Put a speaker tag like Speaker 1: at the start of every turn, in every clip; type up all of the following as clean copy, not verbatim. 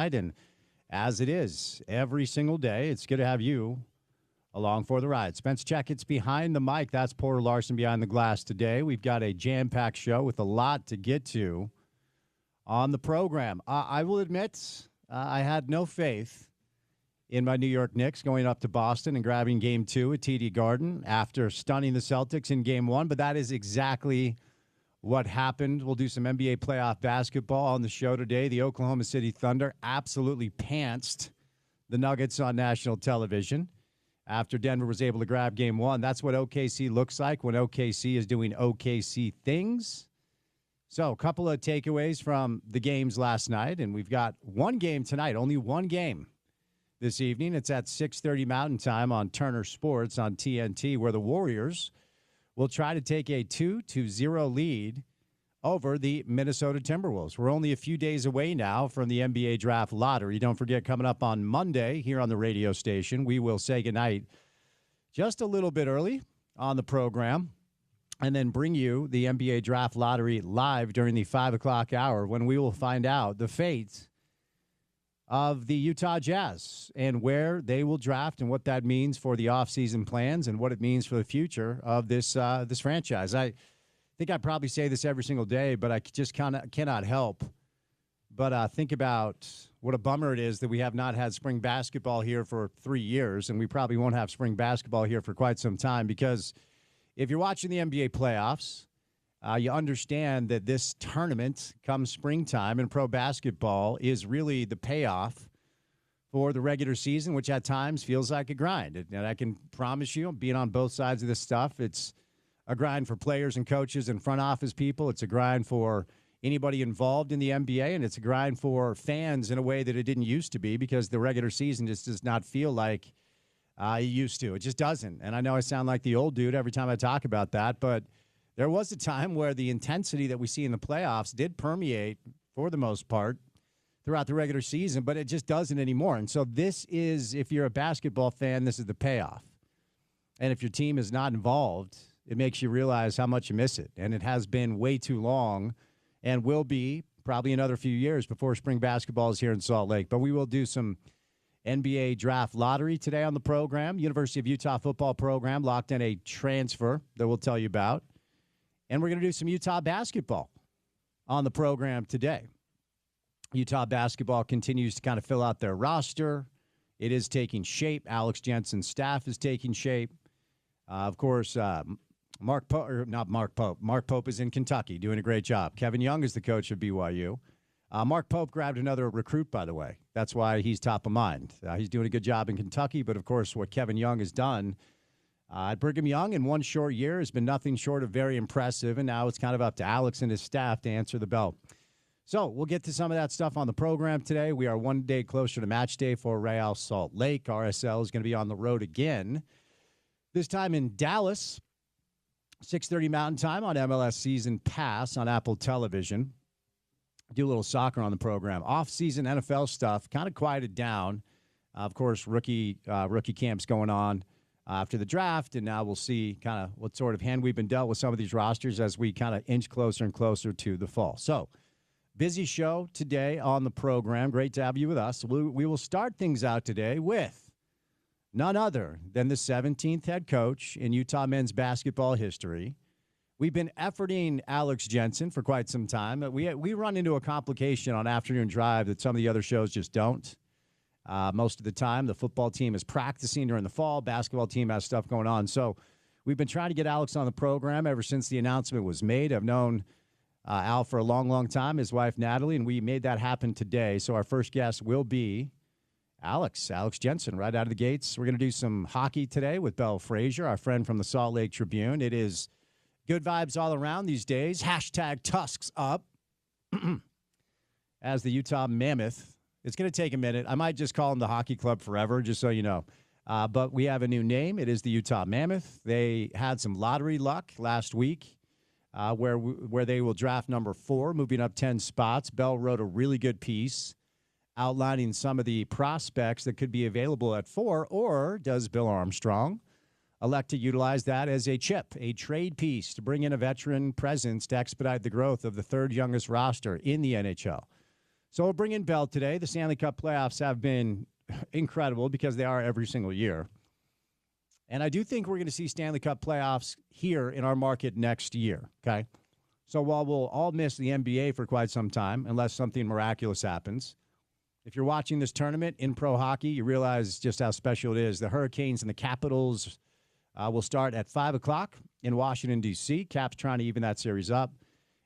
Speaker 1: And as it is every single day, it's good to have you along for the ride. Spence Checketts behind the mic. That's Porter Larson behind the glass today. We've got a jam-packed show with a lot to get to on the program. I will admit I had no faith in my New York Knicks going up to Boston and grabbing Game 2 at TD Garden after stunning the Celtics in Game 1, but that is exactly what happened. We'll do some NBA playoff basketball on the show today. The Oklahoma City Thunder absolutely pantsed the Nuggets on national television after Denver was able to grab Game 1. That's what OKC looks like when OKC is doing OKC things. So a couple of takeaways from the games last night, and we've got one game tonight, only one game this evening. It's at 6:30 Mountain Time on Turner Sports on TNT, where the Warriors will try to take a 2-0 lead over the Minnesota Timberwolves. We're only a few days away now from the NBA Draft Lottery. Don't forget, coming up on Monday here on the radio station, we will say goodnight just a little bit early on the program and then bring you the NBA Draft Lottery live during the 5 o'clock hour when we will find out the fate of the Utah Jazz and where they will draft and what that means for the offseason plans and what it means for the future of this franchise. I think I probably say this every single day, but I just cannot help but think about what a bummer it is that we have not had spring basketball here for 3 years, and we probably won't have spring basketball here for quite some time, because if you're watching the NBA playoffs, you understand that this tournament comes springtime in pro basketball is really the payoff for the regular season, which at times feels like a grind. And I can promise you, being on both sides of this stuff, it's a grind for players and coaches and front office people. It's a grind for anybody involved in the NBA, and it's a grind for fans in a way that it didn't used to be, because the regular season just does not feel like it used to. It just doesn't. And I know I sound like the old dude every time I talk about that, but there was a time where the intensity that we see in the playoffs did permeate, for the most part, throughout the regular season, but it just doesn't anymore. And so this is, if you're a basketball fan, this is the payoff. And if your team is not involved, it makes you realize how much you miss it. And it has been way too long and will be probably another few years before spring basketball is here in Salt Lake. But we will do some NBA Draft Lottery today on the program. University of Utah football program locked in a transfer that we'll tell you about. And we're going to do some Utah basketball on the program today. Utah basketball continues to kind of fill out their roster. It is taking shape. Alex Jensen's staff is taking shape. Of course, Mark Pope is in Kentucky doing a great job. Kevin Young is the coach of BYU. Mark Pope grabbed another recruit, by the way. That's why he's top of mind. He's doing a good job in Kentucky, but, of course, what Kevin Young has done at Brigham Young in one short year has been nothing short of very impressive, and now it's kind of up to Alex and his staff to answer the bell. So we'll get to some of that stuff on the program today. We are one day closer to match day for Real Salt Lake. RSL is going to be on the road again, this time in Dallas, 6:30 Mountain Time on MLS Season Pass on Apple Television. Do a little soccer on the program. Off-season NFL stuff kind of quieted down. Of course, rookie camps going on after the draft, and now we'll see kind of what sort of hand we've been dealt with some of these rosters as we kind of inch closer and closer to the fall. So, busy show today on the program. Great to have you with us. We will start things out today with none other than the 17th head coach in Utah men's basketball history. We've been efforting Alex Jensen for quite some time. We run into a complication on Afternoon Drive that some of the other shows just don't. Most of the time, the football team is practicing during the fall. Basketball team has stuff going on. So we've been trying to get Alex on the program ever since the announcement was made. I've known Al for a long, long time, his wife, Natalie, and we made that happen today. So our first guest will be Alex Jensen, right out of the gates. We're going to do some hockey today with Belle Frazier, our friend from the Salt Lake Tribune. It is good vibes all around these days. Hashtag Tusks up as the Utah Mammoth. It's going to take a minute. I might just call them the hockey club forever, just so you know. But we have a new name. It is the Utah Mammoth. They had some lottery luck last week where they will draft number 4, moving up 10 spots. Bell wrote a really good piece outlining some of the prospects that could be available at 4, or does Bill Armstrong elect to utilize that as a chip, a trade piece to bring in a veteran presence to expedite the growth of the third youngest roster in the NHL? So we'll bring in Bell today. The Stanley Cup playoffs have been incredible because they are every single year. And I do think we're going to see Stanley Cup playoffs here in our market next year, okay? So while we'll all miss the NBA for quite some time, unless something miraculous happens, if you're watching this tournament in pro hockey, you realize just how special it is. The Hurricanes and the Capitals will start at 5 o'clock in Washington, D.C. Caps trying to even that series up.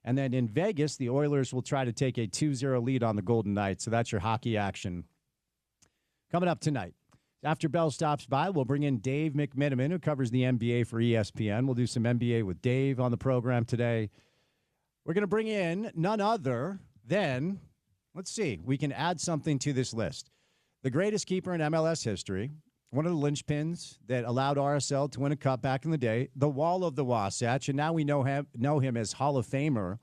Speaker 1: And then in Vegas, the Oilers will try to take a 2-0 lead on the Golden Knights. So that's your hockey action coming up tonight. After Bell stops by, we'll bring in Dave McMenamin, who covers the NBA for ESPN. We'll do some NBA with Dave on the program today. We're going to bring in none other than, let's see, we can add something to this list. The greatest keeper in MLS history, one of the linchpins that allowed RSL to win a cup back in the day, the Wall of the Wasatch, and now we know him as Hall of Famer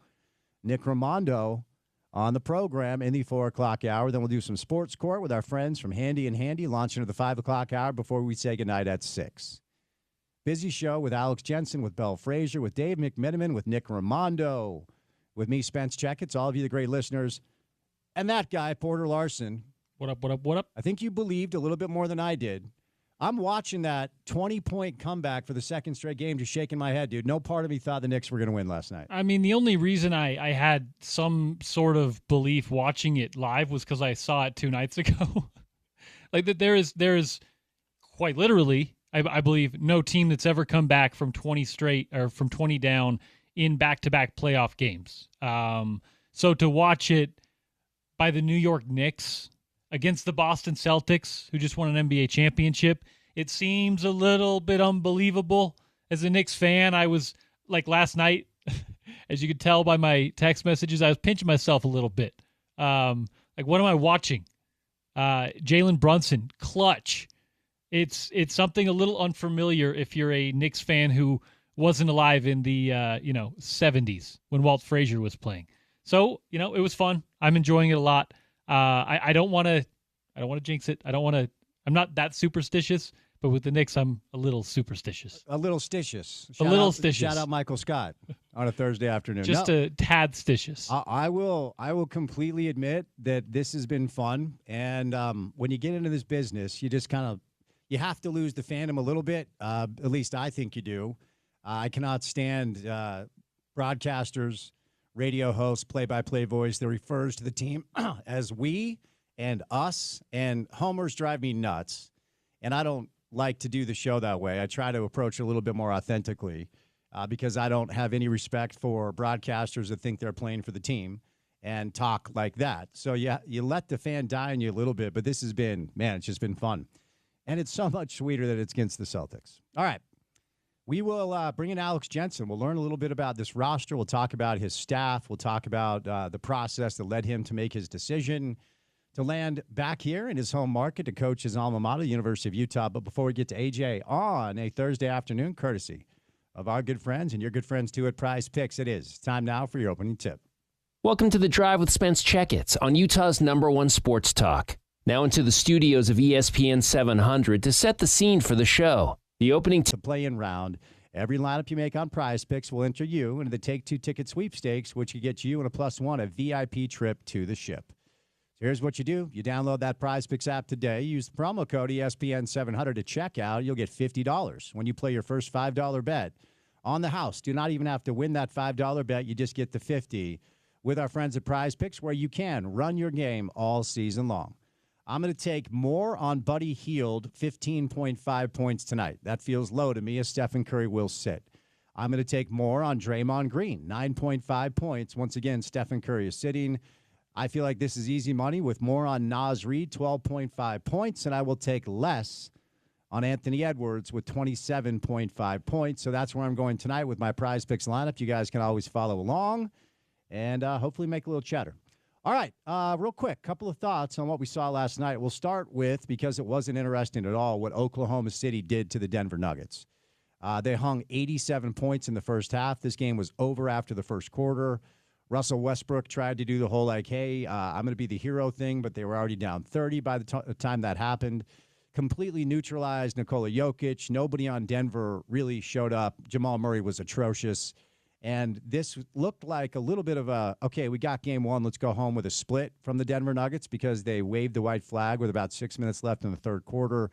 Speaker 1: Nick Raimondo on the program in the 4 o'clock hour. Then we'll do some sports court with our friends from Handy and Handy, launching at the 5 o'clock hour before we say goodnight at 6. Busy show with Alex Jensen, with Belle Frazier, with Dave McMenamin, with Nick Raimondo, with me, Spence Checketts, all of you, the great listeners, and that guy, Porter Larson.
Speaker 2: What up, what up, what up?
Speaker 1: I think you believed a little bit more than I did. I'm watching that 20-point comeback for the second straight game, just shaking my head, dude. No part of me thought the Knicks were going to win last night.
Speaker 2: I mean, the only reason I had some sort of belief watching it live was because I saw it 2 nights ago. Like that, there is quite literally, I believe, no team that's ever come back from 20 straight or from 20 down in back-to-back playoff games. So to watch it by the New York Knicks against the Boston Celtics, who just won an NBA championship, it seems a little bit unbelievable. As a Knicks fan, I was, like last night, as you could tell by my text messages, I was pinching myself a little bit. Like, what am I watching? Jalen Brunson, clutch. It's something a little unfamiliar if you're a Knicks fan who wasn't alive in the 70s when Walt Frazier was playing. So, it was fun. I'm enjoying it a lot. I don't want to jinx it. I'm not that superstitious, but with the Knicks, I'm a little superstitious.
Speaker 1: A little stitious.
Speaker 2: Shout
Speaker 1: out Michael Scott on a Thursday afternoon.
Speaker 2: Just a tad stitious.
Speaker 1: I will completely admit that this has been fun. And when you get into this business, you just you have to lose the fandom a little bit. At least I think you do. I cannot stand broadcasters, radio hosts, play-by-play voice that refers to the team as we and us, and homers drive me nuts. And I don't like to do the show that way. I try to approach it a little bit more authentically because I don't have any respect for broadcasters that think they're playing for the team and talk like that. So you let the fan die on you a little bit, but this has been, man, it's just been fun. And it's so much sweeter that it's against the Celtics. All right. We will bring in Alex Jensen. We'll learn a little bit about this roster. We'll talk about his staff. We'll talk about the process that led him to make his decision to land back here in his home market to coach his alma mater, the University of Utah. But before we get to AJ on a Thursday afternoon, courtesy of our good friends and your good friends too at Prize Picks, it is time now for your opening tip.
Speaker 3: Welcome to The Drive with Spence Checketts on Utah's #1 sports talk. Now into the studios of ESPN 700 to set the scene for the show. The opening
Speaker 1: to play-in round. Every lineup you make on Prize Picks will enter you into the Take-Two ticket sweepstakes, which could get you and a +1 a VIP trip to the ship. So here's what you do. You download that Prize Picks app today. Use the promo code ESPN700 to check out. You'll get $50 when you play your first $5 bet on the house. Do not even have to win that $5 bet. You just get the $50 with our friends at Prize Picks, where you can run your game all season long. I'm going to take more on Buddy Hield, 15.5 points tonight. That feels low to me, as Stephen Curry will sit. I'm going to take more on Draymond Green, 9.5 points. Once again, Stephen Curry is sitting. I feel like this is easy money with more on Naz Reid, 12.5 points, and I will take less on Anthony Edwards with 27.5 points. So that's where I'm going tonight with my Prize Picks lineup. You guys can always follow along and hopefully make a little chatter. All right, real quick, couple of thoughts on what we saw last night. We'll start with, because it wasn't interesting at all, what Oklahoma City did to the Denver Nuggets. They hung 87 points in the first half. This game was over after the first quarter. Russell Westbrook tried to do the whole, hey, I'm going to be the hero thing, but they were already down 30 by the time that happened. Completely neutralized Nikola Jokic. Nobody on Denver really showed up. Jamal Murray was atrocious. And this looked like a little bit of a, okay, we got game one, let's go home with a split from the Denver Nuggets because they waved the white flag with about 6 minutes left in the third quarter.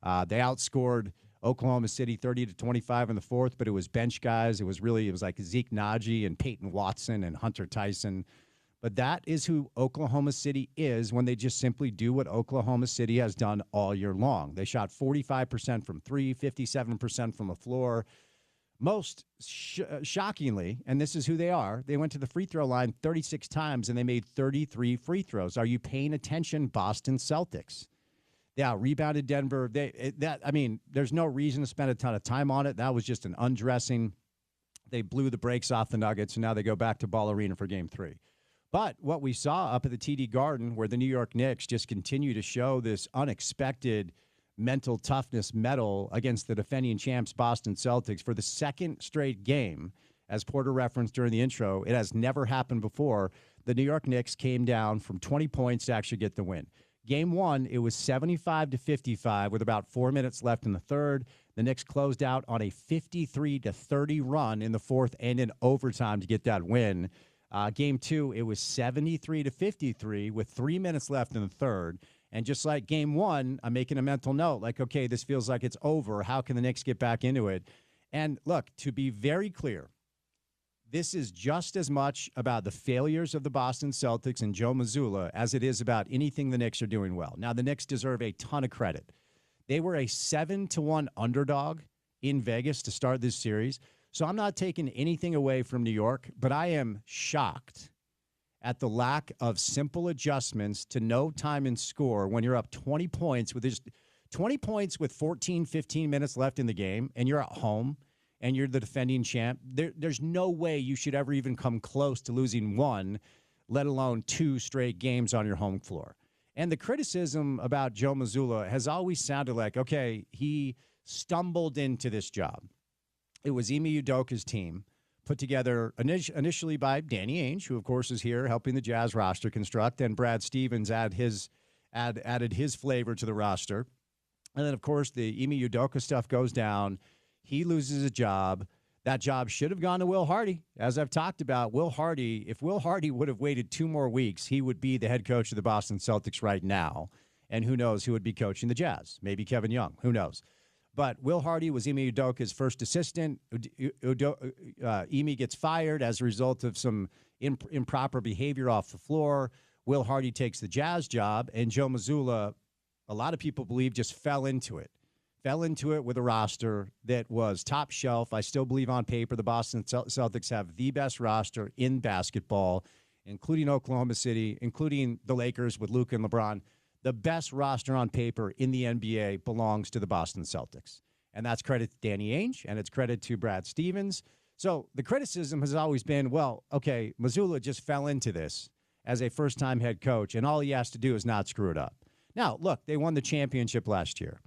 Speaker 1: They outscored Oklahoma City 30-25 in the fourth, but it was bench guys. It was like Zeke Naji and Peyton Watson and Hunter Tyson. But that is who Oklahoma City is when they just simply do what Oklahoma City has done all year long. They shot 45% from three, 57% from the floor. Most shockingly, and this is who they are, they went to the free throw line 36 times and they made 33 free throws. Are you paying attention, Boston Celtics? Yeah, rebounded Denver. There's no reason to spend a ton of time on it. That was just an undressing. They blew the brakes off the Nuggets, and now they go back to Ball Arena for game 3. But what we saw up at the TD Garden, where the New York Knicks just continue to show this unexpected mental toughness medal against the defending champs Boston Celtics for the second straight game, as Porter referenced during the intro, it has never happened before. The New York Knicks came down from 20 points to actually get the win. Game one, it was 75-55 with about 4 minutes left in the third. The Knicks closed out on a 53-30 run in the fourth and in overtime to get that win. Game two, it was 73-53 with 3 minutes left in the third. And just like game one, I'm making a mental note, like, okay, this feels like it's over. How can the Knicks get back into it? And look, to be very clear, this is just as much about the failures of the Boston Celtics and Joe Mazzulla as it is about anything the Knicks are doing well. Now, the Knicks deserve a ton of credit. They were a 7-1 underdog in Vegas to start this series. So I'm not taking anything away from New York, but I am shocked at the lack of simple adjustments to no time and score when you're up 20 points with 14, 15 minutes left in the game, and you're at home and you're the defending champ. There's no way you should ever even come close to losing one, let alone 2 straight games on your home floor. And the criticism about Joe Mazzulla has always sounded like, okay, he stumbled into this job. It was Ime Udoka's team, put together initially by Danny Ainge, who, of course, is here helping the Jazz roster construct, and Brad Stevens added his flavor to the roster. And then, of course, the Ime Udoka stuff goes down. He loses a job. That job should have gone to Will Hardy. As I've talked about, if Will Hardy would have waited 2 more weeks, he would be the head coach of the Boston Celtics right now. And who knows who would be coaching the Jazz? Maybe Kevin Young. Who knows? But Will Hardy was Ime Udoka's first assistant. Ime gets fired as a result of some improper behavior off the floor. Will Hardy takes the Jazz job, and Joe Mazzulla, a lot of people believe, just fell into it with a roster that was top shelf. I still believe on paper the Boston Celtics have the best roster in basketball, including Oklahoma City, including the Lakers with Luka and LeBron. The best roster on paper in the NBA belongs to the Boston Celtics. And that's credit to Danny Ainge, and it's credit to Brad Stevens. So the criticism has always been, well, okay, Mazzulla just fell into this as a first-time head coach, and all he has to do is not screw it up. Now, look, they won the championship last year.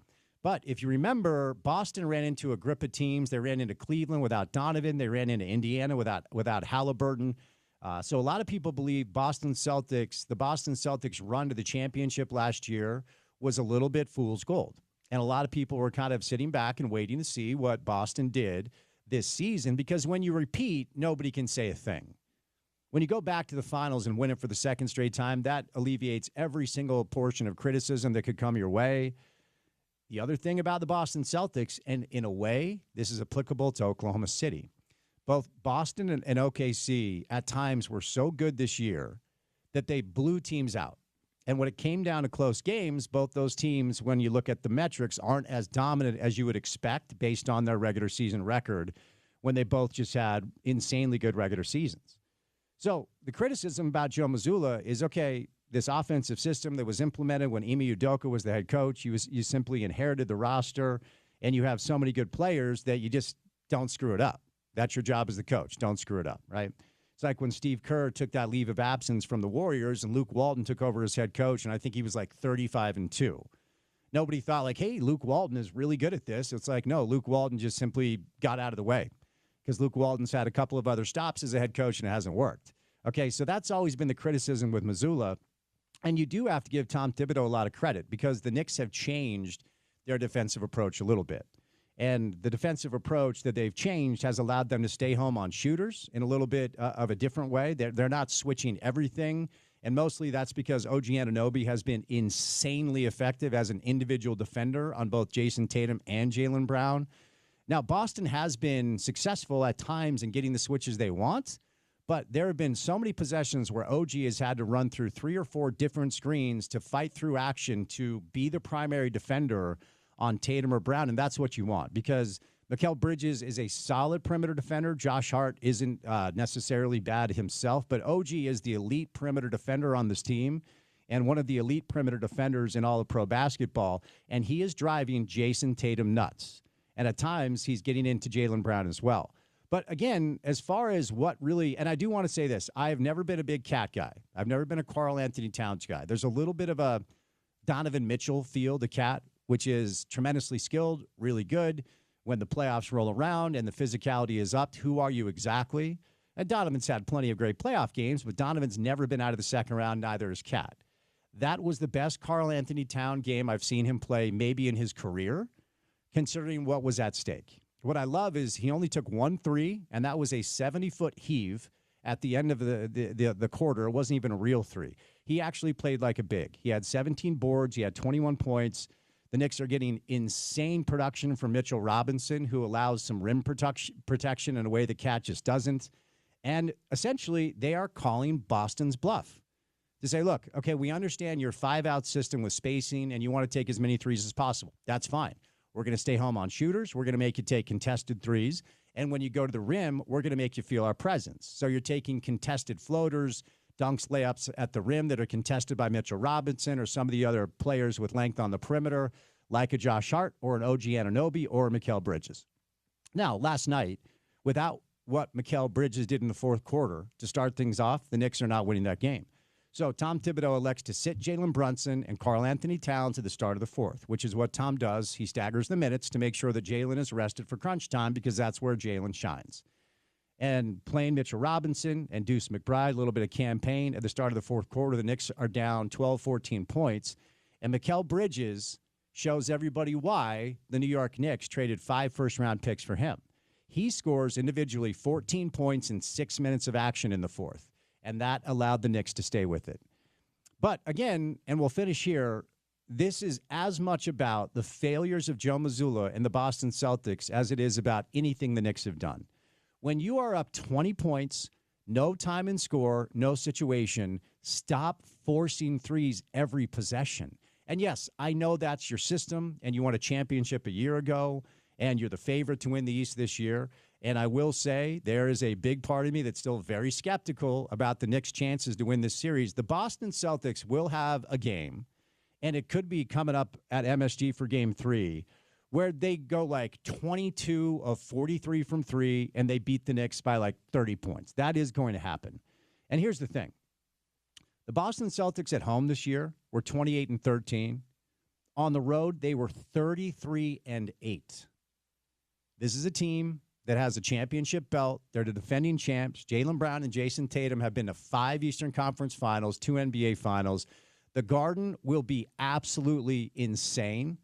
Speaker 1: But if you remember, Boston ran into a grip of teams. They ran into Cleveland without Donovan. They ran into Indiana without Halliburton. So a lot of people believe the Boston Celtics run to the championship last year was a little bit fool's gold. And a lot of people were kind of sitting back and waiting to see what Boston did this season, because when you repeat, nobody can say a thing. When you go back to the finals and win it for the second straight time, that alleviates every single portion of criticism that could come your way. The other thing about the Boston Celtics, and in a way, this is applicable to Oklahoma City. Both Boston and OKC at times were so good this year that they blew teams out. And when it came down to close games, both those teams, when you look at the metrics, aren't as dominant as you would expect based on their regular season record when they both just had insanely good regular seasons. So the criticism about Joe Mazzulla is, okay, this offensive system that was implemented when Ime Udoka was the head coach, you simply inherited the roster, and you have so many good players that you just don't screw it up. That's your job as the coach. Don't screw it up, right? It's like when Steve Kerr took that leave of absence from the Warriors and Luke Walton took over as head coach, and I think he was like 35-2. Nobody thought like, hey, Luke Walton is really good at this. It's like, no, Luke Walton just simply got out of the way because Luke Walton's had a couple of other stops as a head coach and it hasn't worked. Okay, so that's always been the criticism with Mazzulla. And you do have to give Tom Thibodeau a lot of credit because the Knicks have changed their defensive approach a little bit. And the defensive approach that they've changed has allowed them to stay home on shooters in a little bit of a different way. They're not switching everything. And mostly that's because OG Anunoby has been insanely effective as an individual defender on both Jason Tatum and Jaylen Brown. Now, Boston has been successful at times in getting the switches they want, but there have been so many possessions where OG has had to run through 3 or 4 different screens to fight through action to be the primary defender on Tatum or Brown, and that's what you want because Mikal Bridges is a solid perimeter defender. Josh Hart isn't necessarily bad himself, but OG is the elite perimeter defender on this team and one of the elite perimeter defenders in all of pro basketball, and he is driving Jason Tatum nuts. And at times, he's getting into Jaylen Brown as well. But again, as far as what really, and I do want to say this, I have never been a big Cat guy. I've never been a Karl Anthony Towns guy. There's a little bit of a Donovan Mitchell feel to Cat, which is tremendously skilled, really good. When the playoffs roll around and the physicality is up, who are you exactly? And Donovan's had plenty of great playoff games, but Donovan's never been out of the second round, neither has Cat. That was the best Karl Anthony Towns game I've seen him play maybe in his career, considering what was at stake. What I love is he only took 1 3, and that was a 70-foot heave at the end of the quarter. It wasn't even a real 3. He actually played like a big. He had 17 boards. He had 21 points. The Knicks are getting insane production from Mitchell Robinson, who allows some rim protection in a way the Cat just doesn't. And essentially, they are calling Boston's bluff to say, look, okay, we understand your 5-out system with spacing, and you want to take as many threes as possible. That's fine. We're going to stay home on shooters. We're going to make you take contested threes. And when you go to the rim, we're going to make you feel our presence. So you're taking contested floaters, dunks, layups at the rim that are contested by Mitchell Robinson or some of the other players with length on the perimeter, like a Josh Hart or an OG Anunoby or a Mikal Bridges. Now, last night, without what Mikal Bridges did in the fourth quarter to start things off, the Knicks are not winning that game. So Tom Thibodeau elects to sit Jalen Brunson and Karl Anthony Towns at the start of the fourth, which is what Tom does. He staggers the minutes to make sure that Jalen is rested for crunch time because that's where Jalen shines. And playing Mitchell Robinson and Deuce McBride, a little bit of campaign at the start of the fourth quarter. The Knicks are down 12, 14 points. And Mikal Bridges shows everybody why the New York Knicks traded 5 first-round picks for him. He scores individually 14 points in 6 minutes of action in the fourth. And that allowed the Knicks to stay with it. But again, and we'll finish here, this is as much about the failures of Joe Mazzulla and the Boston Celtics as it is about anything the Knicks have done. When you are up 20 points, no time and score, no situation, stop forcing threes every possession. And yes, I know that's your system, and you won a championship a year ago, and you're the favorite to win the East this year. And I will say there is a big part of me that's still very skeptical about the Knicks' chances to win this series. The Boston Celtics will have a game, and it could be coming up at MSG for Game 3, where they go like 22 of 43 from 3, and they beat the Knicks by like 30 points. That is going to happen. And here's the thing. The Boston Celtics at home this year were 28-13. On the road, they were 33-8. This is a team that has a championship belt. They're the defending champs. Jaylen Brown and Jason Tatum have been to 5 Eastern Conference Finals, 2 NBA Finals. The Garden will be absolutely insane.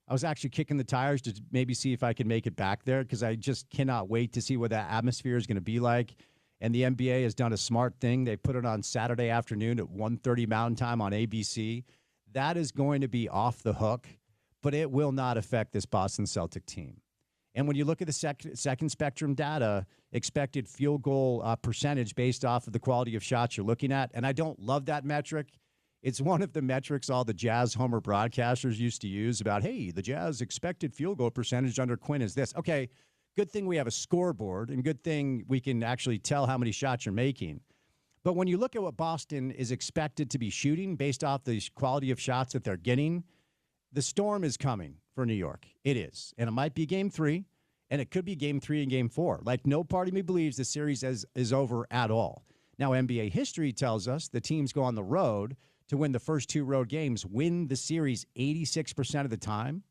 Speaker 1: I was actually kicking the tires to maybe see if I could make it back there because I just cannot wait to see what that atmosphere is going to be like. And the NBA has done a smart thing. They put it on Saturday afternoon at 1:30 Mountain Time on ABC. That is going to be off the hook, but it will not affect this Boston Celtic team. And when you look at the second spectrum data, expected field goal percentage based off of the quality of shots you're looking at, and I don't love that metric. It's one of the metrics all the Jazz homer broadcasters used to use about, hey, the Jazz expected field goal percentage under Quinn is this. Okay, good thing we have a scoreboard, and good thing we can actually tell how many shots you're making. But when you look at what Boston is expected to be shooting based off the quality of shots that they're getting, the storm is coming for New York. It is. And it might be Game 3, and it could be Game 3 and Game 4. Like, no part of me believes the series is over at all. Now, NBA history tells us the teams go on the road to win the first 2 road games, win the series 86% of the time.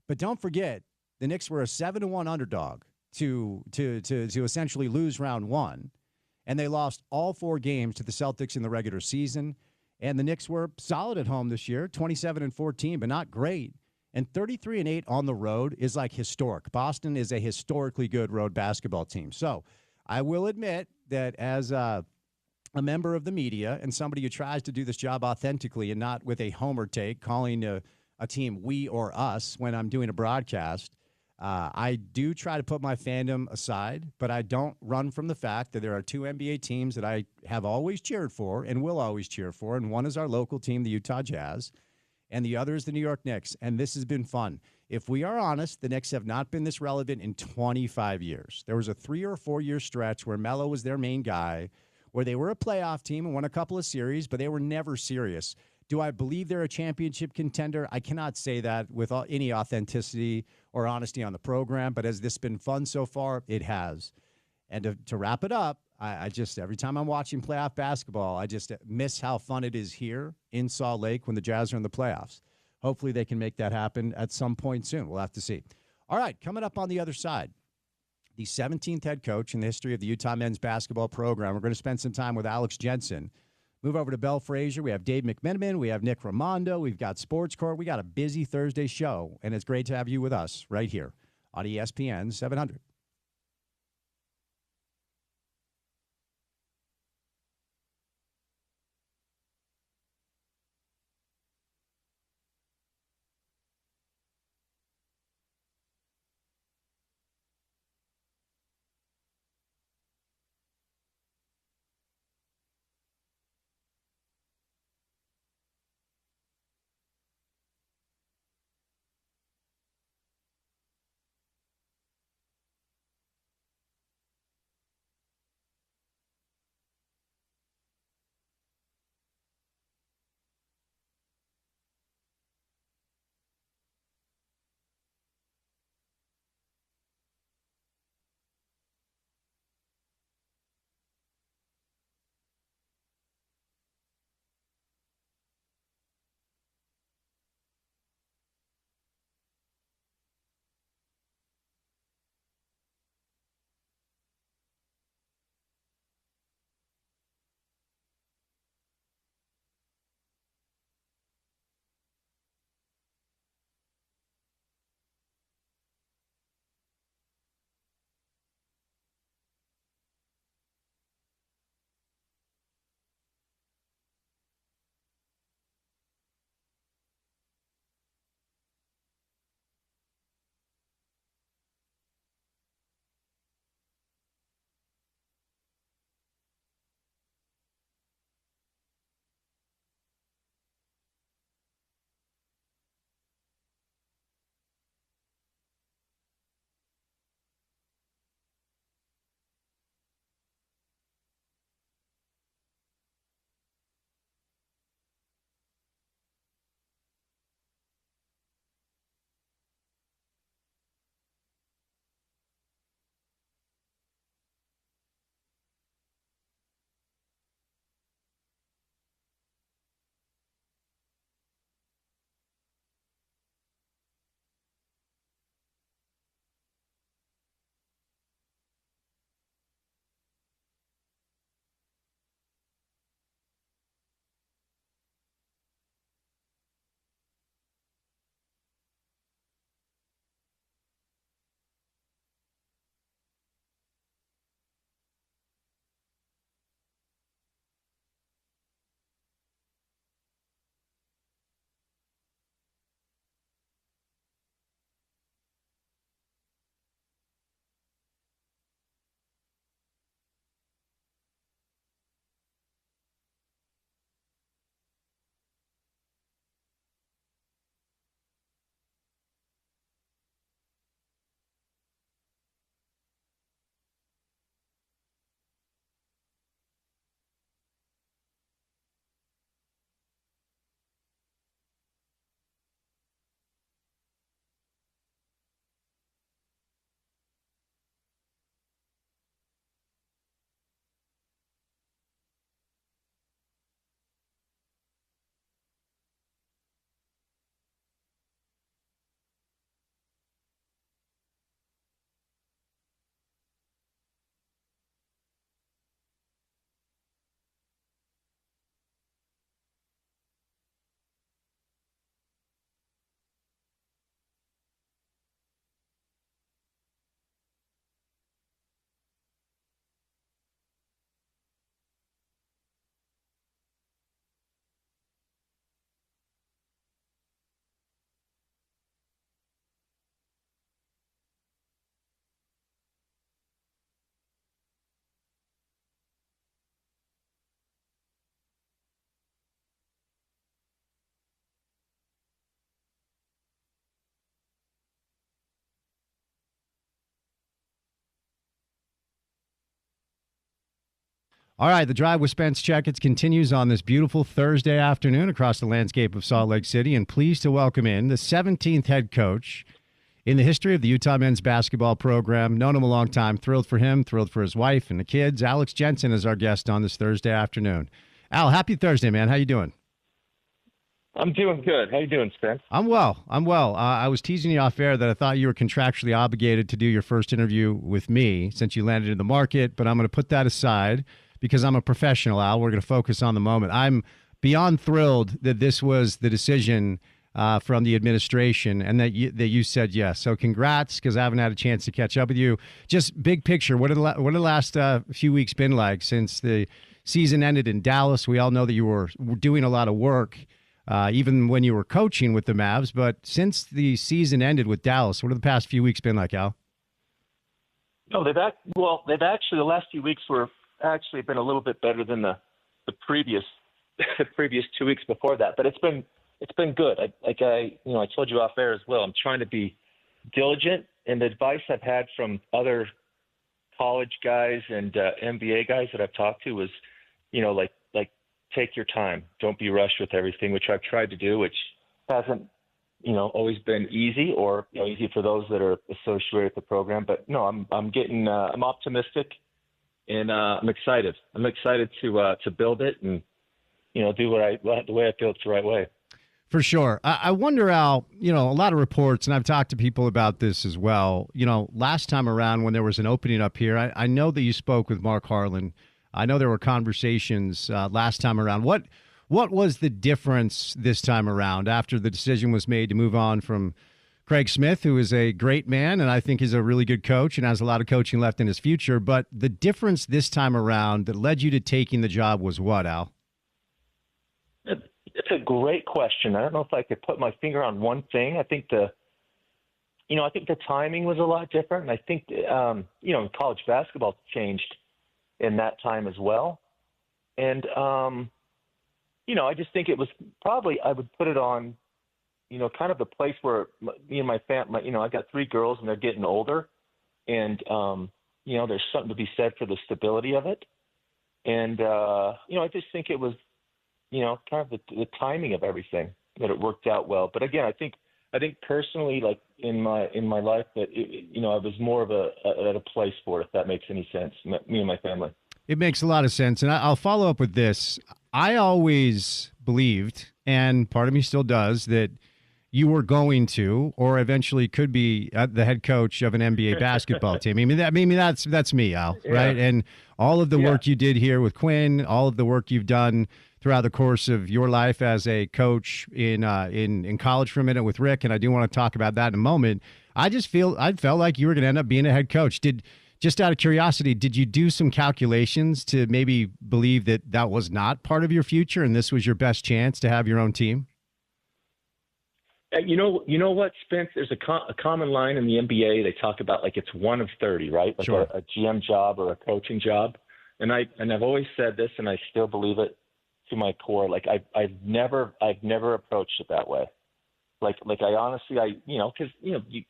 Speaker 1: But don't forget, the Knicks were a 7-1 underdog to essentially lose round 1, and they lost all 4 games to the Celtics in the regular season. And the Knicks were solid at home this year, 27-14, but not great And 33-8 on the road is like historic. Boston is a historically good road basketball team. So I will admit that as a member of the media and somebody who tries to do this job authentically and not with a homer take, calling a team we or us when I'm doing a broadcast, I do try to put my fandom aside, but I don't run from the fact that there are two NBA teams that I have always cheered for and will always cheer for, and one is our local team, the Utah Jazz, and the other is the New York Knicks, and this has been fun. If we are honest, the Knicks have not been this relevant in 25 years. There was a 3 or 4 year stretch where Melo was their main guy, where they were a playoff team and won a couple of series, but they were never serious. Do I believe they're a championship contender? I cannot say that with any authenticity or honesty on the program, but has this been fun so far? It has. And to wrap it up, I just, every time I'm watching playoff basketball, I just miss how fun it is here in Salt Lake when the Jazz are in the playoffs. Hopefully they can make that happen at some point soon. We'll have to see. All right, coming up on the other side, the 17th head coach in the history of the Utah men's basketball program. We're going to spend some time with Alex Jensen. Move over to Bell Frazier. We have Dave McMenamin. We have Nick Raimondo. We've got Sports Court. We got a busy Thursday show, and it's great to have you with us right here on ESPN 700. All right, the drive with Spence Checketts continues on this beautiful Thursday afternoon across the landscape of Salt Lake City, and pleased to welcome in the 17th head coach in the history of the Utah men's basketball program. Known him a long time. Thrilled for him, thrilled for his wife and the kids. Alex Jensen is our guest on this Thursday afternoon. Al, happy Thursday, man. How you doing?
Speaker 4: I'm doing good. How you doing, Spence?
Speaker 1: I'm well. I was teasing you off air that I thought you were contractually obligated to do your first interview with me since you landed in the market, but I'm going to put that aside because I'm a professional, Al. We're going to focus on the moment. I'm beyond thrilled that this was the decision from the administration and that you said yes. So congrats, because I haven't had a chance to catch up with you. Just big picture, what have the last few weeks been like since the season ended in Dallas? We all know that you were doing a lot of work even when you were coaching with the Mavs. But since the season ended with Dallas, what have the past few weeks been like, Al?
Speaker 4: No, they've actually the last few weeks were actually been a little bit better than the previous the previous 2 weeks before that. But it's been good. I told you off air as well. I'm trying to be diligent, and the advice I've had from other college guys and NBA guys that I've talked to was, like take your time. Don't be rushed with everything, which I've tried to do, which hasn't, always been easy or easy for those that are associated with the program. But no, I'm optimistic, and I'm excited. I'm excited to build it and do the way I feel it's the right way.
Speaker 1: For sure. I wonder, Al, a lot of reports, and I've talked to people about this as well. Last time around when there was an opening up here, I know that you spoke with Mark Harlan. I know there were conversations last time around. What was the difference this time around after the decision was made to move on from Craig Smith, who is a great man and I think is a really good coach and has a lot of coaching left in his future? But the difference this time around that led you to taking the job was what, Al?
Speaker 4: It's a great question. I don't know if I could put my finger on one thing. I think the timing was a lot different. And I think, college basketball changed in that time as well. And, I just think it was probably, I would put it on, kind of the place where me and my family, I've got 3 girls and they're getting older. And, there's something to be said for the stability of it. And, I just think it was, kind of the timing of everything, that it worked out well. But again, I think personally, like in my life, that I was more of at a place for it, if that makes any sense. Me and my family.
Speaker 1: It makes a lot of sense, and I'll follow up with this. I always believed, and part of me still does, that you were going to, or eventually could be, the head coach of an NBA basketball team. That's me, Al, right? And all of the work you did here with Quinn, all of the work you've done throughout the course of your life as a coach in college for a minute with Rick, and I do want to talk about that in a moment. I felt like you were going to end up being a head coach. Just out of curiosity, did you do some calculations to maybe believe that was not part of your future and this was your best chance to have your own team?
Speaker 4: You know what, Spence? There's a common line in the NBA. They talk about like it's 1 of 30, right? Like
Speaker 1: sure.
Speaker 4: a GM job or a coaching job. And I've always said this, and I still believe it to my core. Like I've never approached it that way. Like I honestly, because you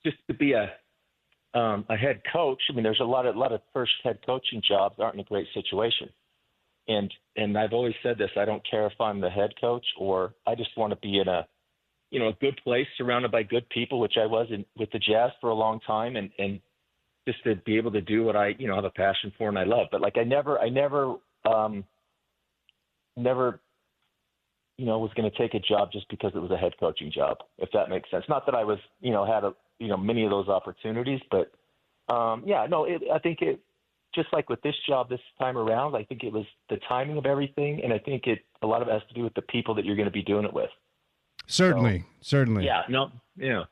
Speaker 4: just to be a head coach. I mean, there's a lot of first head coaching jobs aren't in a great situation. And I've always said this. I don't care if I'm the head coach, or I just want to be in a good place, surrounded by good people, which I was with the Jazz for a long time, and just to be able to do what I have a passion for and I love. But like I never was going to take a job just because it was a head coaching job, if that makes sense. Not that I was had many of those opportunities, but I think it, just like with this job this time around, I think it was the timing of everything, and I think a lot of it has to do with the people that you're going to be doing it with.
Speaker 1: Certainly.
Speaker 4: Yeah. No. Yeah.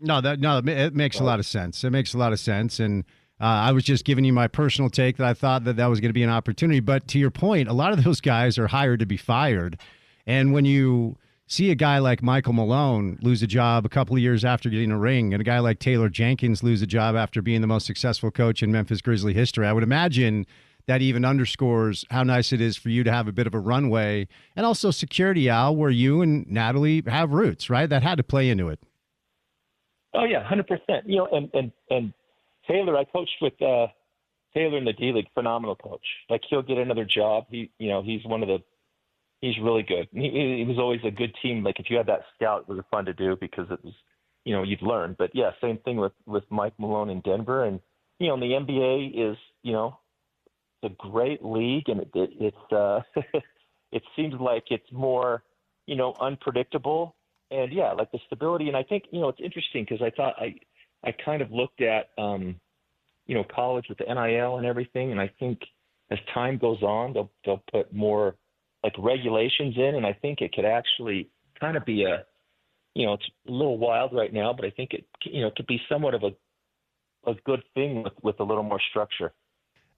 Speaker 1: No, it makes a lot of sense. It makes a lot of sense, and I was just giving you my personal take that I thought that was going to be an opportunity. But to your point, a lot of those guys are hired to be fired, and when you see a guy like Michael Malone lose a job a couple of years after getting a ring, and a guy like Taylor Jenkins lose a job after being the most successful coach in Memphis Grizzly history, I would imagine that even underscores how nice it is for you to have a bit of a runway and also security, Al, where you and Natalie have roots, right? That had to play into it.
Speaker 4: Oh yeah, 100%. And Taylor, I coached with Taylor in the D League, phenomenal coach. Like he'll get another job. He's really good. He was always a good team. Like if you had that scout, it was fun to do because it was, you'd learn. But yeah, same thing with Mike Malone in Denver. And, the NBA is, it's a great league, and it's it seems like it's more, unpredictable. And yeah, like the stability. And I think, it's interesting because I thought I kind of looked at, college with the NIL and everything. And I think as time goes on, they'll put more like regulations in. And I think it could actually kind of be it's a little wild right now, but I think it, could be somewhat of a good thing with a little more structure.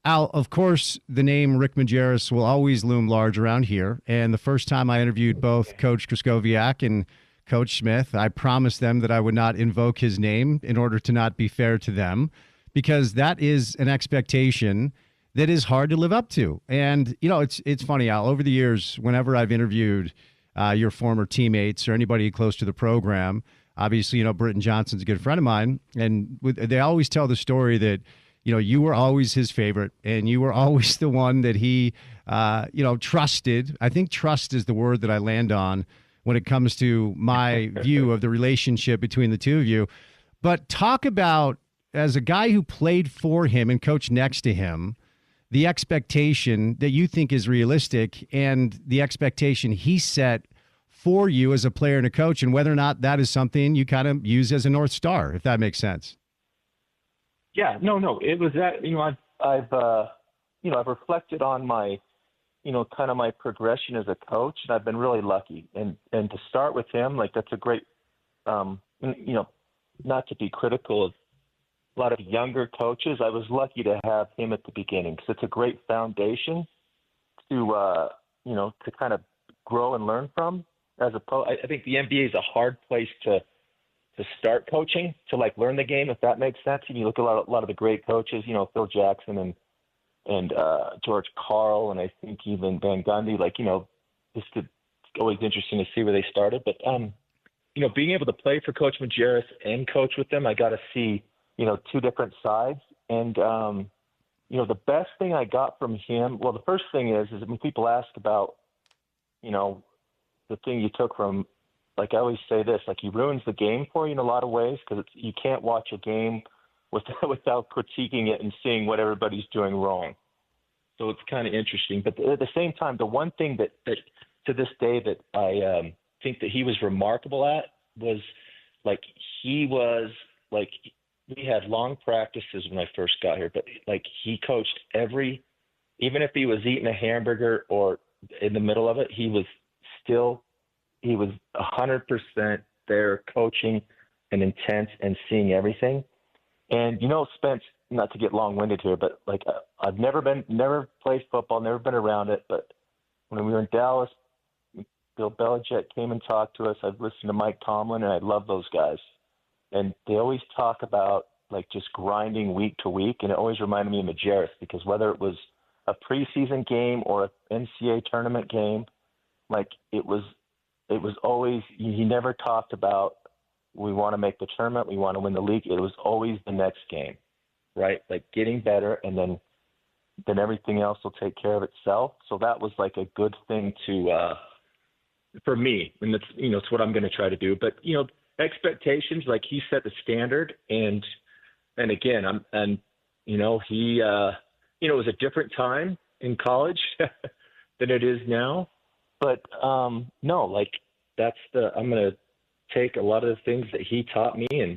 Speaker 1: Al, of course, the name Rick Majerus will always loom large around here. And the first time I interviewed both Coach Kraskowiak and Coach Smith, I promised them that I would not invoke his name in order to not be fair to them, because that is an expectation that is hard to live up to. And, it's funny, Al, over the years, whenever I've interviewed your former teammates or anybody close to the program, obviously, Britton Johnson's a good friend of mine, and they always tell the story that, you were always his favorite, and you were always the one that he, trusted. I think trust is the word that I land on when it comes to my view of the relationship between the two of you. But talk about, as a guy who played for him and coached next to him, the expectation that you think is realistic and the expectation he set for you as a player and a coach, and whether or not that is something you kind of use as a North Star, if that makes sense.
Speaker 4: Yeah, no, it was that, I've reflected on my, kind of my progression as a coach, and I've been really lucky. And to start with him, like that's a great, not to be critical of a lot of younger coaches, I was lucky to have him at the beginning because it's a great foundation to, to kind of grow and learn from. I think the NBA is a hard place to start coaching, to like learn the game, if that makes sense. And you look at a lot of the great coaches, Phil Jackson and George Karl, and I think even Van Gundy, it's always interesting to see where they started. But, being able to play for Coach Majerus and coach with them, I got to see, two different sides. And, the best thing I got from him, well, the first thing is when people ask about, the thing you took from, like I always say this, like he ruins the game for you in a lot of ways because you can't watch a game without critiquing it and seeing what everybody's doing wrong. So it's kind of interesting. But at the same time, the one thing that to this day that I think that he was remarkable at was like he was like we had long practices when I first got here, but like he coached even if he was eating a hamburger or in the middle of it, he was 100% there coaching and intense and seeing everything. And, Spence, not to get long-winded here, but like I've never played football, never been around it. But when we were in Dallas, Bill Belichick came and talked to us. I'd listened to Mike Tomlin, and I love those guys. And they always talk about like just grinding week to week. And it always reminded me of Majerus because whether it was a preseason game or an NCAA tournament game, like it was always, he never talked about, we want to make the tournament, we want to win the league. It was always the next game, right? Like getting better, and then everything else will take care of itself. So that was like a good thing for me. And that's, it's what I'm going to try to do. But, expectations, like he set the standard, and again, he, it was a different time in college than it is now. But no, like I'm going to take a lot of the things that he taught me and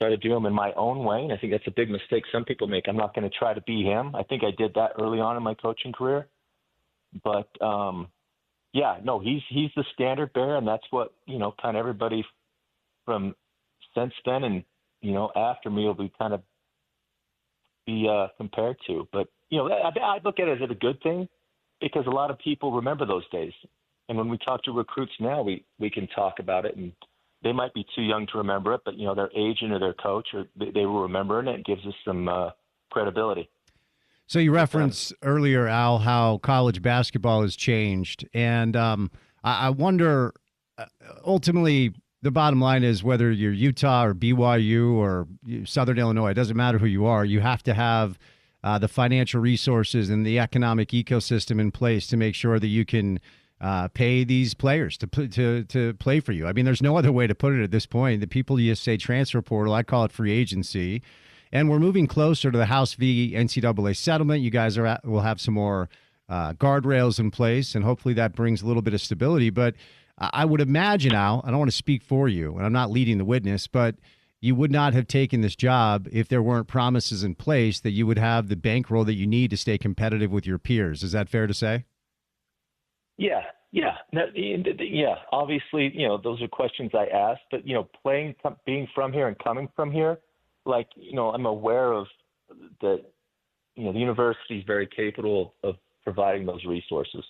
Speaker 4: try to do them in my own way. And I think that's a big mistake some people make. I'm not going to try to be him. I think I did that early on in my coaching career. But yeah, no, he's the standard bearer, and that's what, kind of everybody from since then and, after me will be kind of be compared to. But, I look at it as a good thing, because a lot of people remember those days. And when we talk to recruits now, we can talk about it, and they might be too young to remember it, but, their agent or their coach, or they will remember it, and it gives us some credibility.
Speaker 1: So you referenced earlier, Al, how college basketball has changed. And I wonder, ultimately, the bottom line is whether you're Utah or BYU or Southern Illinois, it doesn't matter who you are. You have to have the financial resources and the economic ecosystem in place to make sure that you can pay these players to play for you. I mean, there's no other way to put it at this point. The people just say transfer portal. I call it free agency. And we're moving closer to the House v. NCAA settlement. You guys will have some more guardrails in place, and hopefully that brings a little bit of stability. But I would imagine, Al, I don't want to speak for you, and I'm not leading the witness, but you would not have taken this job if there weren't promises in place that you would have the bankroll that you need to stay competitive with your peers. Is that fair to say?
Speaker 4: Yeah. Obviously, those are questions I asked, but being from here and coming from here, I'm aware of that. The university is very capable of providing those resources.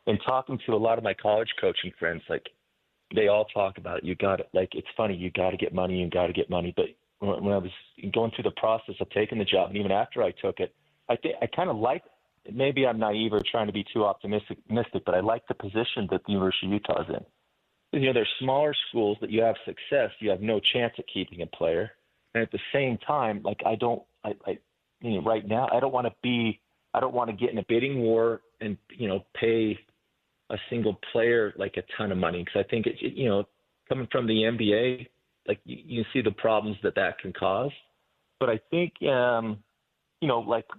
Speaker 4: And talking to a lot of my college coaching friends, they all talk about it. It's funny, you got to get money. But when I was going through the process of taking the job, and even after I took it, I kind of like. Maybe I'm naive or trying to be too optimistic, but I like the position that the University of Utah is in. There's smaller schools that you have success, you have no chance at keeping a player. And at the same time, right now, I don't want to get in a bidding war and, pay a single player a ton of money. Because I think coming from the NBA, you see the problems that can cause. But I think,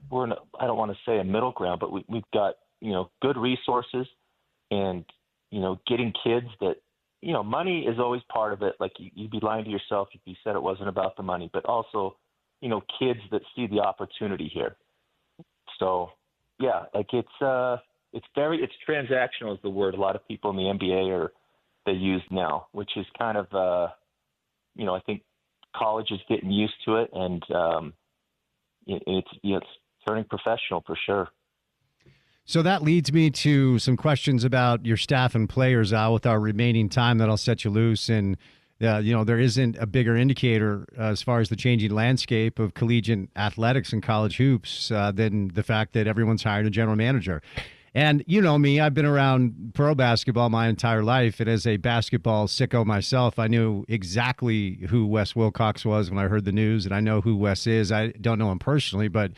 Speaker 4: we're in I don't want to say a middle ground, but we've got, good resources and, getting kids that, money is always part of it. You'd be lying to yourself if you said it wasn't about the money, but also, kids that see the opportunity here. So, yeah, it's transactional is the word a lot of people in the NBA they use now, which is kind of, I think college is getting used to it, and it's turning professional for sure.
Speaker 1: So that leads me to some questions about your staff and players, Al, with our remaining time that I'll set you loose. And, there isn't a bigger indicator as far as the changing landscape of collegiate athletics and college hoops than the fact that everyone's hired a general manager. And you know me, I've been around pro basketball my entire life. And as a basketball sicko myself, I knew exactly who Wes Wilcox was when I heard the news. And I know who Wes is. I don't know him personally, but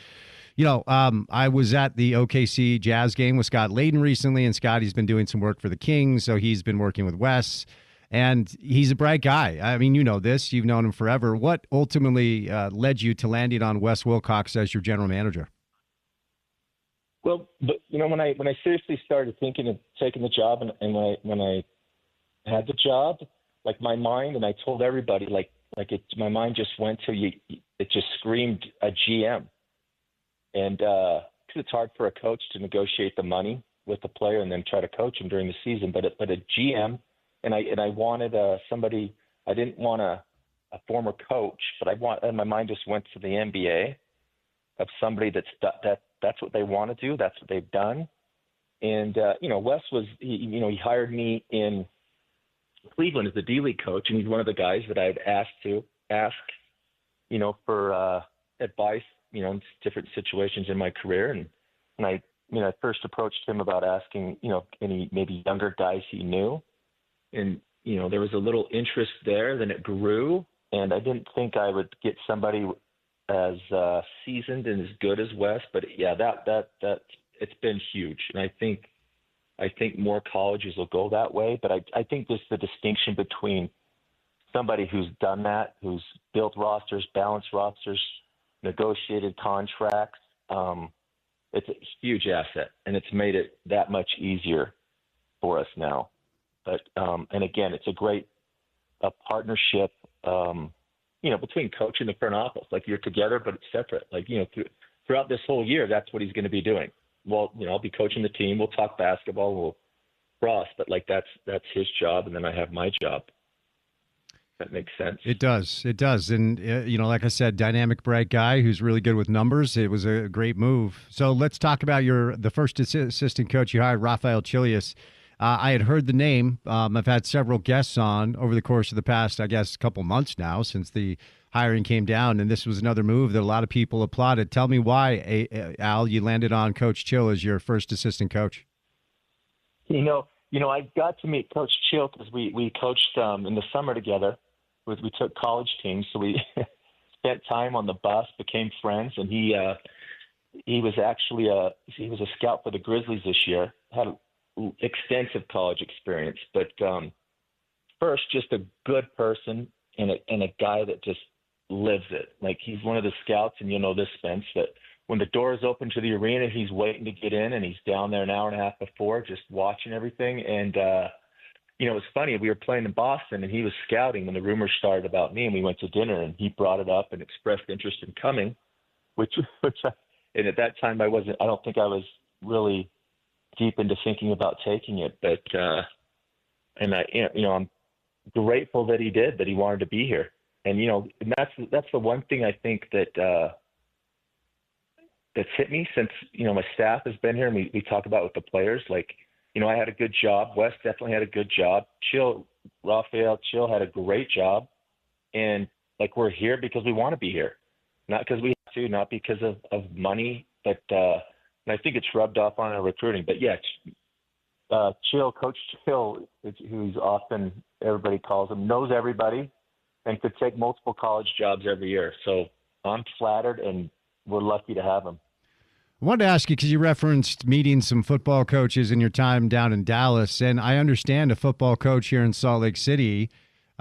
Speaker 1: I was at the OKC Jazz game with Scott Layden recently, and Scotty's been doing some work for the Kings, so he's been working with Wes, and he's a bright guy. I mean, you know this. You've known him forever. What ultimately led you to landing on Wes Wilcox as your general manager?
Speaker 4: Well, but when I seriously started thinking of taking the job, and when I had the job, my mind, and I told everybody, my mind just went to you. It just screamed a GM. And because it's hard for a coach to negotiate the money with the player and then try to coach him during the season, but a GM, and I wanted somebody. I didn't want a former coach, but and my mind just went to the NBA of somebody that's what they want to do, that's what they've done. And Wes was he hired me in Cleveland as the D-League coach, and he's one of the guys that I'd ask for advice. In different situations in my career. And I first approached him about asking, any maybe younger guys he knew. And, there was a little interest there, then it grew. And I didn't think I would get somebody as seasoned and as good as Wes, but yeah, that it's been huge. And I think more colleges will go that way. But I think there's the distinction between somebody who's done that, who's built rosters, balanced rosters, negotiated contracts. It's a huge asset, and it's made it that much easier for us now. But and again, it's a great partnership, between coach and the front office. You're together, but it's separate. Throughout this whole year, that's what he's going to be doing. Well, I'll be coaching the team. We'll talk basketball. We'll cross, but that's his job, and then I have my job. That makes sense.
Speaker 1: It does. And, like I said, dynamic, bright guy who's really good with numbers. It was a great move. So let's talk about the first assistant coach you hired, Rafael Chilius. I had heard the name. I've had several guests on over the course of the past, I guess, couple months now since the hiring came down. And this was another move that a lot of people applauded. Tell me why, Al, you landed on Coach Chill as your first assistant coach.
Speaker 4: I got to meet Coach Chill because we coached in the summer together. We took college teams, so we spent time on the bus, became friends, and he he was actually a scout for the Grizzlies this year. Had extensive college experience, but first, just a good person and a guy that just lives it. Like, he's one of the scouts, and you know this, Spence, that when the doors open to the arena, he's waiting to get in, and he's down there an hour and a half before, just watching everything. And it was funny. We were playing in Boston, and he was scouting when the rumors started about me, and we went to dinner, and he brought it up and expressed interest in coming, and at that time I don't think I was really deep into thinking about taking it, but I'm grateful that he did, that he wanted to be here. And that's the one thing I think that that's hit me since my staff has been here, and we talk about with the players. Like, I had a good job. Wes definitely had a good job. Raphael had a great job, and like, we're here because we want to be here, not because we have to, not because of money, but and I think it's rubbed off on our recruiting. But yeah, Coach Chill, who's often everybody calls him, knows everybody, and could take multiple college jobs every year. So I'm flattered, and we're lucky to have him.
Speaker 1: I wanted to ask you, because you referenced meeting some football coaches in your time down in Dallas, and I understand a football coach here in Salt Lake City.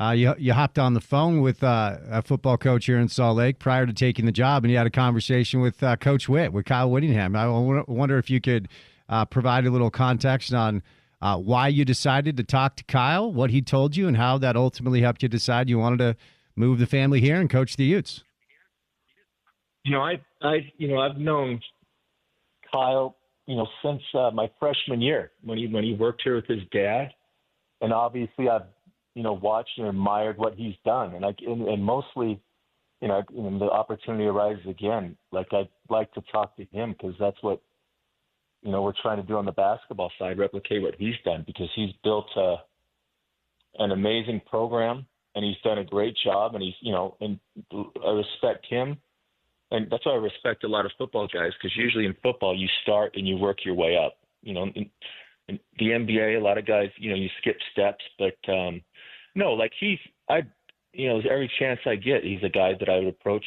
Speaker 1: You hopped on the phone with a football coach here in Salt Lake prior to taking the job, and you had a conversation with Coach Witt, with Kyle Whittingham. I wonder if you could provide a little context on why you decided to talk to Kyle, what he told you, and how that ultimately helped you decide you wanted to move the family here and coach the Utes.
Speaker 4: I've known Kyle, since my freshman year when he worked here with his dad, and obviously I've watched and admired what he's done, and mostly, the opportunity arises again. Like, I'd like to talk to him because that's what we're trying to do on the basketball side, replicate what he's done, because he's built an amazing program, and he's done a great job, and and I respect him. And that's why I respect a lot of football guys, because usually in football you start and you work your way up. In the NBA, a lot of guys, you skip steps. But no, like every chance I get, he's a guy that I would approach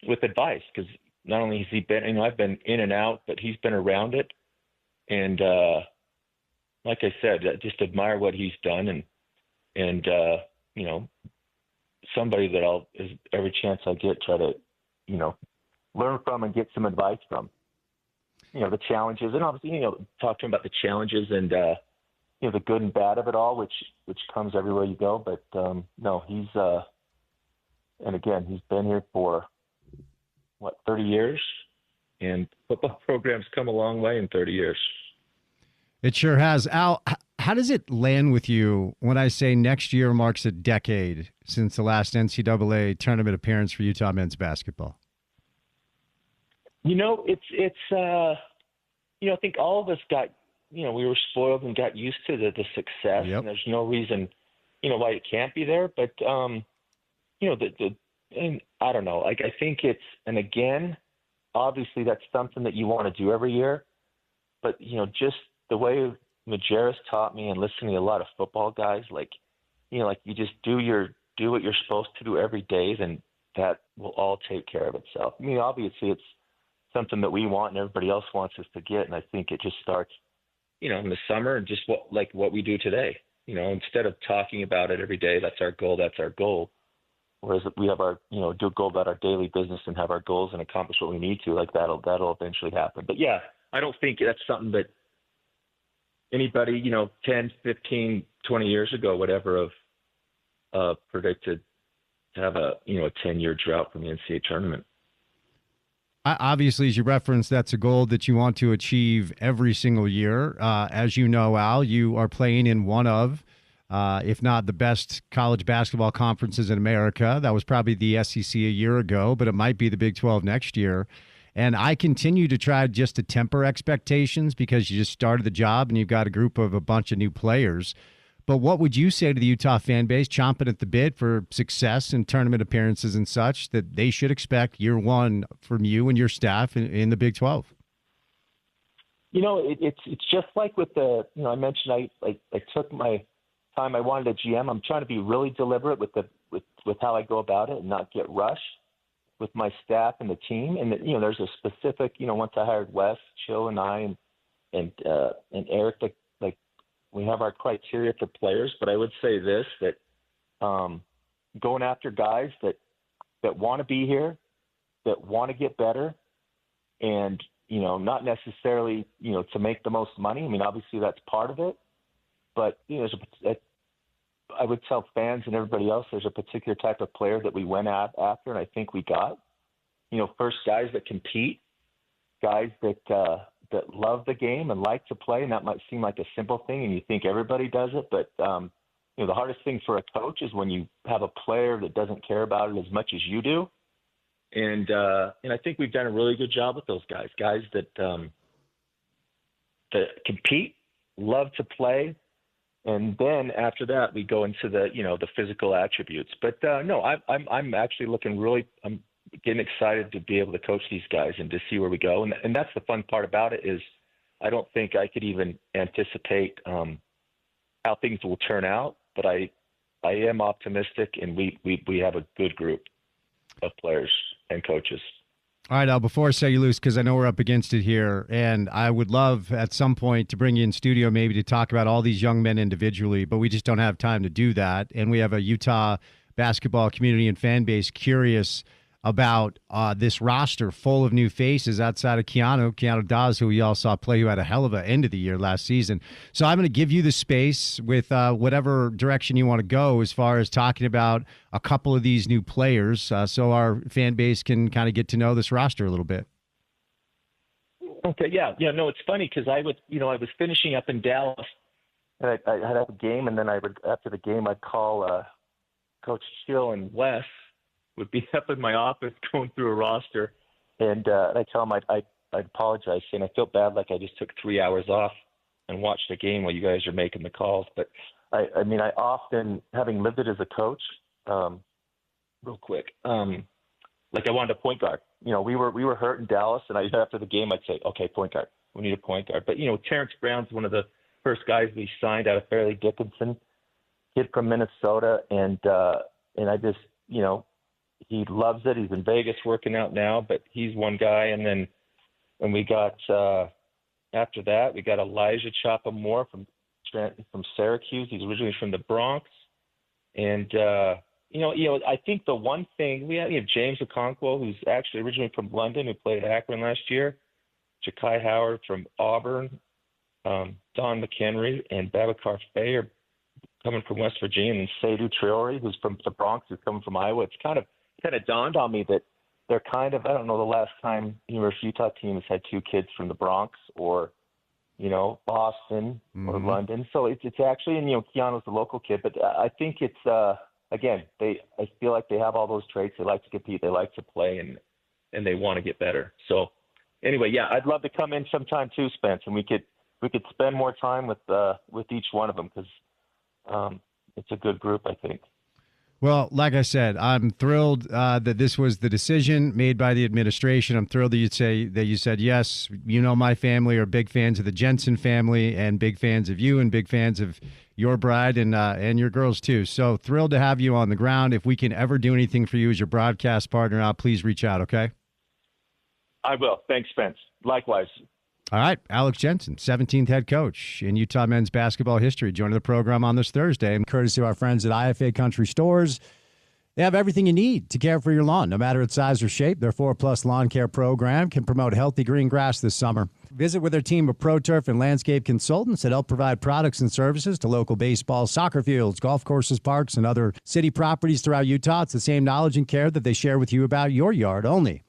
Speaker 4: with advice, because not only has he been, I've been in and out, but he's been around it. And like I said, I just admire what he's done, and somebody that I'll, every chance I get, try to, learn from and get some advice from. The challenges, and obviously, talk to him about the challenges and, the good and bad of it all, which comes everywhere you go. But no, he's, and again, he's been here for 30 years, and football programs come a long way in 30 years.
Speaker 1: It sure has. Al, how does it land with you when I say next year marks a decade since the last NCAA tournament appearance for Utah men's basketball?
Speaker 4: It's I think all of us got, we were spoiled and got used to the success. Yep. And there's no reason, why it can't be there. But, and I don't know, like, I think it's, and again, obviously that's something that you want to do every year. But, just the way Majerus taught me, and listening to a lot of football guys, like you just do what you're supposed to do every day, then that will all take care of itself. Obviously it's something that we want and everybody else wants us to get. And I think it just starts, in the summer, and just what we do today, instead of talking about it every day, that's our goal. Whereas we have our, do a goal about our daily business and have our goals and accomplish what we need to, like that'll eventually happen. But yeah, I don't think that's something that anybody, 10, 15, 20 years ago, whatever, of predicted to have a 10-year drought from the NCAA tournament.
Speaker 1: Obviously, as you referenced, that's a goal that you want to achieve every single year. As you know, Al, you are playing in one of, if not the best college basketball conferences in America. That was probably the SEC a year ago, but it might be the Big 12 next year. And I continue to try just to temper expectations, because you just started the job and you've got a group of a bunch of new players. But what would you say to the Utah fan base chomping at the bit for success and tournament appearances and such that they should expect year one from you and your staff in the Big 12?
Speaker 4: It's just like with the, I mentioned I took my time. I wanted a GM. I'm trying to be really deliberate with how I go about it and not get rushed. with my staff and the team. And that, there's a specific, once I hired Wes, Chill, and I, and Eric, like we have our criteria for players. But I would say this, that going after guys that want to be here, that want to get better, and not necessarily to make the most money. I mean, obviously that's part of it, but I would tell fans and everybody else there's a particular type of player that we went after, and I think we got. First, guys that compete, guys that love the game and like to play, and that might seem like a simple thing, and you think everybody does it, but the hardest thing for a coach is when you have a player that doesn't care about it as much as you do. And I think we've done a really good job with those guys that compete, love to play, and then after that we go into the physical attributes. But no, I'm actually I'm getting excited to be able to coach these guys and to see where we go. And that's the fun part about it is I don't think I could even anticipate how things will turn out, but I am optimistic, and we have a good group of players and coaches.
Speaker 1: All right, Al, before I set you loose, because I know we're up against it here, and I would love at some point to bring you in studio maybe to talk about all these young men individually, but we just don't have time to do that. And we have a Utah basketball community and fan base curious about this roster full of new faces outside of Keanu Dawes, who we all saw play, who had a hell of an end of the year last season. So I'm going to give you the space with whatever direction you want to go as far as talking about a couple of these new players so our fan base can kind of get to know this roster a little bit.
Speaker 4: Okay, yeah. No, it's funny because I was finishing up in Dallas, and I had a game, and then after the game I'd call Coach Chill and Wes would be up in my office going through a roster, and I tell him I'd apologize, saying I felt bad, like I just took 3 hours off and watched a game while you guys are making the calls. But I often, having lived it as a coach, real quick, like I wanted a point guard. We were hurt in Dallas, and after the game I'd say, okay, point guard. We need a point guard. But Terrence Brown's one of the first guys we signed out of Fairleigh Dickinson, kid from Minnesota, and I just he loves it. He's in Vegas working out now, but he's one guy. And then when we got after that, we got Elijah Chapa-Moore from Syracuse. He's originally from the Bronx. And I think the one thing we have James Okonkwo, who's actually originally from London, who played at Akron last year. Ja'Kai Howard from Auburn, Don McHenry and Babacar Faye are coming from West Virginia, and Seydou Traore, who's from the Bronx, who's coming from Iowa. It's kind of dawned on me that they're kind of, I don't know the last time University of Utah team has had two kids from the Bronx or, Boston or London. So it's actually, and Keanu's the local kid, but I think it's, again, I feel like they have all those traits. They like to compete, they like to play, and they want to get better. So anyway, yeah, I'd love to come in sometime too, Spence, and we could spend more time with each one of them because it's a good group, I think.
Speaker 1: Well, like I said, I'm thrilled that this was the decision made by the administration. I'm thrilled that you said yes. My family are big fans of the Jensen family and big fans of you and big fans of your bride and your girls too. So thrilled to have you on the ground. If we can ever do anything for you as your broadcast partner, please reach out. Okay.
Speaker 4: I will. Thanks, Spence. Likewise.
Speaker 1: All right, Alex Jensen, 17th head coach in Utah men's basketball history, joining the program on this Thursday. And courtesy of our friends at IFA Country Stores, they have everything you need to care for your lawn, no matter its size or shape. Their 4+ lawn care program can promote healthy green grass this summer. Visit with their team of Pro Turf and landscape consultants that help provide products and services to local baseball, soccer fields, golf courses, parks, and other city properties throughout Utah. It's the same knowledge and care that they share with you about your yard, only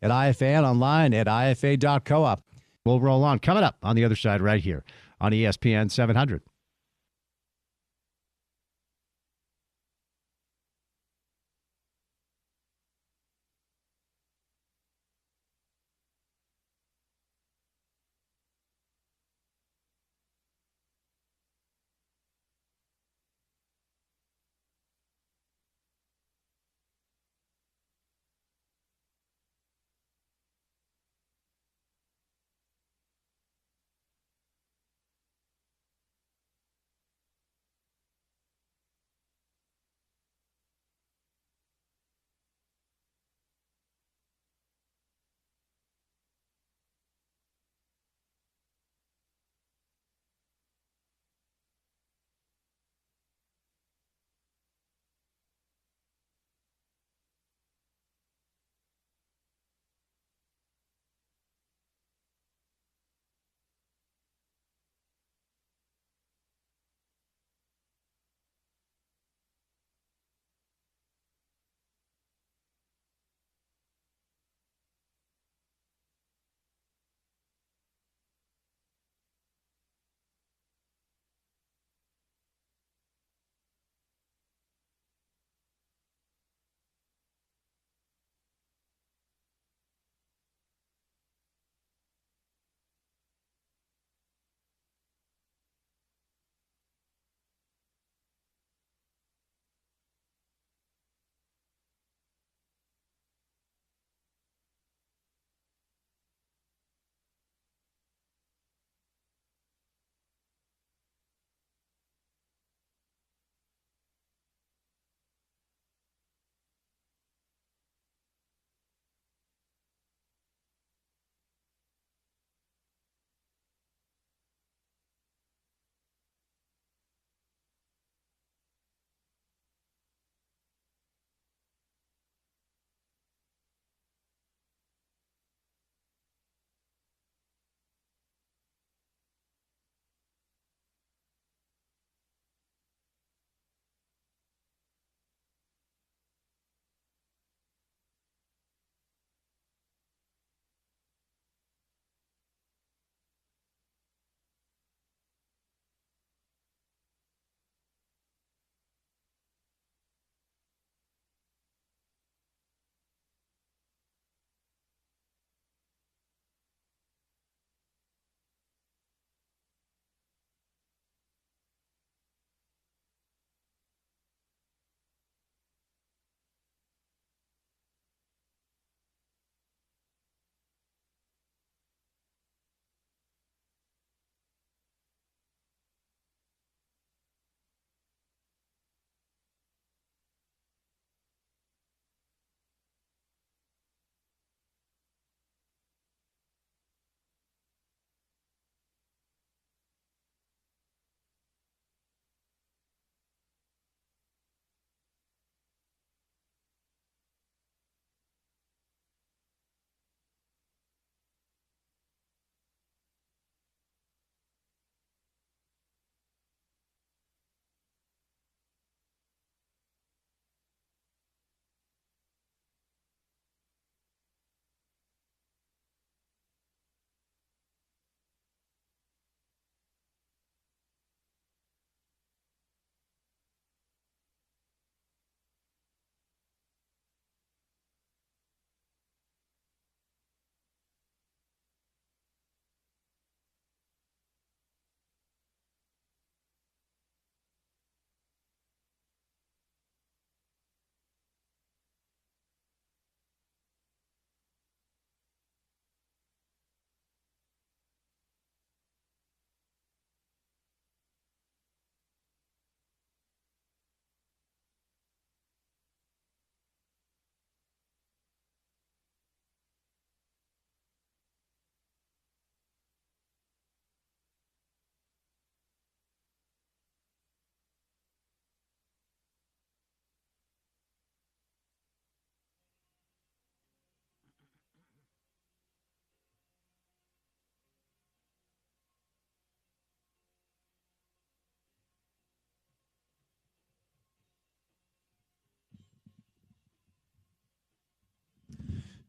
Speaker 1: at IFA and online at ifa.coop. We'll roll on. Coming up on the other side right here on ESPN 700.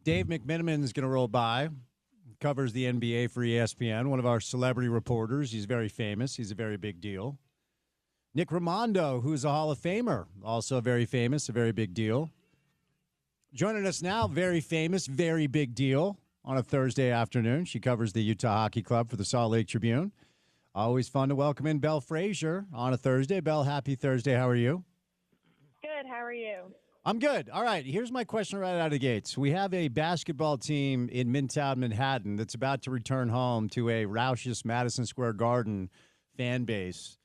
Speaker 1: Dave McMiniman is going to roll by, covers the NBA for ESPN, one of our celebrity reporters. He's very famous. He's a very big deal. Nick Raimondo, who's a Hall of Famer, also very famous, a very big deal. Joining us now, very famous, very big deal on a Thursday afternoon. She covers the Utah Hockey Club for the Salt Lake Tribune. Always fun to welcome in Belle Frazier on a Thursday. Belle, happy Thursday. How are you?
Speaker 5: Good. How are you?
Speaker 1: I'm good. All right, here's my question right out of the gates. We have a basketball team in Midtown Manhattan that's about to return home to a raucous Madison Square Garden fan base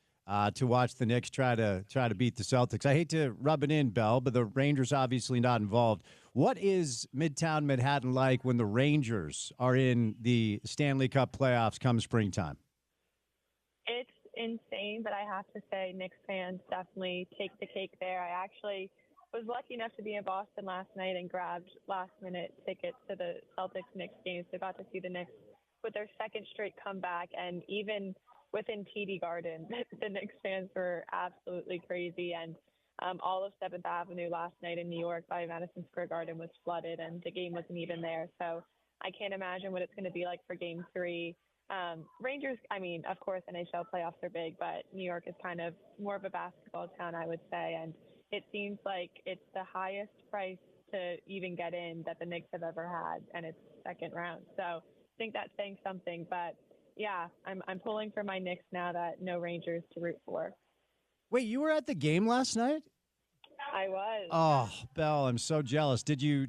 Speaker 1: to watch the Knicks try to beat the Celtics. I hate to rub it in, Belle, but the Rangers obviously not involved. What is Midtown Manhattan like when the Rangers are in the Stanley Cup playoffs come springtime?
Speaker 5: It's insane, but I have to say Knicks fans definitely take the cake there. I actually was lucky enough to be in Boston last night and grabbed last-minute tickets to the Celtics-Knicks game, so got to see the Knicks with their second straight comeback, and even within TD Garden, the Knicks fans were absolutely crazy, and all of 7th Avenue last night in New York by Madison Square Garden was flooded, and the game wasn't even there, so I can't imagine what it's going to be like for Game 3. Rangers, I mean, of course, NHL playoffs are big, but New York is kind of more of a basketball town, I would say, and it seems like it's the highest price to even get in that the Knicks have ever had, and it's second round. So I think that's saying something. But, yeah, I'm pulling for my Knicks now that no Rangers to root for.
Speaker 1: Wait, you were at the game last night?
Speaker 5: I was.
Speaker 1: Oh, Belle, I'm so jealous. Did you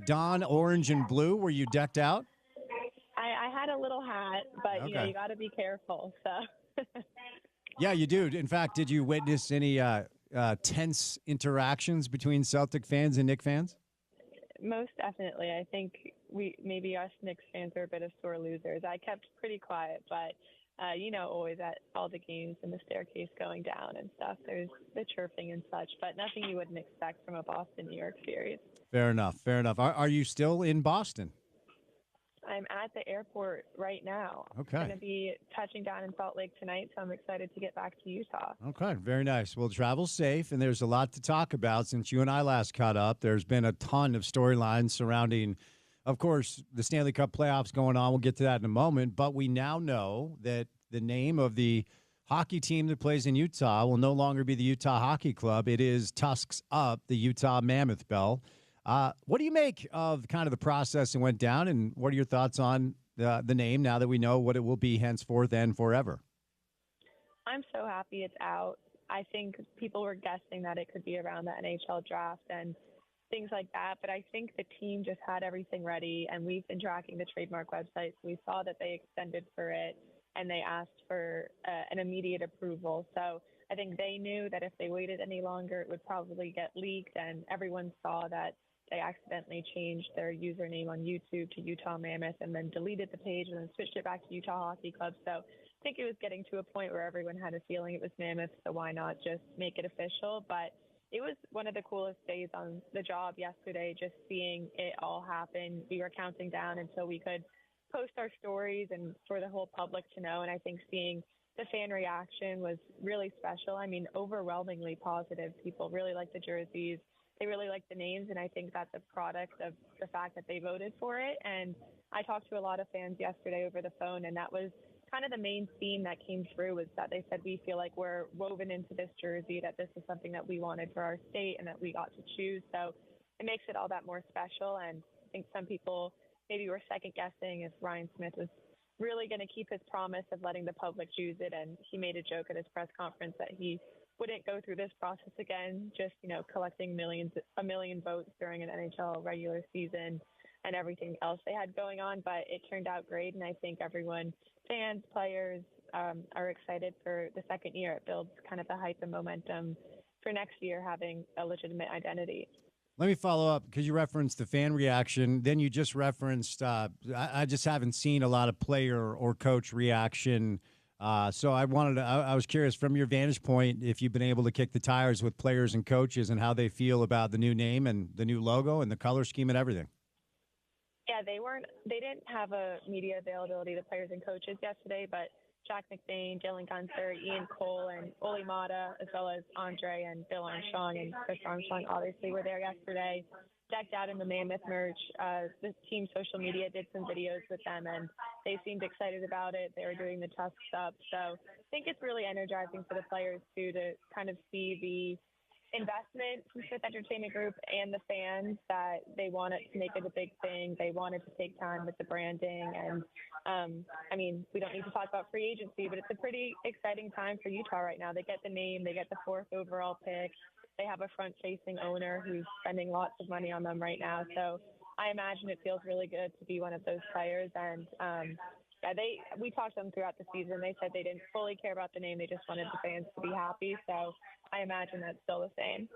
Speaker 1: don orange and blue? Were you decked out?
Speaker 5: I had a little hat, but,
Speaker 1: Okay.
Speaker 5: you got to be careful. So.
Speaker 1: Yeah, you do. In fact, did you witness any tense interactions between Celtic fans and Knick fans?
Speaker 5: Most definitely. I think maybe us Knicks fans are a bit of sore losers. I kept pretty quiet, but always at all the games and the staircase going down and stuff, there's the chirping and such, but nothing you wouldn't expect from a Boston-New York series.
Speaker 1: Fair enough. Are you still in Boston?
Speaker 5: I'm at the airport right now.
Speaker 1: Okay.
Speaker 5: I'm going to be touching down in Salt Lake tonight, so I'm excited to get back to Utah.
Speaker 1: Okay, very nice. Well, travel safe, and there's a lot to talk about since you and I last caught up. There's been a ton of storylines surrounding, of course, the Stanley Cup playoffs going on. We'll get to that in a moment, but we now know that the name of the hockey team that plays in Utah will no longer be the Utah Hockey Club. It is Tusks Up, the Utah Mammoth, Belle. What do you make of kind of the process that went down, and what are your thoughts on the name now that we know what it will be henceforth and forever?
Speaker 5: I'm so happy it's out. I think people were guessing that it could be around the NHL draft and things like that, but I think the team just had everything ready, and we've been tracking the trademark website. So we saw that they extended for it, and they asked for an immediate approval. So I think they knew that if they waited any longer, it would probably get leaked, and everyone saw that they accidentally changed their username on YouTube to Utah Mammoth and then deleted the page and then switched it back to Utah Hockey Club. So I think it was getting to a point where everyone had a feeling it was Mammoth, so why not just make it official? But it was one of the coolest days on the job yesterday, just seeing it all happen. We were counting down until we could post our stories and for the whole public to know. And I think seeing the fan reaction was really special. I mean, overwhelmingly positive. People really like the jerseys. They really like the names, and I think that's a product of the fact that they voted for it. And I talked to a lot of fans yesterday over the phone, and that was kind of the main theme that came through, was that they said, we feel like we're woven into this jersey, that this is something that we wanted for our state and that we got to choose. So it makes it all that more special. And I think some people maybe were second guessing if Ryan Smith was really going to keep his promise of letting the public choose it. And he made a joke at his press conference that he wouldn't go through this process again, just, collecting a million votes during an NHL regular season and everything else they had going on. But it turned out great, and I think everyone, fans, players, are excited for the second year. It builds kind of the hype and momentum for next year having a legitimate identity.
Speaker 1: Let me follow up, because you referenced the fan reaction. Then you just referenced, I just haven't seen a lot of player or coach reaction. So I was curious, from your vantage point, if you've been able to kick the tires with players and coaches and how they feel about the new name and the new logo and the color scheme and everything.
Speaker 5: Yeah, they didn't have a media availability to players and coaches yesterday, but Jack McBain, Dylan Gunther, Ian Cole, and Oli Mata, as well as Andre and Bill Armstrong and Chris Armstrong obviously were there yesterday. decked out in the Mammoth merch. The team social media did some videos with them, and they seemed excited about it. They were doing the Tusk stuff. So I think it's really energizing for the players, too, to kind of see the investment from Smith Entertainment Group and the fans that they wanted to make it a big thing. They wanted to take time with the branding. And, I mean, we don't need to talk about free agency, but it's a pretty exciting time for Utah right now. They get the name. They get the 4th overall pick. They have a front-facing owner who's spending lots of money on them right now. So I imagine it feels really good to be one of those players. And, we talked to them throughout the season. They said they didn't fully care about the name. They just wanted the fans to be happy. So I imagine that's still the same.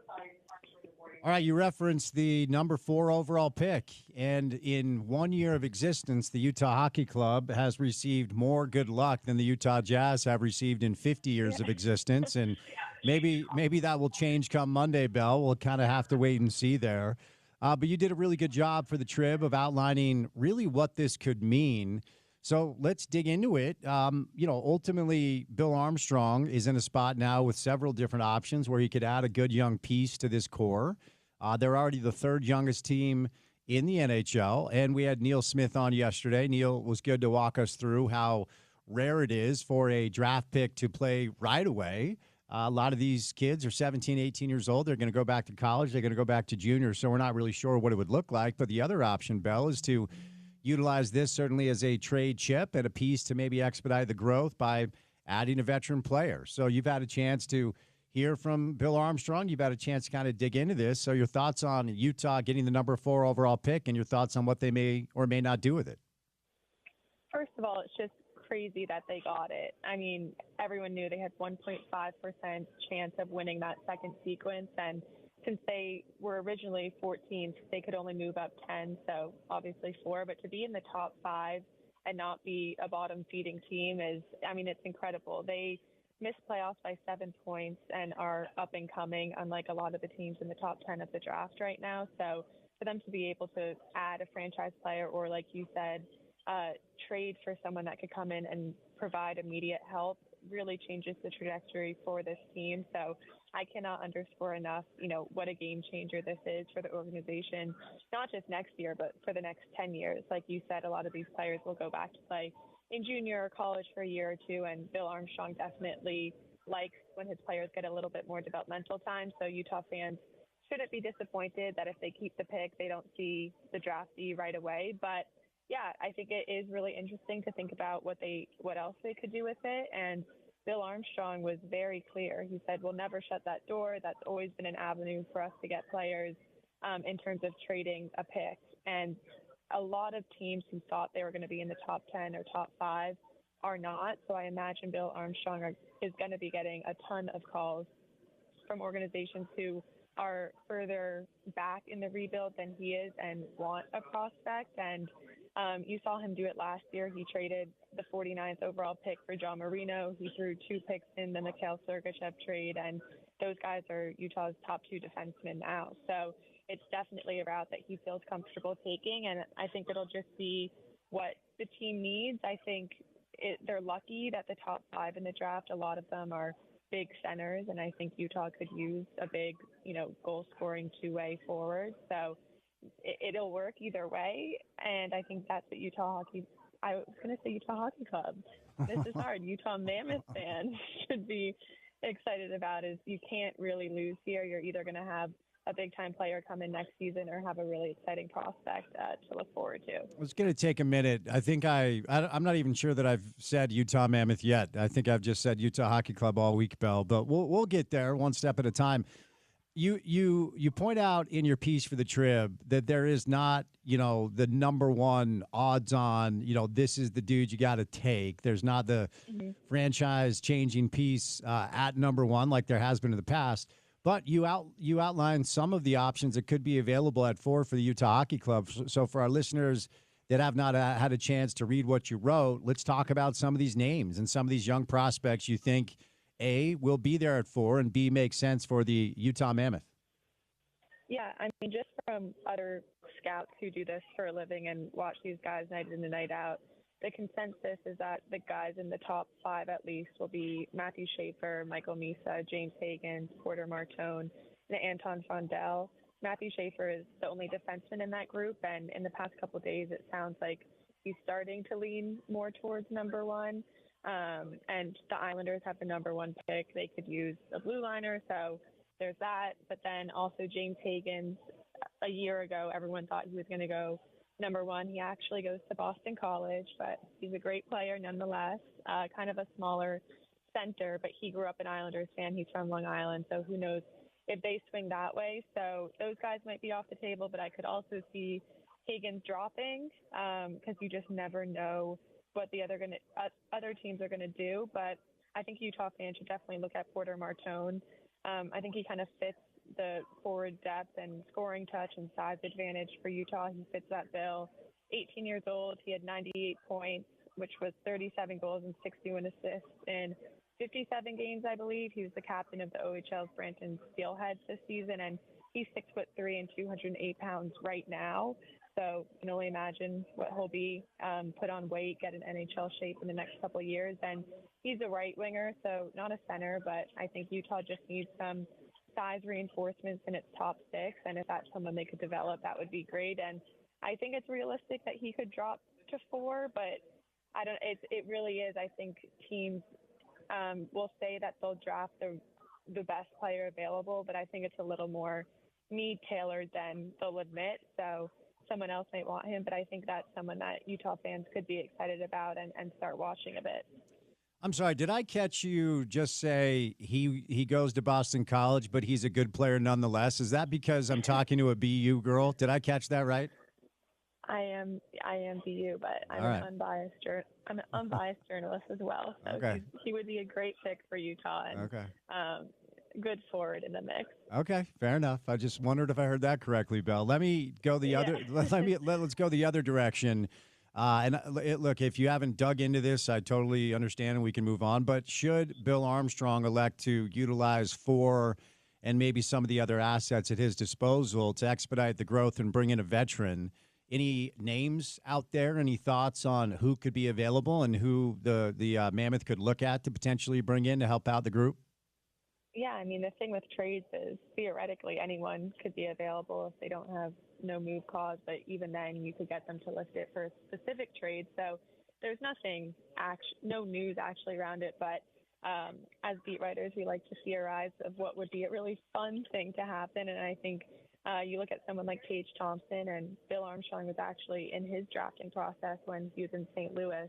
Speaker 1: All right, you referenced the number 4 overall pick, and in 1 year of existence, the Utah Hockey Club has received more good luck than the Utah Jazz have received in 50 years of existence, and maybe that will change come Monday, Bell. We'll kind of have to wait and see there. But you did a really good job for the Trib of outlining really what this could mean. So let's dig into it. Ultimately, Bill Armstrong is in a spot now with several different options where he could add a good young piece to this core. They're already the 3rd youngest team in the NHL, and we had Neil Smith on yesterday. Neil was good to walk us through how rare it is for a draft pick to play right away. A lot of these kids are 17, 18 years old. They're going to go back to college. They're going to go back to junior, so we're not really sure what it would look like. But the other option, Bell, is to utilize this certainly as a trade chip and a piece to maybe expedite the growth by adding a veteran player. So you've had a chance to hear from Bill Armstrong. You've had a chance to kind of dig into this. So your thoughts on Utah getting the number 4 overall pick and your thoughts on what they may or may not do with it.
Speaker 5: First of all, it's just crazy that they got it. I mean, everyone knew they had 1.5% chance of winning that second sequence, and since they were originally 14th, they could only move up 10, so obviously 4. But to be in the top 5 and not be a bottom feeding team it's incredible. They missed playoffs by 7 points and are up and coming, unlike a lot of the teams in the top 10 of the draft right now. So for them to be able to add a franchise player or, like you said, trade for someone that could come in and provide immediate help really changes the trajectory for this team. So I cannot underscore enough, what a game changer this is for the organization, not just next year, but for the next 10 years. Like you said, a lot of these players will go back to play in junior or college for a year or two, and Bill Armstrong definitely likes when his players get a little bit more developmental time. So Utah fans shouldn't be disappointed that if they keep the pick, they don't see the draftee right away. But yeah, I think it is really interesting to think about what else they could do with it. And Bill Armstrong was very clear. He said, we'll never shut that door. That's always been an avenue for us to get players in terms of trading a pick. And a lot of teams who thought they were going to be in the top 10 or top 5 are not. So I imagine Bill Armstrong is going to be getting a ton of calls from organizations who are further back in the rebuild than he is and want a prospect. And you saw him do it last year. He traded the 49th overall pick for John Marino. He threw 2 picks in the Mikhail Sergachev trade, and those guys are Utah's top 2 defensemen now. So it's definitely a route that he feels comfortable taking, and I think it'll just be what the team needs. I think they're lucky that the top 5 in the draft, a lot of them are big centers, and I think Utah could use a big, goal-scoring 2-way forward. So it'll work either way, and I think that's what I was going to say Utah Hockey Club. This is hard. Utah Mammoth fans should be excited about is you can't really lose here. You're either going to have a big-time player come in next season or have a really exciting prospect to look forward to.
Speaker 1: It's going to take a minute. I think I'm not even sure that I've said Utah Mammoth yet. I think I've just said Utah Hockey Club all week, Bell, but we'll get there one step at a time. You point out in your piece for the Trib that there is not, the number 1 odds on, this is the dude you got to take. There's not the franchise changing piece at number 1 like there has been in the past. But you outlined some of the options that could be available at 4 for the Utah Hockey Club. So for our listeners that have not had a chance to read what you wrote, let's talk about some of these names and some of these young prospects you think A, will be there at 4, and B, makes sense for the Utah Mammoth.
Speaker 5: Yeah, I mean, just from other scouts who do this for a living and watch these guys night in and night out, the consensus is that the guys in the top 5 at least will be Matthew Schaefer, Michael Misa, James Hagan, Porter Martone, and Anton Fondell. Matthew Schaefer is the only defenseman in that group, and in the past couple of days, it sounds like he's starting to lean more towards number one. And the Islanders have the number one pick. They could use a blue liner, so there's that. But then also James Higgins, a year ago, everyone thought he was going to go number one. He actually goes to Boston College, but he's a great player nonetheless, kind of a smaller center, but he grew up an Islanders fan. He's from Long Island, so who knows if they swing that way. So those guys might be off the table, but I could also see Higgins dropping because you just never know what the other teams are going to do. But I think Utah fans should definitely look at Porter Martone. I think he kind of fits the forward depth and scoring touch and size advantage for Utah. He fits that bill. 18 years old, he had 98 points, which was 37 goals and 61 assists in 57 games, I believe. He was the captain of the OHL's Brampton Steelheads this season, and he's 6'3" and 208 pounds right now. So you can only imagine what he'll be, put on weight, get an NHL shape in the next couple of years. And he's a right winger, so not a center, but I think Utah just needs some size reinforcements in its top six. And if that's someone they could develop, that would be great. And I think it's realistic that he could drop to 4, but it really is. I think teams will say that they'll draft the best player available, but I think it's a little more need-tailored than they'll admit. So someone else might want him, but I think that's someone that Utah fans could be excited about and start watching a bit.
Speaker 1: I'm sorry, did I catch you just say he goes to Boston College, but he's a good player nonetheless? Is that because I'm talking to a BU girl? Did I catch that right?
Speaker 5: I am BU, but I'm
Speaker 1: right.
Speaker 5: an unbiased journalist as well. So
Speaker 1: Okay.
Speaker 5: he would be a great pick for Utah and
Speaker 1: Okay.
Speaker 5: Good forward in the mix.
Speaker 1: Okay, fair enough. I just wondered if I heard that correctly, Belle. Let me go the other. Let's go the other direction. Look, if you haven't dug into this, I totally understand and we can move on. But should Bill Armstrong elect to utilize 4 and maybe some of the other assets at his disposal to expedite the growth and bring in a veteran, any names out there? Any thoughts on who could be available and who the Mammoth could look at to potentially bring in to help out the group?
Speaker 5: Yeah, I mean, the thing with trades is theoretically anyone could be available if they don't have no move clause, but even then you could get them to list it for a specific trade. So there's no news actually around it, but as beat writers, we like to theorize of what would be a really fun thing to happen. And I think you look at someone like Tage Thompson, and Bill Armstrong was actually in his drafting process when he was in St. Louis.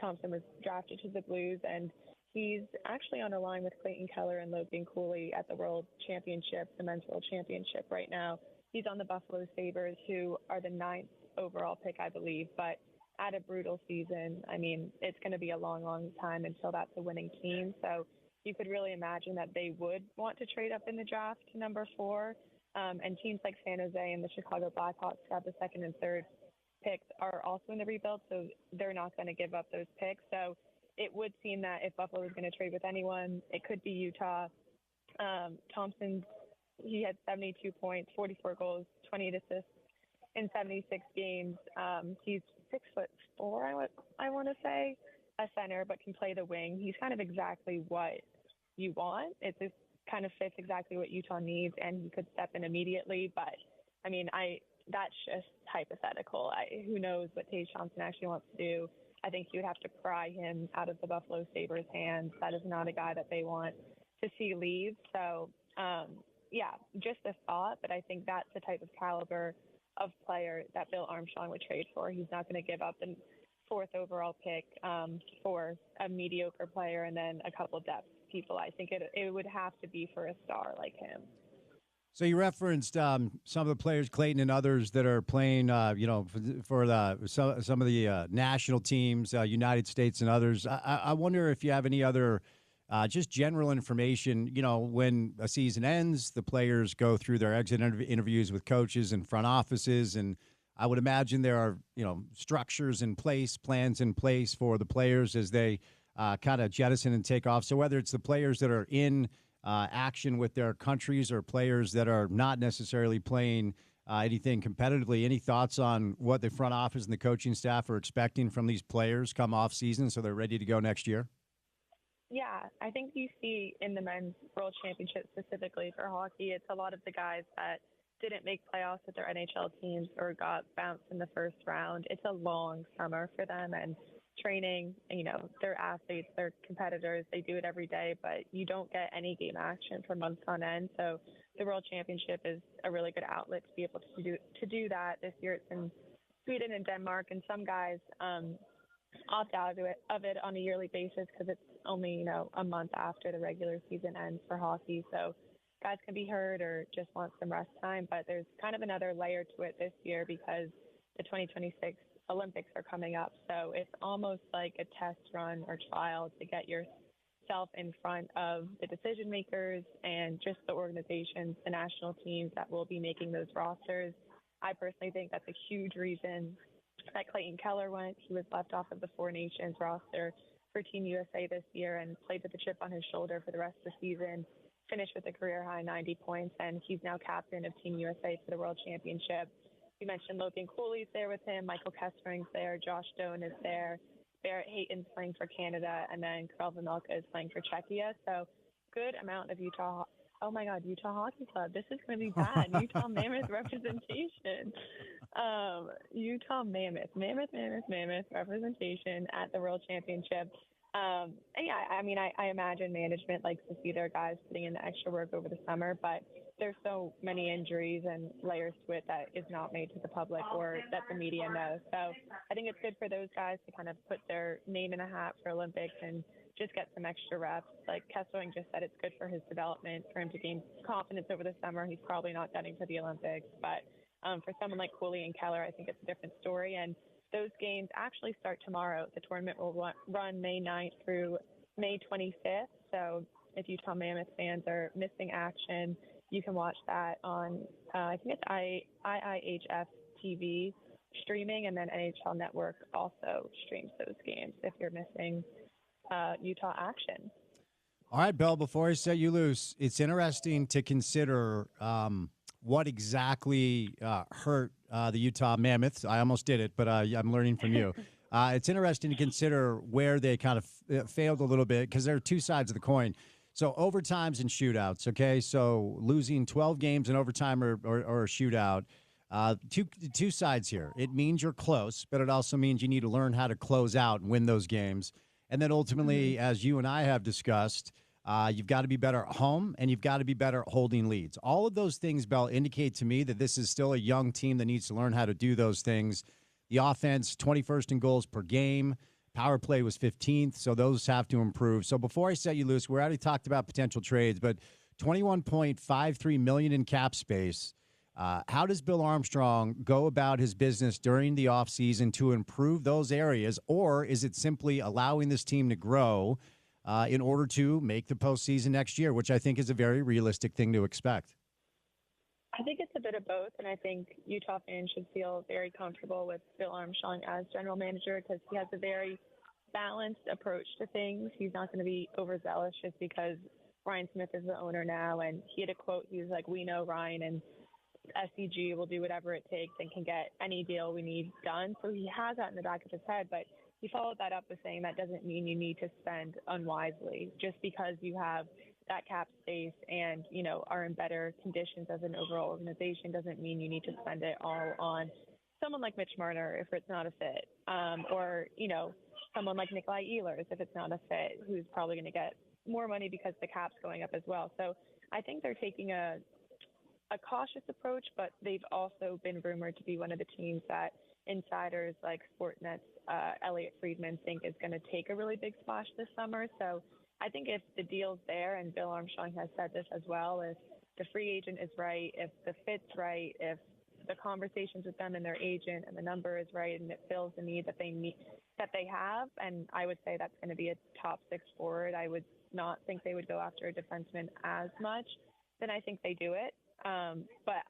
Speaker 5: Thompson was drafted to the Blues, and he's actually on a line with Clayton Keller and Logan Cooley at the World Championship, the Men's World Championship right now. He's on the Buffalo Sabres, who are the 9th overall pick, I believe. But at a brutal season, I mean, it's going to be a long, long time until that's a winning team. So you could really imagine that they would want to trade up in the draft to number 4. And teams like San Jose and the Chicago Blackhawks have the 2nd and 3rd picks are also in the rebuild, so they're not going to give up those picks. So it would seem that if Buffalo is going to trade with anyone, it could be Utah. Thompson, he had 72 points, 44 goals, 28 assists in 76 games. He's 6'4", I want to say, a center, but can play the wing. He's kind of exactly what you want. It just kind of fits exactly what Utah needs, and he could step in immediately. But, I mean, that's just hypothetical. Who knows what Tage Thompson actually wants to do. I think you would have to pry him out of the Buffalo Sabres' hands. That is not a guy that they want to see leave. So, yeah, just a thought, but I think that's the type of caliber of player that Bill Armstrong would trade for. He's not going to give up the 4th overall pick for a mediocre player and then a couple depth people. I think it would have to be for a star like him.
Speaker 1: So you referenced some of the players, Clayton and others, that are playing, for some of the national teams, United States and others. I wonder if you have any other just general information. You know, when a season ends, the players go through their exit interviews with coaches and front offices, and I would imagine there are, structures in place, plans in place for the players as they kind of jettison and take off. So whether it's the players that are in action with their countries or players that are not necessarily playing anything competitively, any thoughts on what the front office and the coaching staff are expecting from these players come off season so they're ready to go next year?
Speaker 5: Yeah, I think you see in the men's world championship specifically for hockey, it's a lot of the guys that didn't make playoffs with their NHL teams or got bounced in the first round. It's a long summer for them and training, they're athletes, they're competitors, they do it every day, but you don't get any game action for months on end. So the world championship is a really good outlet to be able to do that. This year it's in Sweden and Denmark, and some guys opt out of it on a yearly basis because it's only a month after the regular season ends for hockey. So guys can be hurt or just want some rest time. But there's kind of another layer to it this year because the 2026 Olympics are coming up. So it's almost like a test run or trial to get yourself in front of the decision makers and just the organizations, the national teams that will be making those rosters. I personally think that's a huge reason that Clayton Keller went. He was left off of the Four Nations roster for Team USA this year and played with a chip on his shoulder for the rest of the season, finished with a career-high 90 points, and he's now captain of Team USA for the World Championship. You mentioned Logan Cooley's there with him, Michael Kessering's there, Josh Doan is there, Barrett Hayton's playing for Canada, and then Karel Vejmelka is playing for Czechia. So good amount of Utah. Oh my God, Utah Hockey Club. This is going to be bad. Utah Mammoth representation. Utah Mammoth representation at the World Championship. And yeah, I mean, I imagine management likes to see their guys putting in the extra work over the summer, but there's so many injuries and layers to it that is not made to the public or that the media knows. So I think it's good for those guys to kind of put their name in a hat for Olympics and just get some extra reps. Like Kessling just said, it's good for his development, for him to gain confidence over the summer. He's probably not gunning for the Olympics, but for someone like Cooley and Keller, I think it's a different story. And those games actually start tomorrow. The tournament will run May 9th through May 25th. So if Utah Mammoth fans are missing action, you can watch that on, I think it's IIHF TV streaming, and then NHL Network also streams those games if you're missing Utah action.
Speaker 1: All right, Belle, before I set you loose, it's interesting to consider what exactly hurt the Utah Mammoths. I almost did it, but I'm learning from you. It's interesting to consider where they kind of failed a little bit because there are two sides of the coin. So overtimes and shootouts, okay? So losing 12 games in overtime or a shootout, two sides here. It means you're close, but it also means you need to learn how to close out and win those games. And then ultimately, as you and I have discussed, you've got to be better at home and you've got to be better at holding leads. All of those things, Belle, indicate to me that this is still a young team that needs to learn how to do those things. The offense, 21st in goals per game. Power play was 15th, so those have to improve. So before I set you loose, we already talked about potential trades, but $21.53 million in cap space. How does Bill Armstrong go about his business during the offseason to improve those areas, or is it simply allowing this team to grow in order to make the postseason next year, which I think is a very realistic thing to expect?
Speaker 5: I think it's a bit of both, and I think Utah fans should feel very comfortable with Bill Armstrong as general manager because he has a very balanced approach to things. He's not going to be overzealous just because Ryan Smith is the owner now, and he had a quote. He was like, "We know Ryan and SCG will do whatever it takes and can get any deal we need done." So he has that in the back of his head, but he followed that up with saying that doesn't mean you need to spend unwisely just because you have that cap space and, are in better conditions as an overall organization doesn't mean you need to spend it all on someone like Mitch Marner if it's not a fit, or, someone like Nikolai Ehlers if it's not a fit, who's probably going to get more money because the cap's going up as well. So I think they're taking a cautious approach, but they've also been rumored to be one of the teams that insiders like Sportnet's Elliot Friedman think is going to take a really big splash this summer. So I think if the deal's there, and Bill Armstrong has said this as well, if the free agent is right, if the fit's right, if the conversations with them and their agent and the number is right, and it fills the need that they have, and I would say that's going to be a top six forward. I would not think they would go after a defenseman as much, then I think they do it. But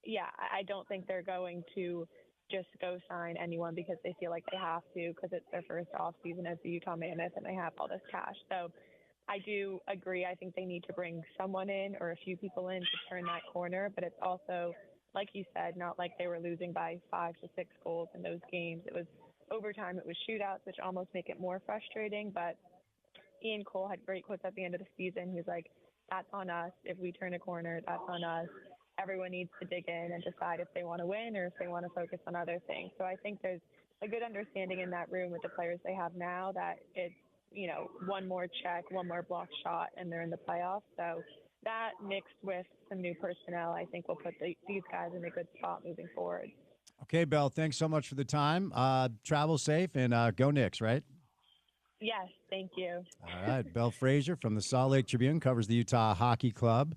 Speaker 5: yeah, I don't think they're going to just go sign anyone because they feel like they have to because it's their first off season as the Utah Mammoth and they have all this cash. So I do agree. I think they need to bring someone in or a few people in to turn that corner. But it's also, like you said, not like they were losing by 5 to 6 goals in those games. It was overtime. It was shootouts, which almost make it more frustrating. But Ian Cole had great quotes at the end of the season. He was like, that's on us. If we turn a corner, that's on us. Everyone needs to dig in and decide if they want to win or if they want to focus on other things. So I think there's a good understanding in that room with the players they have now that it's, one more check, one more block shot, and they're in the playoffs. So that mixed with some new personnel, I think will put these guys in a good spot moving forward.
Speaker 1: Okay, Belle, thanks so much for the time. Travel safe and go Knicks, right?
Speaker 5: Yes, thank you.
Speaker 1: All right. Belle Frazier from the Salt Lake Tribune covers the Utah Hockey Club.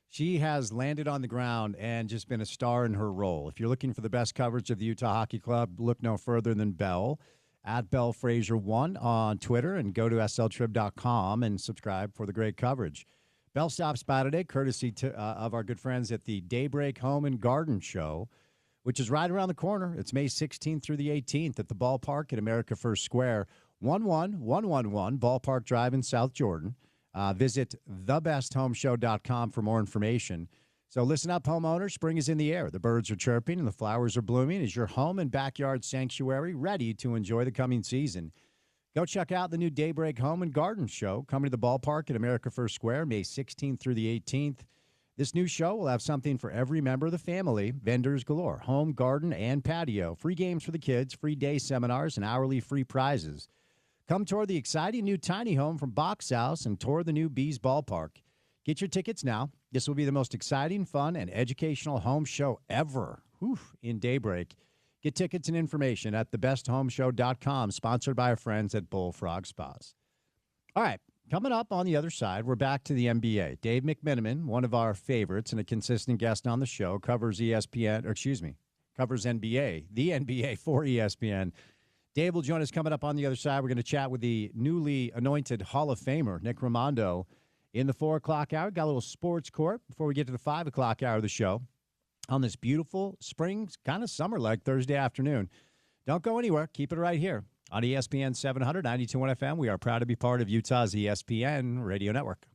Speaker 1: She has landed on the ground and just been a star in her role. If you're looking for the best coverage of the Utah Hockey Club, look no further than Belle. At Belle Frazier 1 on Twitter, and go to sltrib.com and subscribe for the great coverage. Belle stops by today, courtesy of our good friends at the Daybreak Home and Garden Show, which is right around the corner. It's May 16th through the 18th at the ballpark at America First Square, 11111 Ballpark Drive in South Jordan. Visit thebesthomeshow.com for more information. So listen up, homeowners. Spring is in the air. The birds are chirping and the flowers are blooming. Is your home and backyard sanctuary ready to enjoy the coming season? Go check out the new Daybreak Home and Garden Show coming to the ballpark at America First Square, May 16th through the 18th. This new show will have something for every member of the family. Vendors galore, home, garden, and patio. Free games for the kids, free day seminars, and hourly free prizes. Come tour the exciting new tiny home from Box House and tour the new Bees Ballpark. Get your tickets now. This will be the most exciting, fun, and educational home show ever in Daybreak. Get tickets and information at thebesthomeshow.com, sponsored by our friends at Bullfrog Spas. All right, coming up on the other side, we're back to the NBA. Dave McMenamin, one of our favorites and a consistent guest on the show, covers covers NBA, the NBA for ESPN. Dave will join us coming up on the other side. We're going to chat with the newly anointed Hall of Famer, Nick Raimondo, in the 4 o'clock hour. Got a little sports court before we get to the 5 o'clock hour of the show on this beautiful spring, kind of summer-like Thursday afternoon. Don't go anywhere. Keep it right here on ESPN 700, 92.1 FM. We are proud to be part of Utah's ESPN radio network.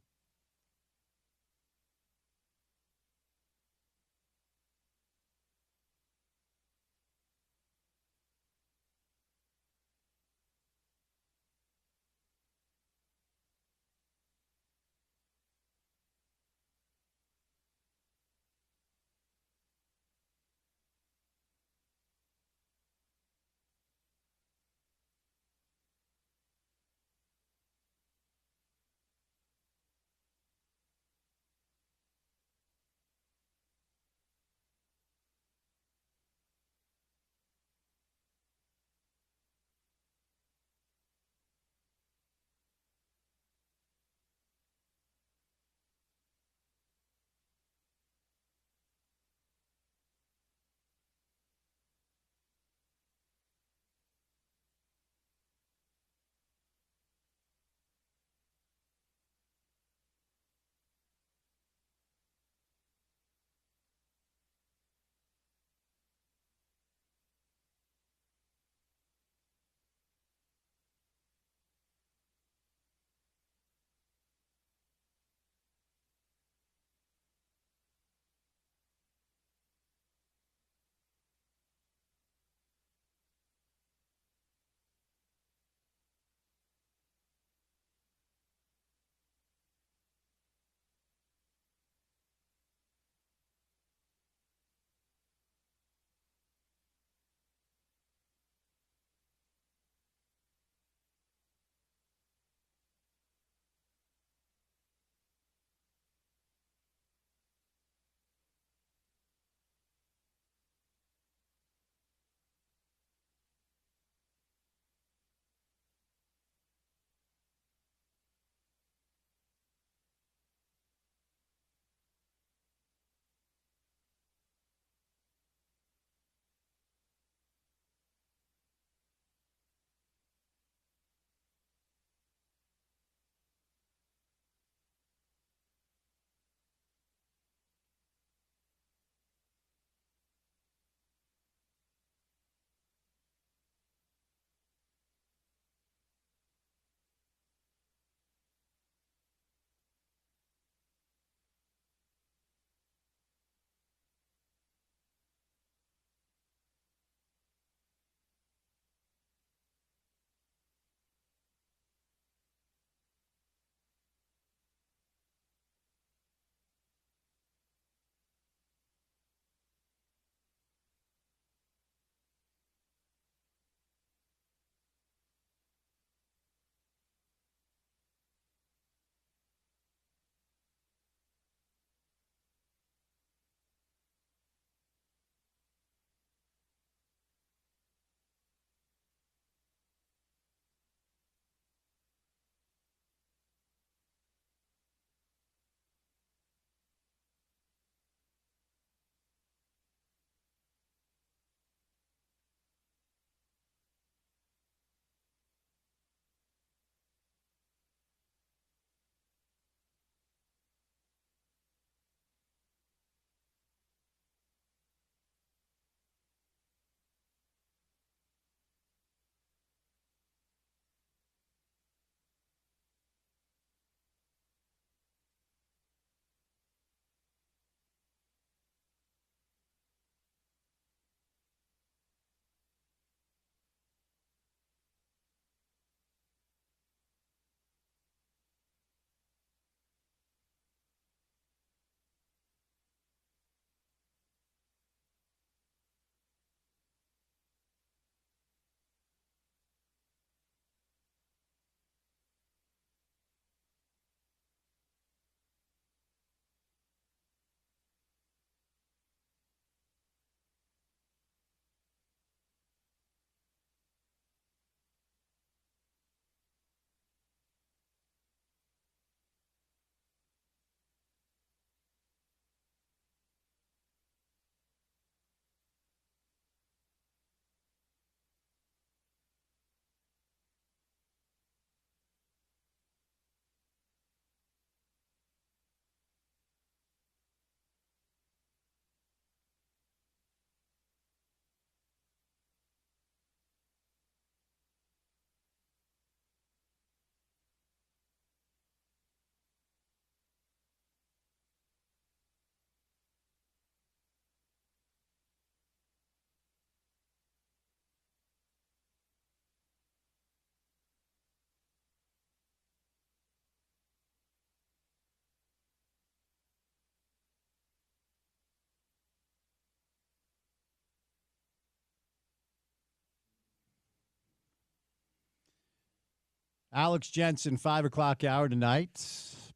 Speaker 1: Alex Jensen, 5 o'clock hour tonight.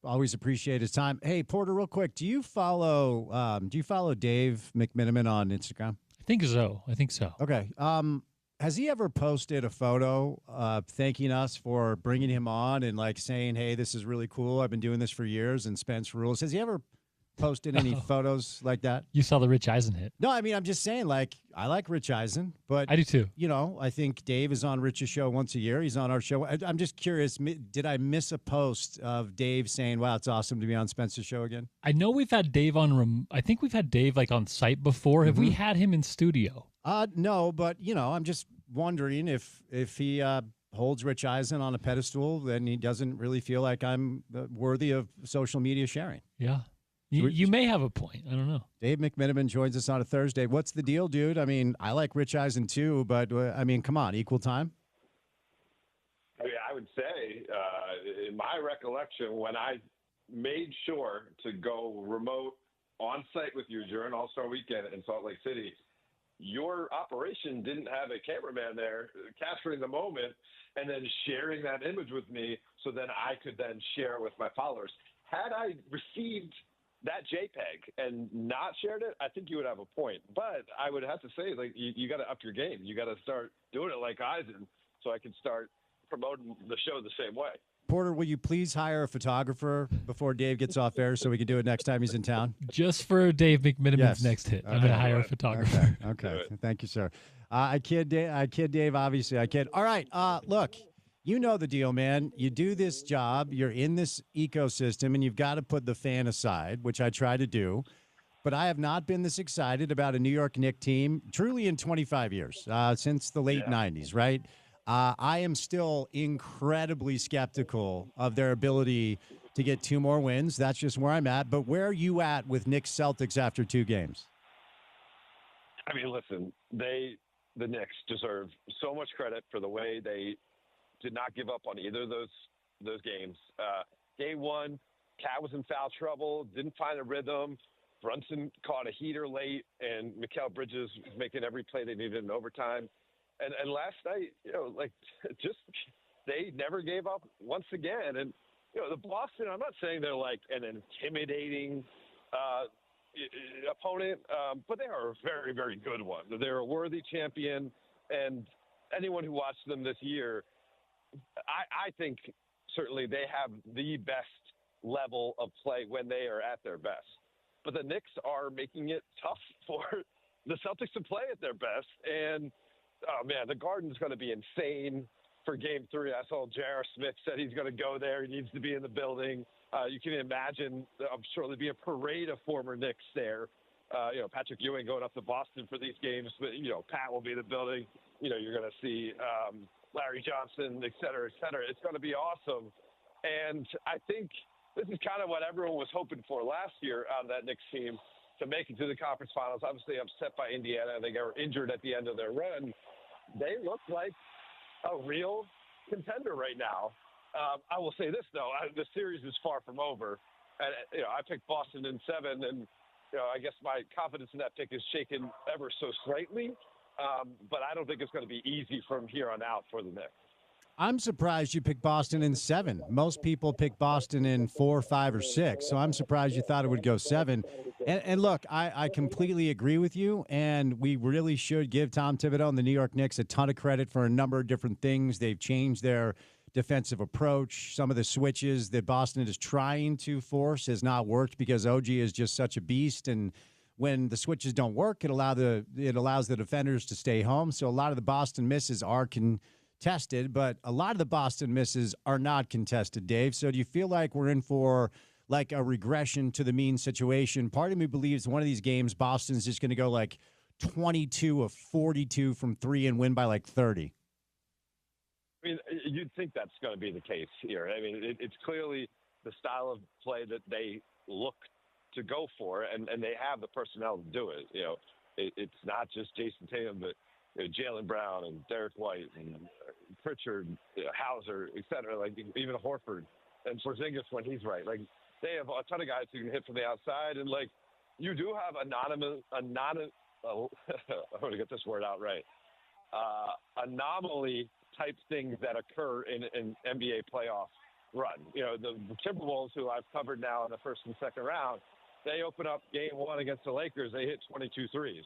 Speaker 1: Always appreciate his time. Hey, Porter, real quick, do you follow Dave McMiniman on Instagram?
Speaker 2: I think so.
Speaker 1: Okay. Has he ever posted a photo thanking us for bringing him on and like saying, "Hey, this is really cool. I've been doing this for years and Spence rules." Has he ever posted any photos like that?
Speaker 2: You saw the Rich Eisen hit.
Speaker 1: No, I mean, I'm just saying, like, I like Rich Eisen, but
Speaker 2: I do too.
Speaker 1: You know, I think Dave is on Rich's show once a year. He's on our show. I'm just curious, did I miss a post of Dave saying, "Wow, it's awesome to be on Spence's show again"?
Speaker 2: I know we've had Dave on. I think we've had Dave like on site before. Have we had him in studio?
Speaker 1: No, but you know, I'm just wondering if he holds Rich Eisen on a pedestal, then he doesn't really feel like I'm worthy of social media sharing.
Speaker 2: Yeah. You may have a point. I don't know.
Speaker 1: Dave McMiniman joins us on a Thursday. What's the deal, dude? I mean, I like Rich Eisen too, but I mean, come on, equal time?
Speaker 6: I mean, I would say, in my recollection, when I made sure to go remote on site with you during All-Star Weekend in Salt Lake City, your operation didn't have a cameraman there capturing the moment and then sharing that image with me so then I could then share it with my followers. Had I received that JPEG and not shared it, I think you would have a point. But I would have to say, like, you got to up your game. You got to start doing it like Eisen so I can start promoting the show the same way.
Speaker 1: Porter, will you please hire a photographer before Dave gets off air so we can do it next time he's in town?
Speaker 2: Just for Dave McMiniman's next hit. I'm going to hire a photographer.
Speaker 1: Okay. Thank you, sir. I kid Dave, obviously. I kid. All right. Look, you know the deal, man. You do this job. You're in this ecosystem, and you've got to put the fan aside, which I try to do. But I have not been this excited about a New York Knicks team truly in 25 years, since the late 90s, right? I am still incredibly skeptical of their ability to get 2 more wins. That's just where I'm at. But where are you at with Knicks Celtics after 2 games?
Speaker 6: I mean, listen, the Knicks deserve so much credit for the way they did not give up on either of those games. Game 1, Cat was in foul trouble, didn't find a rhythm. Brunson caught a heater late, and Mikal Bridges was making every play they needed in overtime. And last night, you know, like, just they never gave up once again. And, you know, the Boston, I'm not saying they're like an intimidating opponent, but they are a very, very good one. They're a worthy champion, and anyone who watched them this year, I think certainly they have the best level of play when they are at their best. But the Knicks are making it tough for the Celtics to play at their best, and oh, man, the Garden's going to be insane for Game 3. I saw J.R. Smith said he's going to go there. He needs to be in the building. You can imagine, I'm sure there'll be a parade of former Knicks there. You know, Patrick Ewing going up to Boston for these games, but, you know, Pat will be in the building. You know, you're going to see Larry Johnson, et cetera, et cetera. It's going to be awesome. And I think this is kind of what everyone was hoping for last year out of that Knicks team, to make it to the conference finals. Obviously upset by Indiana. They got injured at the end of their run. They look like a real contender right now. I will say this, though. The series is far from over. And, you know, I picked Boston in 7, and, you know, I guess my confidence in that pick is shaken ever so slightly. But I don't think it's going to be easy from here on out for the Knicks.
Speaker 1: I'm surprised you picked Boston in 7. Most people pick Boston in 4, 5, or 6. So I'm surprised you thought it would go 7. And look, I completely agree with you. And we really should give Tom Thibodeau and the New York Knicks a ton of credit for a number of different things. They've changed their defensive approach. Some of the switches that Boston is trying to force has not worked because OG is just such a beast. And when the switches don't work, it allows the defenders to stay home. So a lot of the Boston misses are contested, but a lot of the Boston misses are not contested, Dave. So do you feel like we're in for like a regression to the mean situation? Part of me believes one of these games, Boston's just going to go like 22 of 42 from 3 and win by like 30.
Speaker 6: I mean, you'd think that's going to be the case here. I mean, it's clearly the style of play that they look to go for, and they have the personnel to do it. You know, it's not just Jason Tatum, but you know, Jaylen Brown and Derek White and Pritchard, Hauser, et cetera, like even Horford and Porzingis when he's right. Like, they have a ton of guys who can hit from the outside, and like you do have I'm going to get this word out right. Anomaly type things that occur in an NBA playoff run. You know, the Timberwolves, who I've covered now in the first and second round, they open up game one against the Lakers. They hit 22 threes.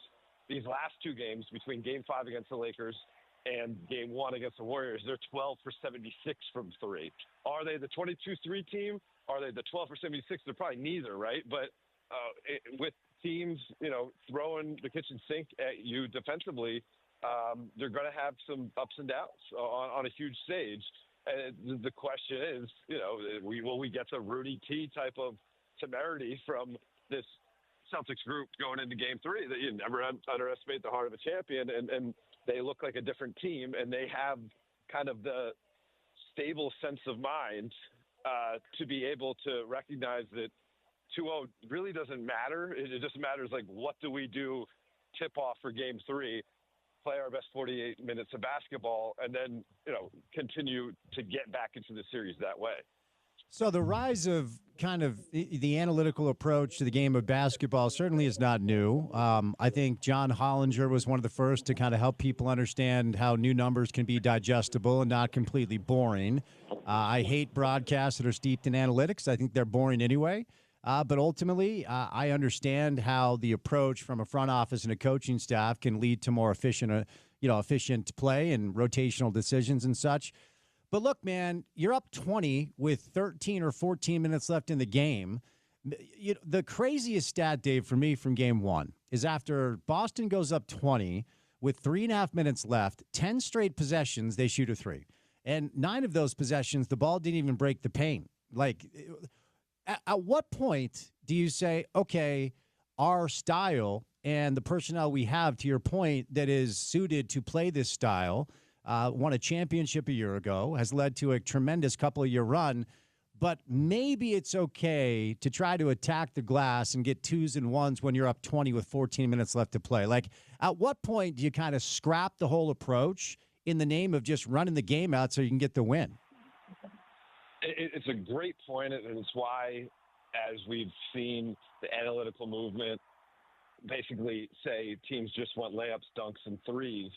Speaker 6: These last two games, between game 5 against the Lakers and game 1 against the Warriors, they're 12 for 76 from three. Are they the 22-3 team? Are they the 12 for 76? They're probably neither, right? But with teams, you know, throwing the kitchen sink at you defensively, they're going to have some ups and downs on a huge stage. And the question is, you know, will we get the Rudy T type of temerity from this Celtics group going into game 3? That you never underestimate the heart of a champion, and they look like a different team, and they have kind of the stable sense of mind to be able to recognize that 2-0 really doesn't matter. It just matters, like, what do we do tip off for game 3, play our best 48 minutes of basketball, and then, you know, continue to get back into the series that way.
Speaker 1: So the rise of kind of the analytical approach to the game of basketball certainly is not new. I think John Hollinger was one of the first to kind of help people understand how new numbers can be digestible and not completely boring. I hate broadcasts that are steeped in analytics. I think they're boring anyway. But ultimately, I understand how the approach from a front office and a coaching staff can lead to more efficient play and rotational decisions and such. But look, man, you're up 20 with 13 or 14 minutes left in the game. The craziest stat, Dave, for me from game 1 is after Boston goes up 20 with 3.5 minutes left, 10 straight possessions, they shoot a 3. And 9 of those possessions, the ball didn't even break the paint. Like, at what point do you say, okay, our style and the personnel we have, to your point, that is suited to play this style, won a championship a year ago, has led to a tremendous couple-of-year run, but maybe it's okay to try to attack the glass and get 2s and 1s when you're up 20 with 14 minutes left to play? Like, at what point do you kind of scrap the whole approach in the name of just running the game out so you can get the win?
Speaker 6: It's a great point, and it's why, as we've seen the analytical movement basically say teams just want layups, dunks, and threes,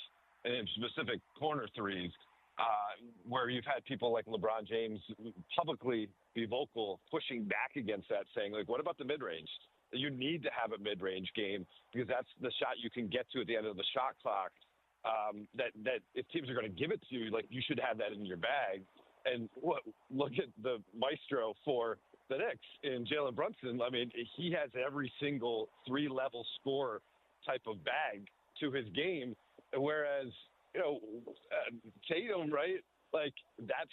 Speaker 6: and in specific corner threes, where you've had people like LeBron James publicly be vocal, pushing back against that, saying, like, what about the mid-range? You need to have a mid-range game because that's the shot you can get to at the end of the shot clock. That if teams are going to give it to you, like, you should have that in your bag. And look at the maestro for the Knicks in Jalen Brunson. I mean, he has every single 3-level score type of bag to his game, whereas, you know, Tatum, right? Like, that's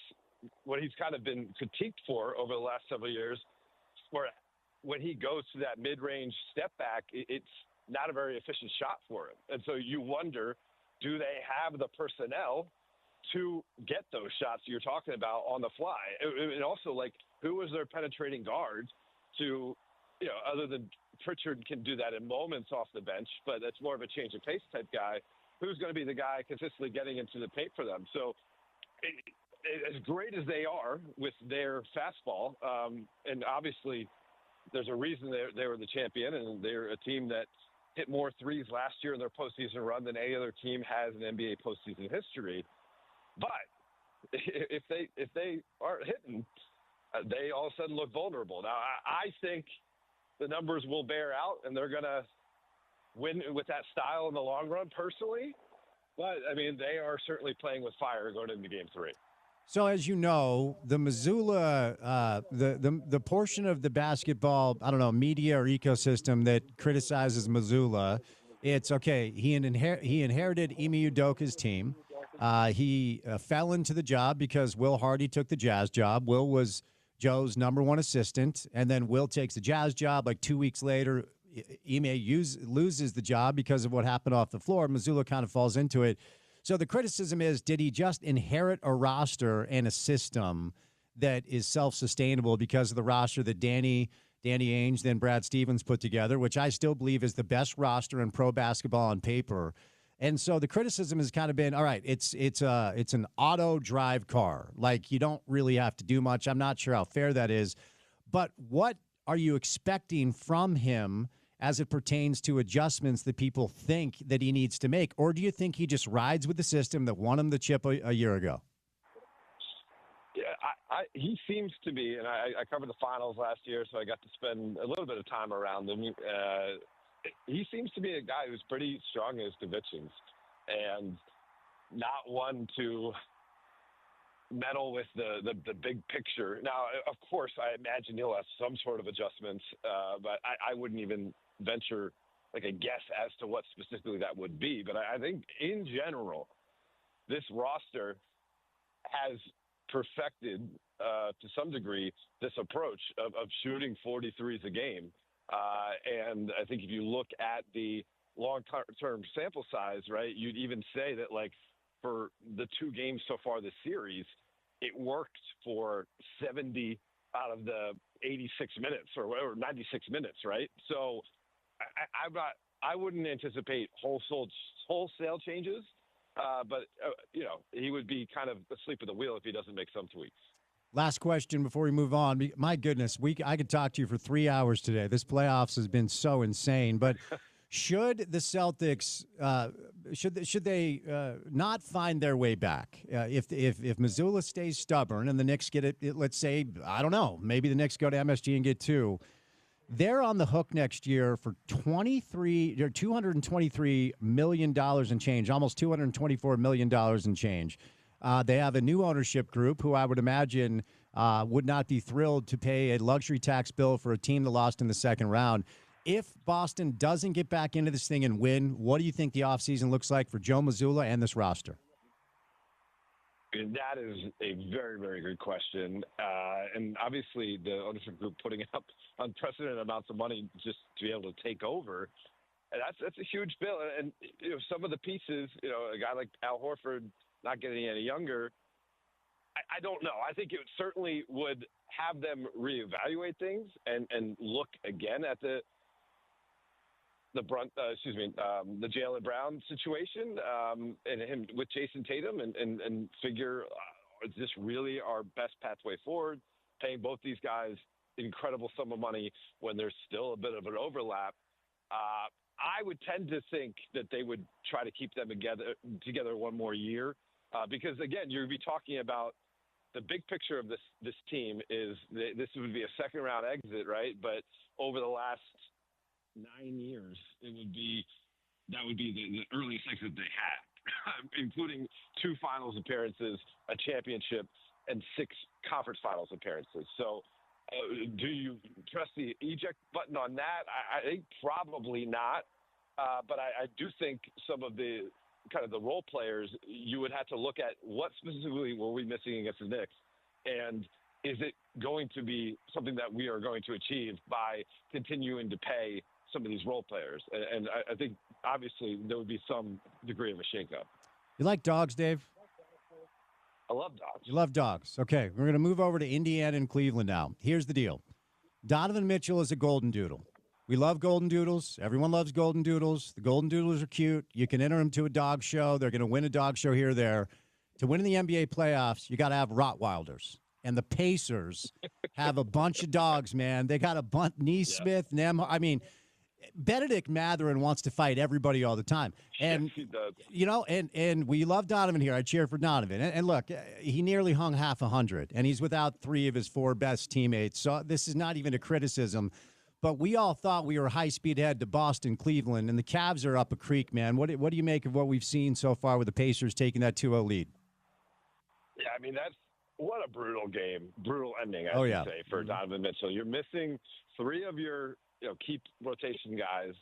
Speaker 6: what he's kind of been critiqued for over the last several years, where when he goes to that mid-range step back, it's not a very efficient shot for him. And so you wonder, do they have the personnel to get those shots you're talking about on the fly? And also, like, who is their penetrating guard to, you know, other than Pritchard can do that in moments off the bench, but that's more of a change of pace type guy. Who's going to be the guy consistently getting into the paint for them? So as great as they are with their fastball, and obviously there's a reason they were the champion, and they're a team that hit more threes last year in their postseason run than any other team has in NBA postseason history. But if they aren't hitting, they all of a sudden look vulnerable. Now, I think the numbers will bear out, and they're going to win with that style in the long run, personally. But, I mean, they are certainly playing with fire going into Game 3.
Speaker 1: So, as you know, the Missoula, the portion of the basketball, I don't know, media or ecosystem that criticizes Missoula, it's, okay, he inherited Ime Udoka's team. He fell into the job because Will Hardy took the Jazz job. Will was Joe's number 1 assistant, and then Will takes the Jazz job. Like 2 weeks later, Ime loses the job because of what happened off the floor. Missoula kind of falls into it. So the criticism is, did he just inherit a roster and a system that is self-sustainable because of the roster that Danny Ainge, then Brad Stevens put together, which I still believe is the best roster in pro basketball on paper? And so the criticism has kind of been, all right, it's an auto drive car. Like, you don't really have to do much. I'm not sure how fair that is. But what are you expecting from him as it pertains to adjustments that people think that he needs to make? Or do you think he just rides with the system that won him the chip a year ago?
Speaker 6: Yeah, he seems to be, and I covered the finals last year, so I got to spend a little bit of time around him. He seems to be a guy who's pretty strong in his convictions and not one to meddle with the big picture. Now, of course, I imagine he'll have some sort of adjustments, but I wouldn't even venture like a guess as to what specifically that would be. But I think in general, this roster has perfected to some degree this approach of shooting 43s a game. And I think if you look at the long-term sample size, right, you'd even say that, like, for the 2 games so far this series, it worked for 70 out of the 86 minutes or whatever, 96 minutes, right? So I wouldn't anticipate wholesale changes, but he would be kind of asleep at the wheel if he doesn't make some tweaks.
Speaker 1: Last question before we move on. My goodness, I could talk to you for 3 hours today. This playoffs has been so insane. But should the Celtics should they not find their way back? If Missoula stays stubborn and the Knicks get it, let's say, I don't know, maybe the Knicks go to MSG and get 2. They're on the hook next year for $223 million and change, almost $224 million and change. They have a new ownership group who I would imagine would not be thrilled to pay a luxury tax bill for a team that lost in the second round. If Boston doesn't get back into this thing and win, what do you think the offseason looks like for Joe Mazzulla and this roster?
Speaker 6: That is a very, very good question. And obviously the ownership group putting up unprecedented amounts of money just to be able to take over. And that's a huge bill. And some of the pieces, a guy like Al Horford not getting any younger, I don't know. I think it certainly would have them reevaluate things and look again at the Jaylen Brown situation and him with Jason Tatum and figure, is this really our best pathway forward? Paying both these guys incredible sum of money when there's still a bit of an overlap. I would tend to think that they would try to keep them together one more year because, again, you'd be talking about the big picture of this team is this would be a second-round exit, right? But over the last 9 years, that would be the earliest exit they had, including 2 finals appearances, a championship, and 6 conference finals appearances. So do you press the eject button on that? I think probably not. But I do think some of the kind of the role players, you would have to look at what specifically were we missing against the Knicks, and is it going to be something that we are going to achieve by continuing to pay some of these role players? And I think obviously there would be some degree of a shakeup.
Speaker 1: You like dogs, Dave?
Speaker 6: I love dogs.
Speaker 1: You love dogs. Okay, we're going to move over to Indiana and Cleveland now. Here's the deal. Donovan Mitchell is a golden doodle. We love golden doodles. Everyone loves golden doodles. The golden doodles are cute. You can enter them to a dog show. They're going to win a dog show here or there. To win in the NBA playoffs, you got to have Rottweilers. And the Pacers have a bunch of dogs, man. They got a bunch. Neesmith, Nemhard. I mean, Benedict Mathurin wants to fight everybody all the time. And,
Speaker 6: he does.
Speaker 1: And we love Donovan here. I cheer for Donovan. And look, he nearly hung half 100, and he's without 3 of his 4 best teammates. So this is not even a criticism. But we all thought we were high-speed ahead to Boston, Cleveland, and the Cavs are up a creek, man. What do you make of what we've seen so far with the Pacers taking that 2-0 lead?
Speaker 6: Yeah, I mean, what a brutal game, brutal ending, I should say, for Donovan Mitchell. You're missing 3 of your key rotation guys,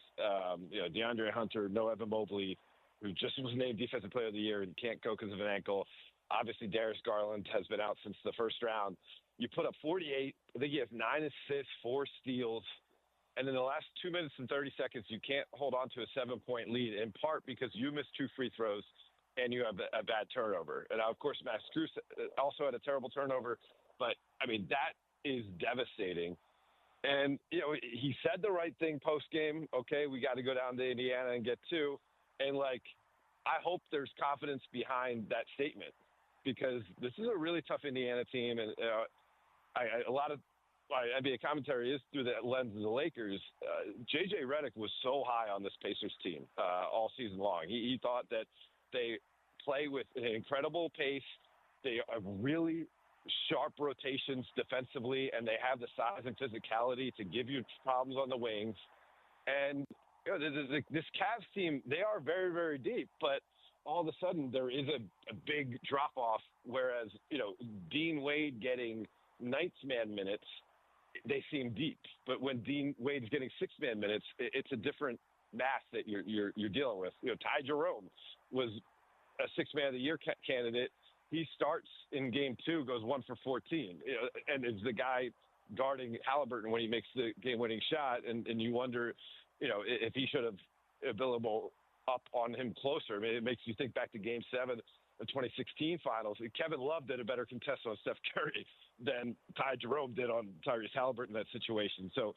Speaker 6: DeAndre Hunter, Noah Evan Mobley, who just was named Defensive Player of the Year and can't go because of an ankle. Obviously, Darius Garland has been out since the first round. You put up 48. I think you have 9 assists, 4 steals. And in the last 2 minutes and 30 seconds, you can't hold on to a 7-point lead, in part because you missed 2 free throws and you have a bad turnover. And, of course, Max Strus also had a terrible turnover. But, I mean, that is devastating. And, he said the right thing post-game. Okay, we got to go down to Indiana and get 2. And, I hope there's confidence behind that statement because this is a really tough Indiana team. And a lot of NBA commentary is through the lens of the Lakers. J.J. Redick was so high on this Pacers team all season long. He thought that they play with an incredible pace. They are really sharp rotations defensively, and they have the size and physicality to give you problems on the wings. And this Cavs team, they are very, very deep, but all of a sudden there is a big drop-off, whereas, Dean Wade getting ninth-man minutes, they seem deep. But when Dean Wade's getting sixth-man minutes, it's a different mass that you're dealing with. Ty Jerome was a sixth-man of the year candidate. He starts in game 2, goes 1 for 14, and is the guy guarding Halliburton when he makes the game-winning shot, and you wonder, if he should have been able up on him closer. I mean, it makes you think back to Game 7, the 2016 Finals. Kevin Love did a better contest on Steph Curry than Ty Jerome did on Tyrese Halliburton in that situation. So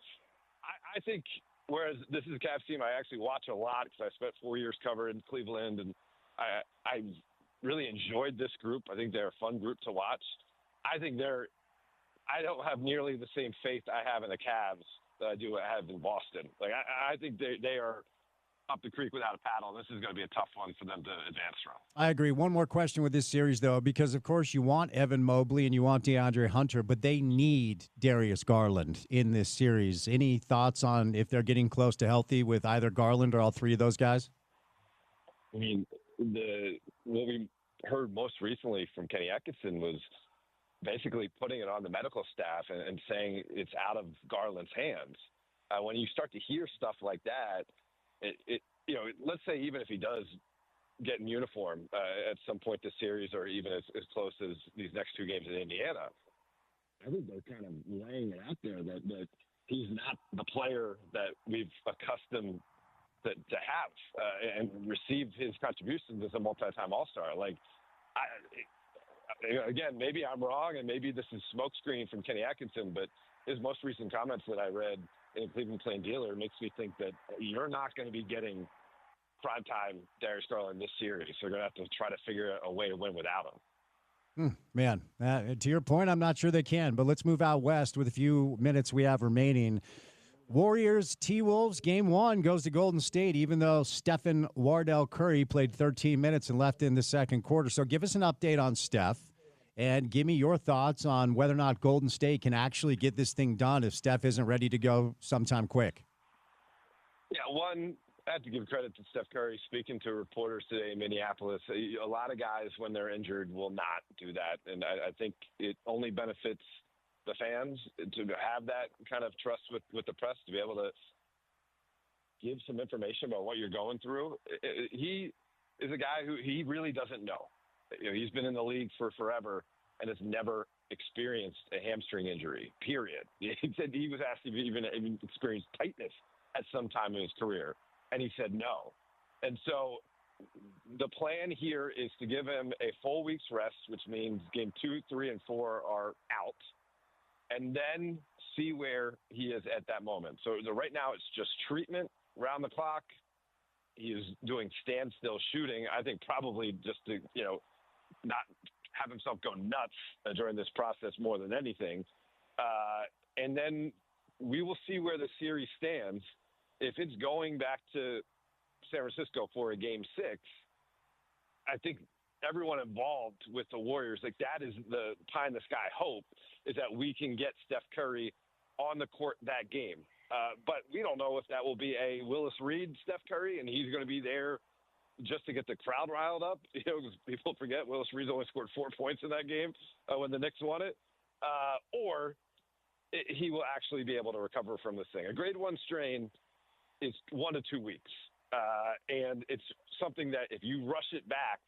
Speaker 6: I think, whereas this is a Cavs team I actually watch a lot because I spent 4 years covering Cleveland, and I really enjoyed this group. I think they're a fun group to watch. I don't have nearly the same faith I have in the Cavs that I have in Boston. Like I think they are up the creek without a paddle. This is going to be a tough one for them to advance from.
Speaker 1: I agree. One more question with this series, though, because, of course, you want Evan Mobley and you want DeAndre Hunter, but they need Darius Garland in this series. Any thoughts on if they're getting close to healthy with either Garland or all three of those guys?
Speaker 6: I mean, what we heard most recently from Kenny Atkinson was basically putting it on the medical staff and saying it's out of Garland's hands. When you start to hear stuff like that, let's say even if he does get in uniform at some point this series, or even as close as these next 2 games in Indiana, I think they're kind of laying it out there that he's not the player that we've accustomed to have and receive his contributions as a multi-time All-Star. Again, maybe I'm wrong, and maybe this is smokescreen from Kenny Atkinson, but his most recent comments that I read in Cleveland Plain Dealer makes me think that you're not going to be getting primetime Darius Garland this series. They're going to have to try to figure out a way to win without him.
Speaker 1: Man, to your point, I'm not sure they can, but let's move out west with a few minutes we have remaining. Warriors, T-Wolves, game 1 goes to Golden State, even though Stephen Wardell Curry played 13 minutes and left in the second quarter. So give us an update on Steph, and give me your thoughts on whether or not Golden State can actually get this thing done if Steph isn't ready to go sometime quick.
Speaker 6: Yeah, I have to give credit to Steph Curry speaking to reporters today in Minneapolis. A lot of guys, when they're injured, will not do that, and I think it only benefits the fans to have that kind of trust with the press, to be able to give some information about what you're going through. He is a guy who he really doesn't know. He's been in the league for forever and has never experienced a hamstring injury, period. He said he was asked if he even experienced tightness at some time in his career, and he said no. And so the plan here is to give him a full week's rest, which means game 2, 3, and 4 are out, and then see where he is at that moment. So right now it's just treatment round the clock. He is doing standstill shooting, I think probably just to, not have himself go nuts during this process more than anything. And then we will see where the series stands. If it's going back to San Francisco for a game 6, I think everyone involved with the Warriors, that is the pie in the sky hope, is that we can get Steph Curry on the court that game. But we don't know if that will be a Willis Reed Steph Curry, and he's going to be there just to get the crowd riled up. Because people forget Willis Reed only scored 4 points in that game when the Knicks won it. Or he will actually be able to recover from this thing. A grade 1 strain is 1 to 2 weeks. And it's something that if you rush it back,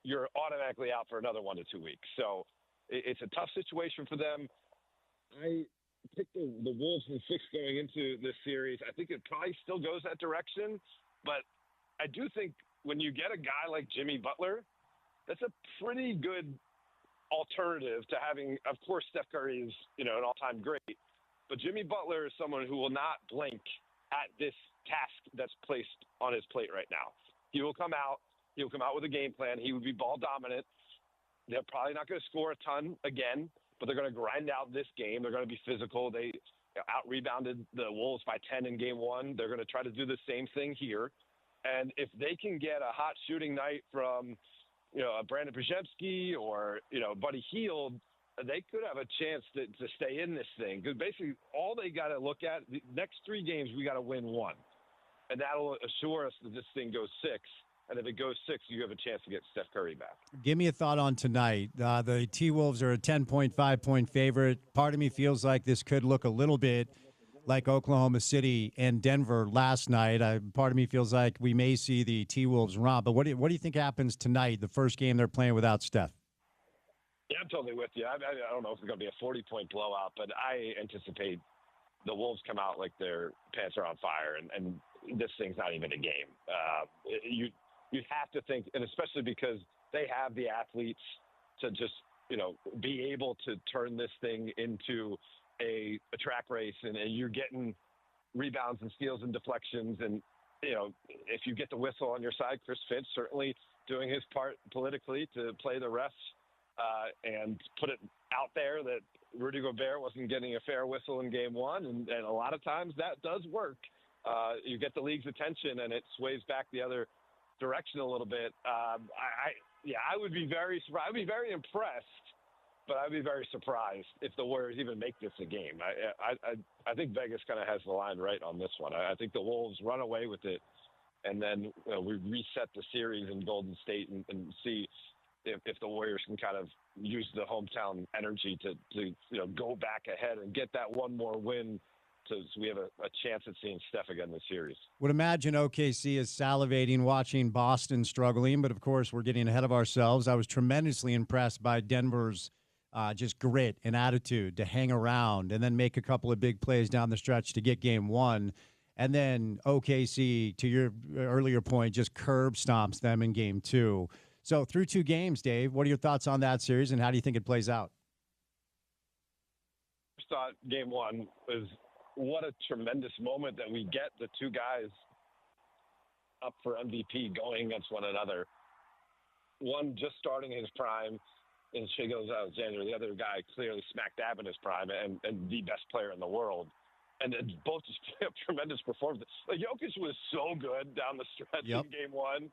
Speaker 6: you're automatically out for another 1 to 2 weeks. So it's a tough situation for them. I picked the Wolves in 6 going into this series. I think it probably still goes that direction, but I do think when you get a guy like Jimmy Butler, that's a pretty good alternative to having. Of course, Steph Curry is an all-time great, but Jimmy Butler is someone who will not blink at this task that's placed on his plate right now. He will come out. He'll come out with a game plan. He would be ball dominant. They're probably not going to score a ton again, but they're going to grind out this game. They're going to be physical. They out-rebounded the Wolves by 10 in game one. They're going to try to do the same thing here. And if they can get a hot shooting night from, Brandon Przemski or, Buddy Hield, they could have a chance to stay in this thing. Because basically all they got to look at, the next 3 games, we got to win 1. And that'll assure us that this thing goes 6. And if it goes 6, you have a chance to get Steph Curry back.
Speaker 1: Give me a thought on tonight. The T-Wolves are a 10.5-point favorite. Part of me feels like this could look a little bit like Oklahoma City and Denver last night. Part of me feels like we may see the T-Wolves romp. But what do you think happens tonight, the first game they're playing without Steph?
Speaker 6: Yeah, I'm totally with you. I don't know if it's going to be a 40-point blowout, but I anticipate the Wolves come out like their pants are on fire, and this thing's not even a game. You have to think, and especially because they have the athletes to just, be able to turn this thing into a track race, and you're getting rebounds and steals and deflections. And, if you get the whistle on your side, Chris Finch certainly doing his part politically to play the refs and put it out there that Rudy Gobert wasn't getting a fair whistle in game one. And a lot of times that does work. You get the league's attention and it sways back the other direction a little bit. I would be very surprised. I'd be very impressed, but I'd be very surprised if the Warriors even make this a game. I think Vegas kind of has the line right on this one. I think the Wolves run away with it, and then we reset the series in Golden State and see if the Warriors can kind of use the hometown energy to go back ahead and get that one more win. So we have a chance at seeing Steph again this series.
Speaker 1: Would imagine OKC is salivating watching Boston struggling, but of course we're getting ahead of ourselves. I was tremendously impressed by Denver's just grit and attitude to hang around and then make a couple of big plays down the stretch to get game one. And then OKC, to your earlier point, just curb stomps them in game 2. So through 2 games, Dave, what are your thoughts on that series and how do you think it plays out?
Speaker 6: I thought game 1 was what a tremendous moment that we get the 2 guys up for MVP going against one another. One just starting his prime in Shai Alexander, the other guy clearly smack dab in his prime and the best player in the world. And both just play up tremendous performance. Jokic was so good down the stretch in game 1.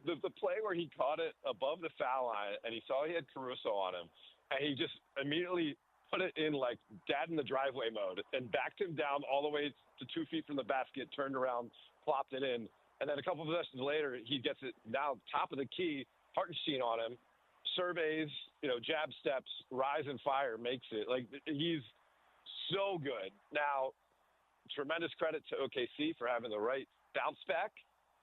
Speaker 6: The play where he caught it above the foul line and he saw he had Caruso on him, and he just immediately put it in like dad in the driveway mode and backed him down all the way to 2 feet from the basket, turned around, plopped it in. And then a couple of possessions later, he gets it now top of the key, Hartenstein on him, surveys, jab steps, rise and fire, makes it. Like, he's so good. Now, tremendous credit to OKC for having the right bounce back,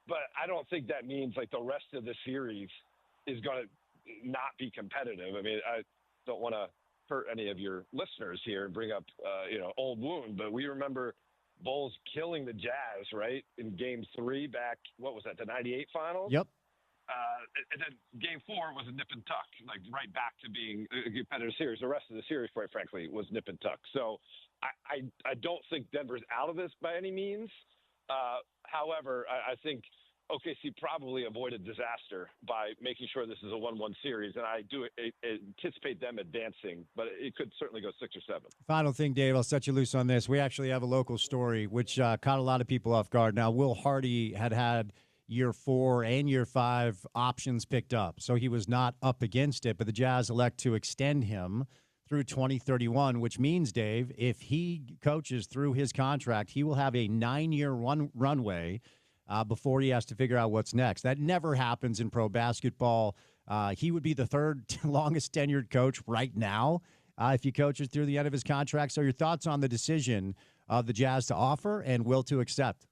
Speaker 6: but I don't think that means like the rest of the series is going to not be competitive. I mean, I don't want to hurt any of your listeners here and bring up, old wound, but we remember Bulls killing the Jazz, right, in game 3 back, what was that, the 98 finals?
Speaker 1: Yep.
Speaker 6: And then game 4 was a nip and tuck, like right back to being a competitive series. The rest of the series, quite frankly, was nip and tuck. So I don't think Denver's out of this by any means. However, I think OKC probably avoided disaster by making sure this is a 1-1 series, and I do anticipate them advancing, but it could certainly go 6 or 7.
Speaker 1: Final thing, Dave, I'll set you loose on this. We actually have a local story which caught a lot of people off guard. Now, Will Hardy had year 4 and year 5 options picked up, so he was not up against it, but the Jazz elect to extend him through 2031, which means, Dave, if he coaches through his contract, he will have a 9-year runway before he has to figure out what's next. That never happens in pro basketball. He would be the 3rd longest tenured coach right now if he coaches through the end of his contract. So your thoughts on the decision of the Jazz to offer and Will to accept?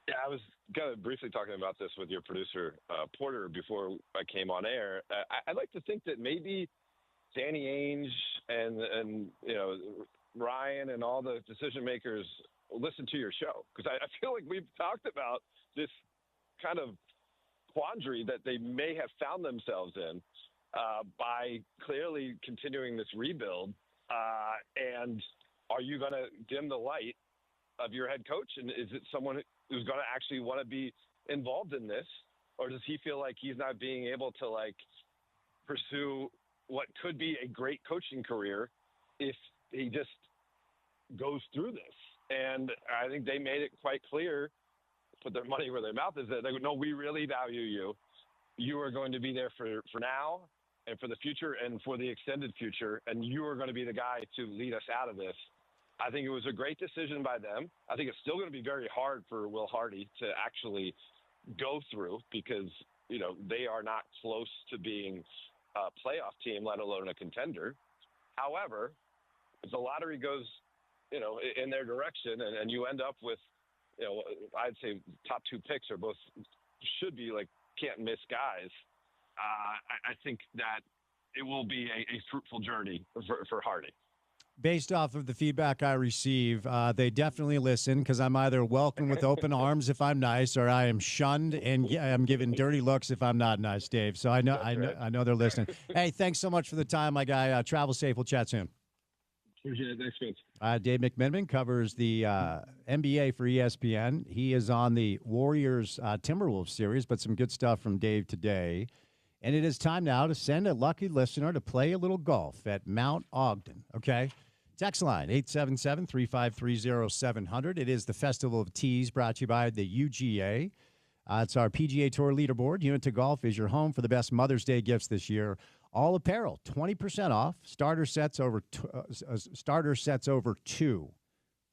Speaker 6: Yeah, I was kind of briefly talking about this with your producer, Porter, before I came on air. I'd like to think that maybe Danny Ainge and Ryan and all the decision makers listen to your show, because I feel like we've talked about this kind of quandary that they may have found themselves in by clearly continuing this rebuild. And are you going to dim the light of your head coach? And is it someone who's going to actually want to be involved in this? Or does he feel like he's not being able to pursue what could be a great coaching career if he just goes through this. And I think they made it quite clear, put their money where their mouth is, that they would know, we really value you. You are going to be there for now and for the future and for the extended future, and you are going to be the guy to lead us out of this. I think it was a great decision by them. I think it's still going to be very hard for Will Hardy to actually go through because, they are not close to being a playoff team, let alone a contender. However, if the lottery goes, in their direction and you end up with, I'd say top 2 picks are both should be like can't miss guys. I think that it will be a fruitful journey for Hardy.
Speaker 1: Based off of the feedback I receive, they definitely listen because I'm either welcomed with open arms if I'm nice, or I am shunned and I'm given dirty looks if I'm not nice, Dave. So I know they're listening. Hey, thanks so much for the time, my guy. Travel safe. We'll chat soon.
Speaker 6: Appreciate it. Thanks, Vince.
Speaker 1: Dave McMenamin covers the NBA for ESPN. He is on the Warriors Timberwolves series, but some good stuff from Dave today. And it is time now to send a lucky listener to play a little golf at Mount Ogden, okay? Text line, 877-353-0700. It is the Festival of Tees brought to you by the UGA. It's our PGA Tour leaderboard. Unita Golf is your home for the best Mother's Day gifts this year. All apparel, 20% off. Starter sets over 2.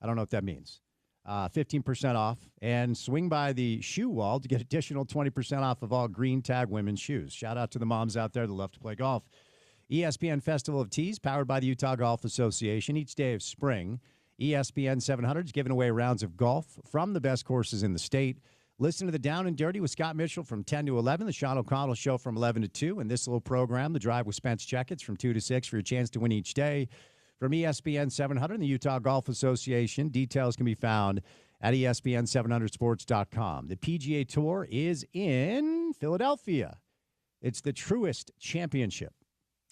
Speaker 1: I don't know what that means. 15% off. And swing by the shoe wall to get additional 20% off of all green tag women's shoes. Shout out to the moms out there that love to play golf. ESPN Festival of Tees, powered by the Utah Golf Association. Each day of spring, ESPN 700 is giving away rounds of golf from the best courses in the state. Listen to the Down and Dirty with Scott Mitchell from 10 to 11, the Sean O'Connell Show from 11 to 2, and this little program, The Drive with Spence Checketts, from 2 to 6 for your chance to win each day. From ESPN 700 and the Utah Golf Association, details can be found at ESPN700sports.com. The PGA Tour is in Philadelphia. It's the Truist Championship.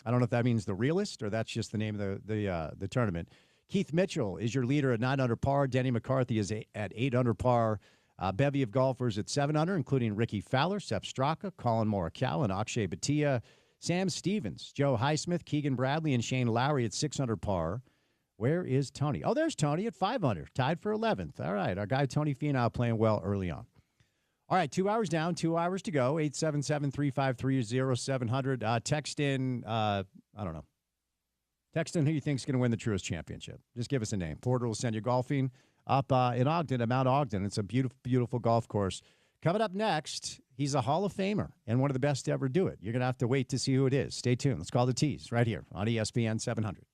Speaker 1: I don't know if that means the realest or that's just the name of the tournament. Keith Mitchell is your leader at 9 under par. Denny McCarthy is at 8 under par. Bevy of golfers at 7 under, including Ricky Fowler, Sepp Straka, Colin Morikawa, and Akshay Bhatia. Sam Stevens, Joe Highsmith, Keegan Bradley, and Shane Lowry at 6 under par. Where is Tony? Oh, there's Tony at 5 under, tied for 11th. All right, our guy Tony Finau playing well early on. All right, 2 hours down, 2 hours to go. 877-353-0700. Text in, I don't know. Text in who you think is going to win the Truist Championship. Just give us a name. Porter will send you golfing up in Ogden, at Mount Ogden. It's a beautiful, beautiful golf course. Coming up next, he's a Hall of Famer and one of the best to ever do it. You're going to have to wait to see who it is. Stay tuned. Let's call the Tees right here on ESPN 700.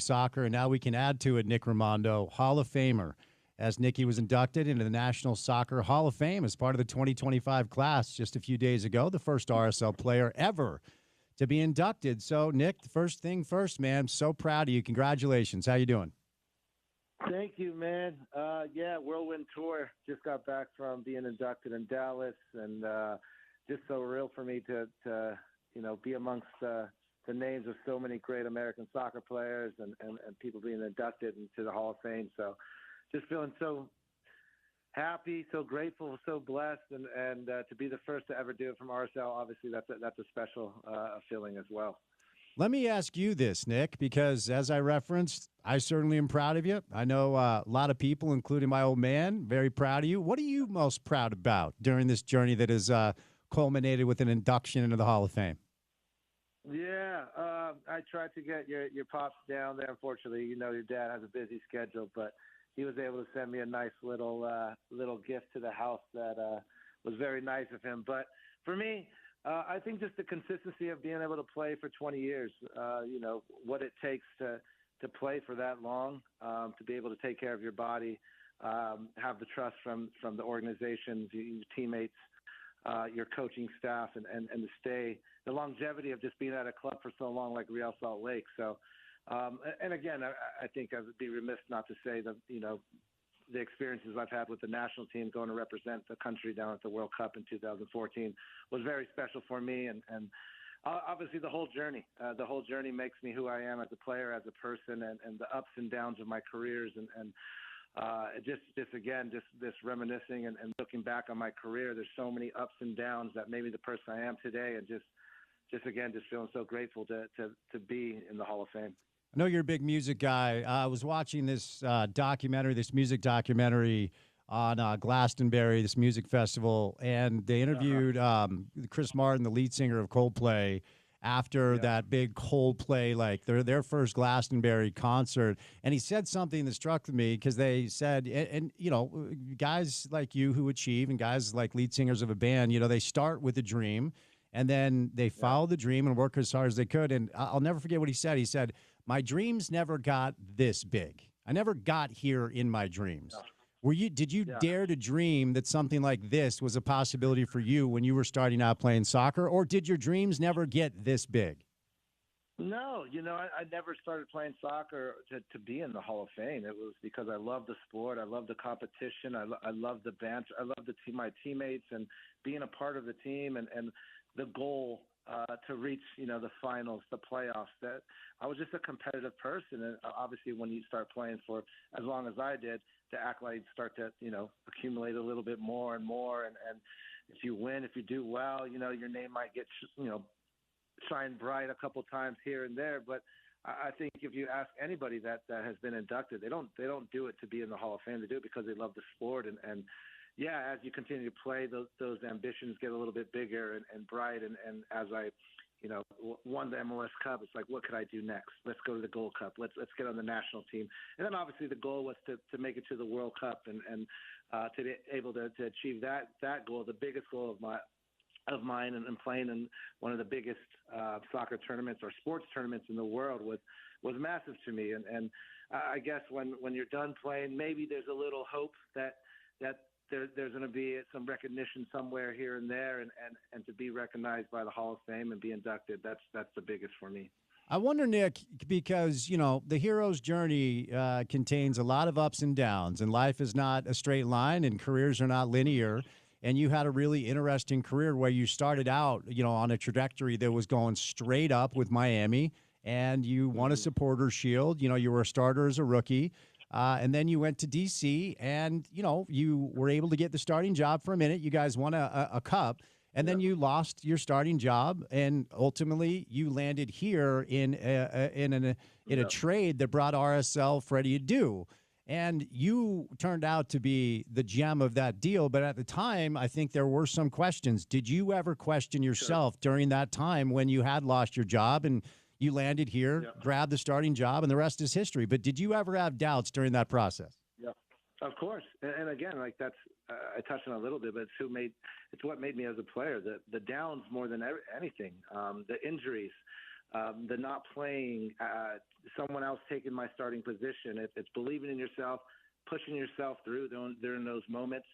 Speaker 1: Soccer, and now we can add to it Nick Raimondo, Hall of Famer, as Nicky was inducted into the National Soccer Hall of Fame as part of the 2025 class just a few days ago, the first RSL player ever to be inducted. So, Nick, first thing first, man, I'm so proud of you. Congratulations. How you doing?
Speaker 7: Thank you, man. Yeah, whirlwind tour. Just got back from being inducted in Dallas, and just so real for me to be amongst the names of so many great American soccer players and people being inducted into the Hall of Fame. So just feeling so happy, so grateful, so blessed, and to be the first to ever do it from RSL, obviously that's a special feeling as well.
Speaker 1: Let me ask you this, Nick, because as I referenced, I certainly am proud of you. I know a lot of people, including my old man, very proud of you. What are you most proud about during this journey that has culminated with an induction into the Hall of Fame?
Speaker 7: Yeah, I tried to get your pops down there. Unfortunately, your dad has a busy schedule, but he was able to send me a nice little gift to the house that was very nice of him. But for me, I think just the consistency of being able to play for 20 years, what it takes to play for that long, to be able to take care of your body, have the trust from the organizations, your teammates, your coaching staff, and to stay, the longevity of just being at a club for so long like Real Salt Lake. So, and again, I think I would be remiss not to say that, the experiences I've had with the national team going to represent the country down at the World Cup in 2014 was very special for me. And obviously the whole journey makes me who I am as a player, as a person, and the ups and downs of my careers. And just this reminiscing and looking back on my career, there's so many ups and downs that made me the person I am today. And just feeling so grateful to be in the Hall of Fame.
Speaker 1: I know you're a big music guy. I was watching this music documentary on Glastonbury, this music festival, and they interviewed Chris Martin, the lead singer of Coldplay, after that big Coldplay, like their first Glastonbury concert. And he said something that struck me, because they said, and guys like you who achieve, and guys like lead singers of a band, they start with a dream, and then they follow the dream and work as hard as they could. And I'll never forget what he said. He said, "My dreams never got this big. I never got here in my dreams." Did you dare to dream that something like this was a possibility for you when you were starting out playing soccer, or did your dreams never get this big?
Speaker 7: No, I never started playing soccer to be in the Hall of Fame. It was because I love the sport. I love the competition. I love the banter. I love my teammates and being a part of the team and the goal to reach, the finals, the playoffs. That I was just a competitive person, and obviously, when you start playing for as long as I did, the accolades start to, accumulate a little bit more and more. And if you win, if you do well, your name might get, shine bright a couple times here and there. But I think if you ask anybody that has been inducted, they don't do it to be in the Hall of Fame. They do it because they love the sport and yeah, as you continue to play, those ambitions get a little bit bigger and bright. And as I, won the MLS Cup, it's like, what could I do next? Let's go to the Gold Cup. Let's get on the national team. And then obviously the goal was to make it to the World Cup and to be able to achieve that goal, the biggest goal of mine, and playing in one of the biggest soccer tournaments or sports tournaments in the world was massive to me. And I guess when you're done playing, maybe there's a little hope that there's going to be some recognition somewhere here and there, and to be recognized by the Hall of Fame and be inducted, that's the biggest for me.
Speaker 1: I wonder, Nick, because, the hero's journey contains a lot of ups and downs, and life is not a straight line, and careers are not linear. And you had a really interesting career where you started out, on a trajectory that was going straight up with Miami, and you won a Supporters Shield. You were a starter as a rookie. And then you went to D.C. and, you were able to get the starting job for a minute. You guys won a cup, and then you lost your starting job, and ultimately you landed here in a trade that brought RSL Freddie Adu. And you turned out to be the gem of that deal. But at the time, I think there were some questions. Did you ever question yourself during that time when you had lost your job and you landed here, grabbed the starting job, and the rest is history? But did you ever have doubts during that process?
Speaker 7: Yeah, of course. And again, like that's I touched on it a little bit, but it's what made me as a player. The downs more than anything. The injuries, the not playing, someone else taking my starting position. It's believing in yourself, pushing yourself through during those moments,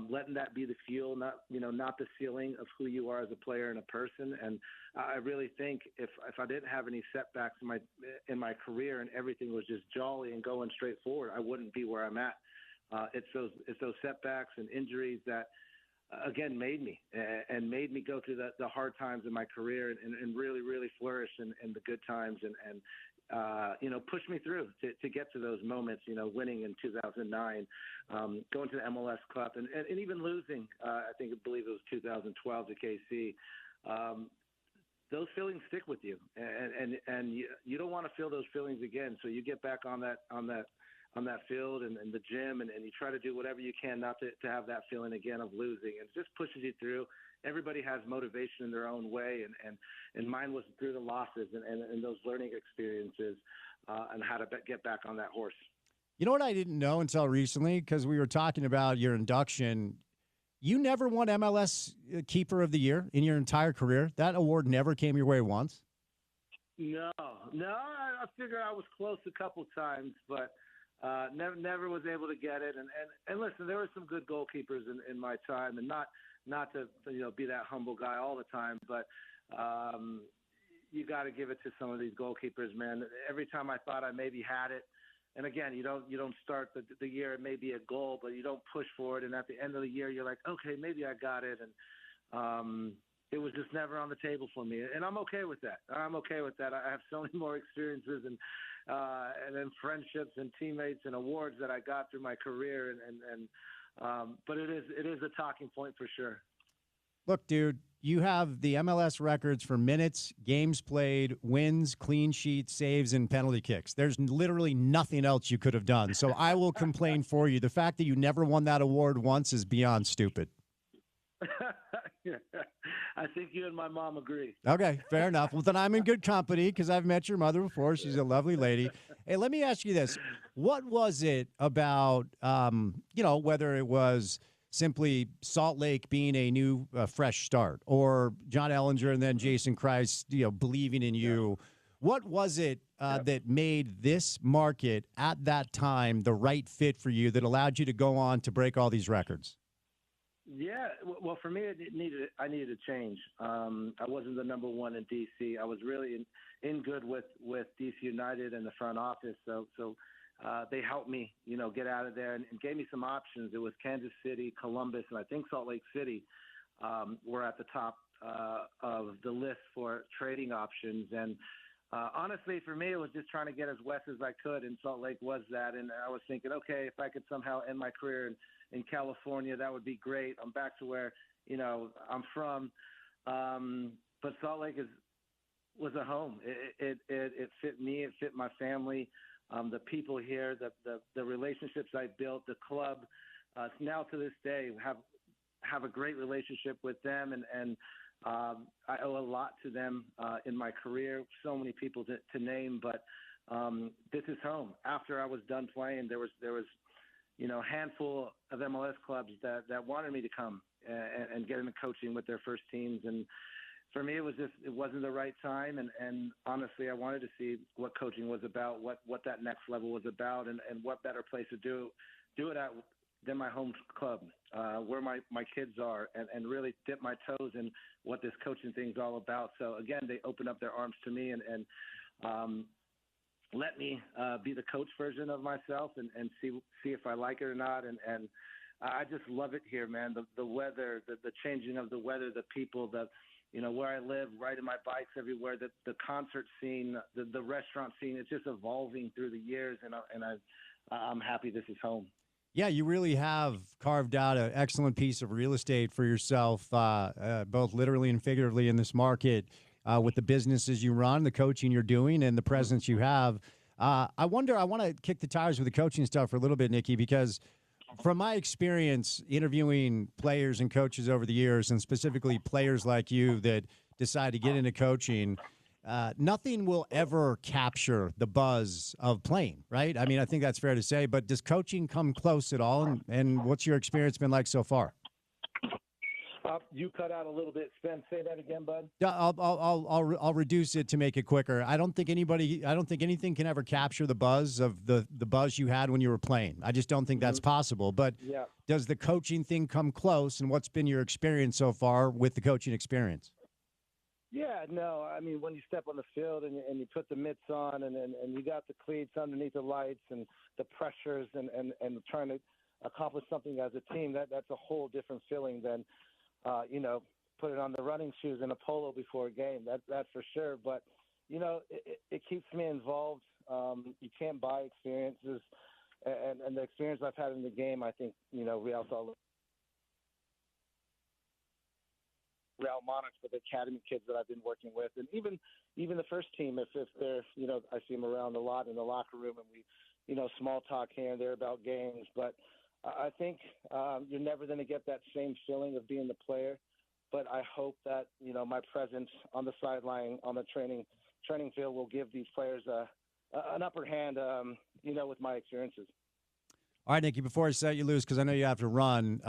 Speaker 7: letting that be the fuel, not the ceiling of who you are as a player and a person. And I really think if I didn't have any setbacks in my career and everything was just jolly and going straight forward, I wouldn't be where I'm at. It's those setbacks and injuries that, again, made me go through the hard times in my career and really, really flourish in the good times and push me through to get to those moments, winning in 2009, going to the MLS Cup and even losing, I believe it was 2012 to KC. Those feelings stick with you and you don't want to feel those feelings again. So you get back on that field and the gym and you try to do whatever you can not to have that feeling again of losing, and it just pushes you through. Everybody has motivation in their own way, and mine was through the losses and those learning experiences and how to get back on that horse.
Speaker 1: You know what I didn't know until recently, because we were talking about your induction. You never won MLS Keeper of the Year in your entire career. That award never came your way once.
Speaker 7: No. I figured I was close a couple times, but never was able to get it. And listen, there were some good goalkeepers in my time, and not to be that humble guy all the time, but you got to give it to some of these goalkeepers, man. Every time I thought I maybe had it, and again, you don't start the year, it may be a goal, but you don't push for it, and at the end of the year, you're like, okay, maybe I got it, and it was just never on the table for me, and I'm okay with that. I have so many more experiences and then friendships and teammates and awards that I got through my career, but it is a talking point for sure.
Speaker 1: Look, dude, you have the MLS records for minutes, games played, wins, clean sheets, saves, and penalty kicks. There's literally nothing else you could have done. So I will complain for you. The fact that you never won that award once is beyond stupid.
Speaker 7: I think you and my mom agree.
Speaker 1: Okay, fair enough. Well, then I'm in good company because I've met your mother before. She's a lovely lady. Hey, let me ask you this. What was it about, whether it was simply Salt Lake being a new fresh start or John Ellinger and then Jason Kreis, believing in you? What was it that made this market at that time the right fit for you that allowed you to go on to break all these records?
Speaker 7: Yeah, well, for me, I needed a change. I wasn't the number one in D.C. I was really in good with D.C. United and the front office. So they helped me, get out of there and gave me some options. It was Kansas City, Columbus, and I think Salt Lake City were at the top of the list for trading options. And honestly, for me, it was just trying to get as west as I could, and Salt Lake was that. And I was thinking, okay, if I could somehow end my career in California, that would be great. I'm back to where, I'm from. But Salt Lake was a home. It fit me. It fit my family. The people here, the relationships I built, the club, now to this day have a great relationship with them. And I owe a lot to them in my career. So many people to name, but this is home. After I was done playing, there was a handful of MLS clubs that wanted me to come and get into coaching with their first teams. And for me, it wasn't the right time. And honestly, I wanted to see what coaching was about, what that next level was about, and what better place to do it at than my home club, where my kids are, and really dip my toes in what this coaching thing's all about. So again, they opened up their arms to me and let me be the coach version of myself and see if I like it or not. And I just love it here, man. The weather, the changing of the weather, the people, where I live, riding my bikes everywhere, the concert scene, the restaurant scene, it's just evolving through the years. And I'm happy this is home.
Speaker 1: Yeah, you really have carved out an excellent piece of real estate for yourself, both literally and figuratively in this market. With the businesses you run, the coaching you're doing, and the presence you have. I want to kick the tires with the coaching stuff for a little bit, Nikki, because from my experience interviewing players and coaches over the years, and specifically players like you that decide to get into coaching, nothing will ever capture the buzz of playing, right? I mean, I think that's fair to say, but does coaching come close at all? And what's your experience been like so far?
Speaker 7: You cut out a little bit. Spence, say that again, bud.
Speaker 1: Yeah, I'll reduce it to make it quicker. I don't think anything can ever capture the buzz of the buzz you had when you were playing. I just don't think that's possible. But
Speaker 7: Yeah.
Speaker 1: does the coaching thing come close? And what's been your experience so far with the coaching experience?
Speaker 7: Yeah, no, I mean, when you step on the field and you put the mitts on and you got the cleats underneath the lights and the pressures and trying to accomplish something as a team, that's a whole different feeling than, put it on the running shoes and a polo before a game. That's for sure. But, it keeps me involved. You can't buy experiences. And the experience I've had in the game, I think, Real Monarchs, but the academy kids that I've been working with, and even the first team, if they're, I see them around a lot in the locker room, and we, small talk here and there about games. But I think you're never going to get that same feeling of being the player. But I hope that my presence on the sideline, on the training field, will give these players an upper hand, with my experiences.
Speaker 1: All right, Nicky, before I set you loose, because I know you have to run,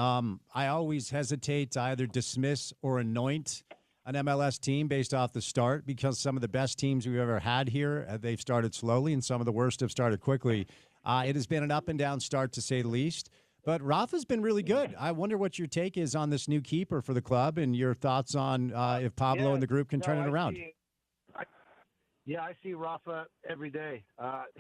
Speaker 1: I always hesitate to either dismiss or anoint an MLS team based off the start, because some of the best teams we've ever had here, they've started slowly, and some of the worst have started quickly. It has been an up and down start, to say the least. But Rafa's been really good. I wonder what your take is on this new keeper for the club and your thoughts on if Pablo and the group can turn it around.
Speaker 7: I see Rafa every day.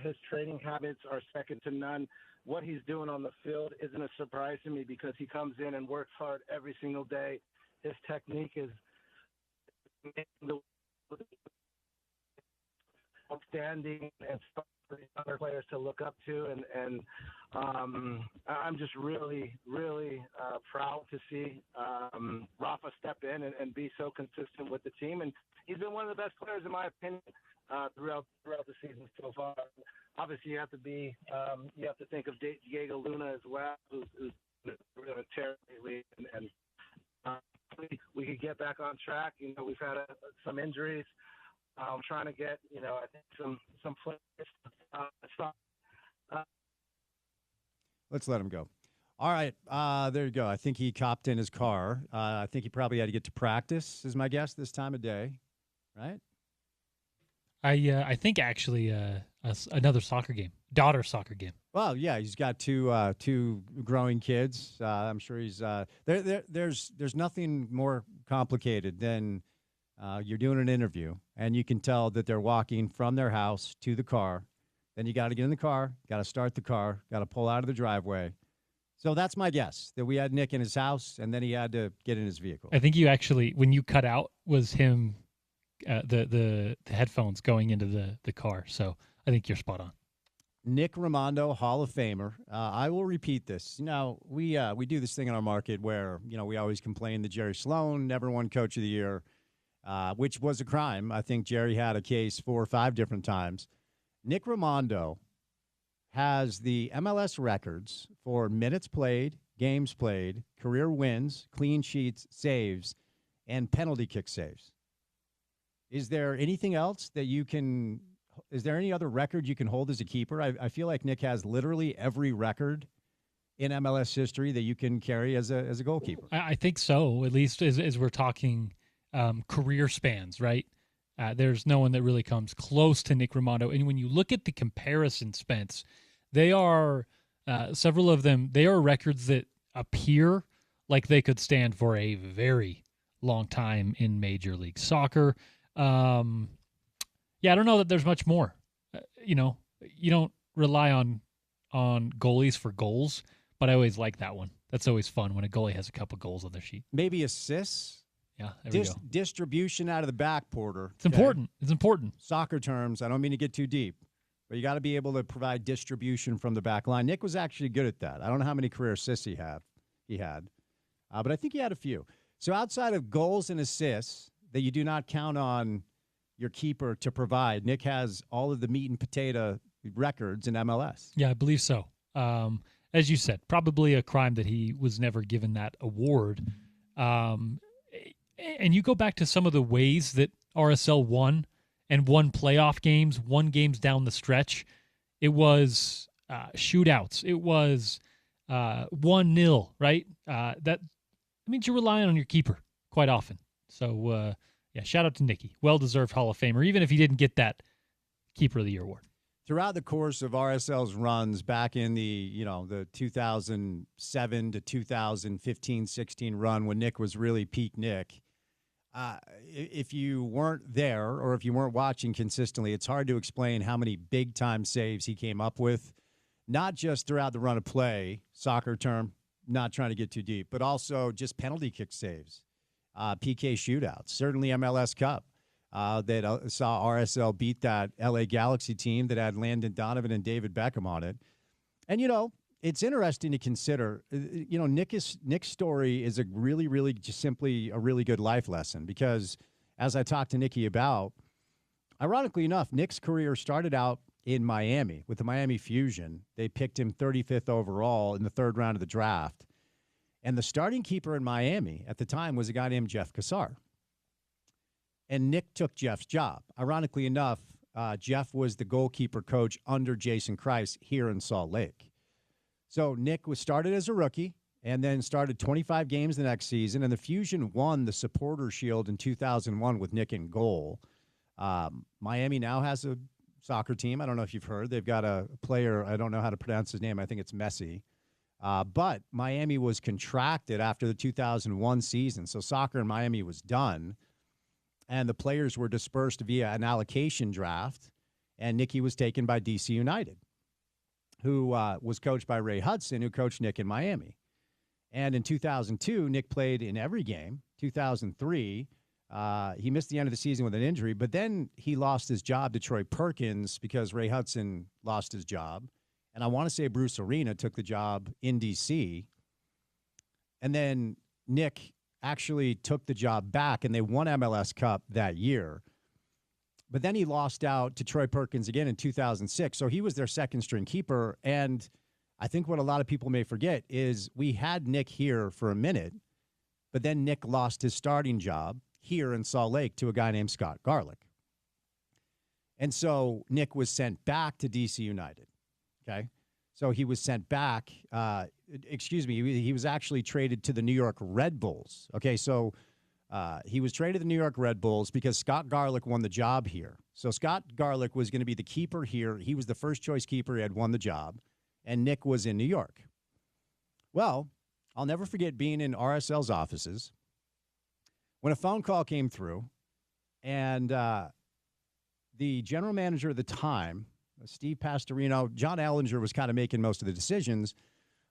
Speaker 7: His training habits are second to none. What he's doing on the field isn't a surprise to me because he comes in and works hard every single day. His technique is outstanding and for other players to look up to. And I'm just really, really proud to see Rafa step in and be so consistent with the team. And he's been one of the best players, in my opinion, throughout the season so far. Obviously, you have to think of Diego Luna as well, who's really terribly, and we could get back on track. We've had some injuries. I'm trying to get, I think some players.
Speaker 1: Let's let him go. All right, there you go. I think he copped in his car. I think he probably had to get to practice, is my guess, this time of day, right?
Speaker 2: I think actually another soccer game, daughter soccer game.
Speaker 1: Well, yeah, he's got two growing kids. I'm sure he's there's nothing more complicated than you're doing an interview and you can tell that they're walking from their house to the car. Then you got to get in the car, got to start the car, got to pull out of the driveway. So that's my guess, that we had Nick in his house and then he had to get in his vehicle.
Speaker 2: I think you actually, when you cut out, was him. The headphones going into the car. So I think you're spot on.
Speaker 1: Nick Rimando, Hall of Famer. I will repeat this. We do this thing in our market where, we always complain that Jerry Sloan never won Coach of the Year, which was a crime. I think Jerry had a case 4 or 5 different times. Nick Rimando has the MLS records for minutes played, games played, career wins, clean sheets, saves, and penalty kick saves. Is there anything else that is there any other record you can hold as a keeper? I feel like Nick has literally every record in MLS history that you can carry as a goalkeeper.
Speaker 2: I think so, at least as we're talking career spans, right? There's no one that really comes close to Nick Rimando. And when you look at the comparison, Spence, they are, several of them, they are records that appear like they could stand for a very long time in Major League Soccer. I don't know that there's much more. You don't rely on goalies for goals, but I always like that one. That's always fun when a goalie has a couple goals on their sheet.
Speaker 1: Maybe assists.
Speaker 2: Yeah, there we go.
Speaker 1: Distribution out of the back, Porter.
Speaker 2: It's important. It's important.
Speaker 1: Soccer terms. I don't mean to get too deep, but you got to be able to provide distribution from the back line. Nick was actually good at that. I don't know how many career assists he had, but I think he had a few. So outside of goals and assists that you do not count on your keeper to provide, Nick has all of the meat and potato records in MLS.
Speaker 2: Yeah, I believe so. As you said, probably a crime that he was never given that award. And you go back to some of the ways that RSL won and won playoff games, won games down the stretch. It was shootouts. It was 1-0, right? that means you're relying on your keeper quite often. So, yeah, shout out to Nicky. Well-deserved Hall of Famer, even if he didn't get that Keeper of the Year award.
Speaker 1: Throughout the course of RSL's runs back in the 2007 to 2015-16 run when Nick was really peak Nick, if you weren't there or if you weren't watching consistently, it's hard to explain how many big-time saves he came up with, not just throughout the run of play, soccer term, not trying to get too deep, but also just penalty kick saves, PK shootouts, certainly MLS Cup. That saw RSL beat that LA Galaxy team that had Landon Donovan and David Beckham on it. And, it's interesting to consider, Nick's story is a really, really just simply a really good life lesson because as I talked to Nicky about, ironically enough, Nick's career started out in Miami with the Miami Fusion. They picked him 35th overall in the third round of the draft. And the starting keeper in Miami at the time was a guy named Jeff Cassar. And Nick took Jeff's job. Ironically enough, Jeff was the goalkeeper coach under Jason Kreis here in Salt Lake. So Nick was started as a rookie and then started 25 games the next season. And the Fusion won the Supporter Shield in 2001 with Nick in goal. Miami now has a soccer team. I don't know if you've heard. They've got a player. I don't know how to pronounce his name. I think it's Messi. But Miami was contracted after the 2001 season. So soccer in Miami was done. And the players were dispersed via an allocation draft, and Nicky was taken by DC United, who was coached by Ray Hudson, who coached Nick in Miami. And in 2002, Nick played in every game. 2003, he missed the end of the season with an injury, but then he lost his job to Troy Perkins because Ray Hudson lost his job. And I want to say Bruce Arena took the job in DC. And then Nick actually took the job back, and they won MLS Cup that year. But then he lost out to Troy Perkins again in 2006. So he was their second-string keeper. And I think what a lot of people may forget is we had Nick here for a minute, but then Nick lost his starting job here in Salt Lake to a guy named Scott Garlick. And so Nick was sent back to DC United, okay? So he was sent back. He was actually traded to the New York Red Bulls. Okay, so he was traded to the New York Red Bulls because Scott Garlick won the job here. So Scott Garlick was going to be the keeper here. He was the first-choice keeper. He had won the job, and Nick was in New York. Well, I'll never forget being in RSL's offices when a phone call came through, and the general manager at the time, Steve Pastorino, John Ellinger was kind of making most of the decisions,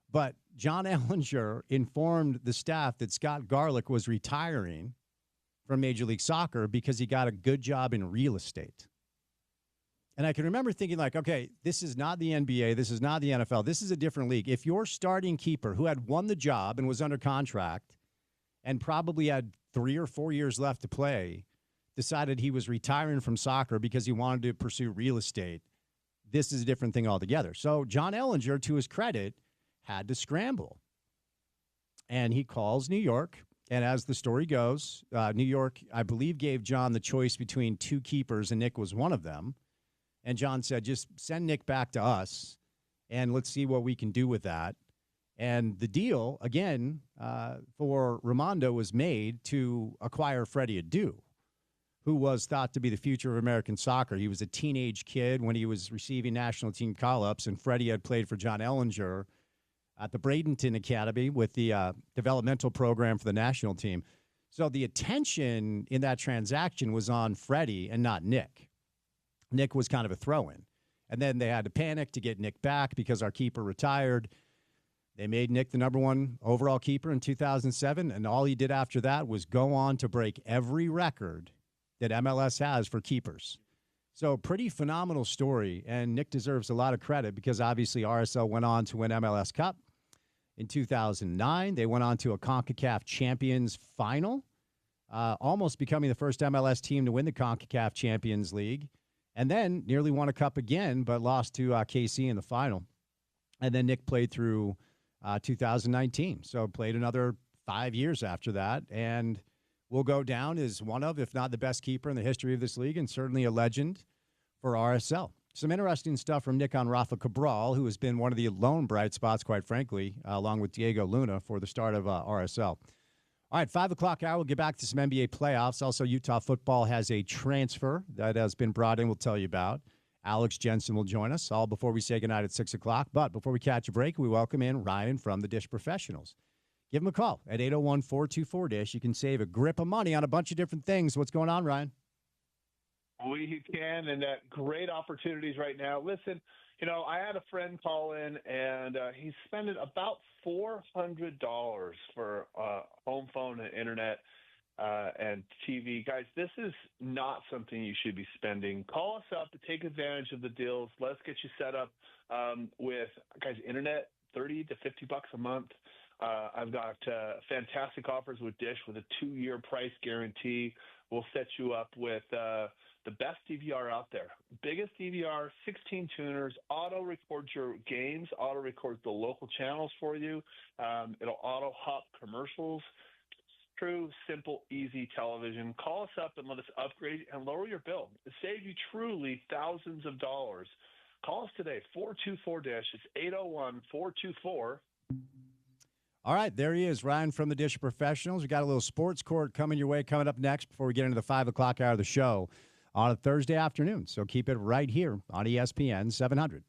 Speaker 1: but John Ellinger informed the staff that Scott Garlick was retiring from Major League Soccer because he got a good job in real estate. And I can remember thinking like, okay, this is not the NBA. This is not the NFL. This is a different league. If your starting keeper who had won the job and was under contract and probably had 3 or 4 years left to play decided he was retiring from soccer because he wanted to pursue real estate, this is a different thing altogether. So John Ellinger, to his credit, had to scramble. And he calls New York. And as the story goes, New York, I believe, gave John the choice between 2 keepers, and Nick was one of them. And John said, just send Nick back to us, and let's see what we can do with that. And the deal, again, for Raimondo was made to acquire Freddie Adu, who was thought to be the future of American soccer. He was a teenage kid when he was receiving national team call-ups, and Freddie had played for John Ellinger at the Bradenton Academy with the developmental program for the national team. So the attention in that transaction was on Freddie and not Nick. Nick was kind of a throw-in. And then they had to panic to get Nick back because our keeper retired. They made Nick the #1 overall keeper in 2007, and all he did after that was go on to break every record that MLS has for keepers. So pretty phenomenal story, and Nick deserves a lot of credit because obviously RSL went on to win MLS Cup in 2009. They went on to a CONCACAF Champions Final, almost becoming the first MLS team to win the CONCACAF Champions League, and then nearly won a cup again, but lost to KC in the final. And then Nick played through 2019, so played another 5 years after that, and will go down as one of, if not the best keeper in the history of this league, and certainly a legend for RSL. Some interesting stuff from Nick on Rafa Cabral, who has been one of the lone bright spots, quite frankly, along with Diego Luna for the start of RSL. All right, 5 o'clock hour, we'll get back to some NBA playoffs. Also, Utah football has a transfer that has been brought in we'll tell you about. Alex Jensen will join us, all before we say goodnight at 6 o'clock. But before we catch a break, we welcome in Ryan from the Dish Professionals. Give him a call at 801-424-DISH. You can save a grip of money on a bunch of different things. What's going on, Ryan?
Speaker 8: We can, and great opportunities right now. Listen, I had a friend call in, and he's spending about $400 for home phone and internet and TV. Guys, this is not something you should be spending. Call us up to take advantage of the deals. Let's get you set up with, guys, internet, $30 to $50 a month. I've got fantastic offers with Dish with a 2-year price guarantee. We'll set you up with the best DVR out there. Biggest DVR, 16 tuners, auto records your games, auto records the local channels for you. It'll auto hop commercials. True, simple, easy television. Call us up and let us upgrade and lower your bill. It saves you truly thousands of dollars. Call us today, 424-DISH. It's 801-424.
Speaker 1: All right, there he is, Ryan from the Dish Professionals. We got a little sports court coming your way coming up next before we get into the 5 o'clock hour of the show on a Thursday afternoon. So keep it right here on ESPN 700.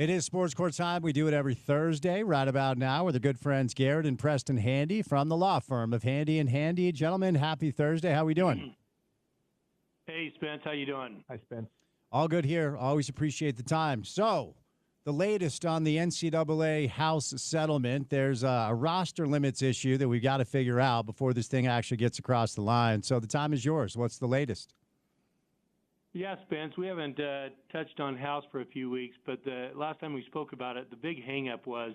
Speaker 1: It is Sports Court time. We do it every Thursday, right about now, with our good friends Garrett and Preston Handy from the law firm of Handy and Handy. Gentlemen, happy Thursday. How we doing?
Speaker 9: Hey, Spence. How you doing?
Speaker 8: Hi, Spence.
Speaker 1: All good here. Always appreciate the time. So, the latest on the NCAA House settlement, there's a roster limits issue that we've got to figure out before this thing actually gets across the line. So the time is yours. What's the latest?
Speaker 9: Yeah, Spence. We haven't touched on House for a few weeks, but the last time we spoke about it, the big hang-up was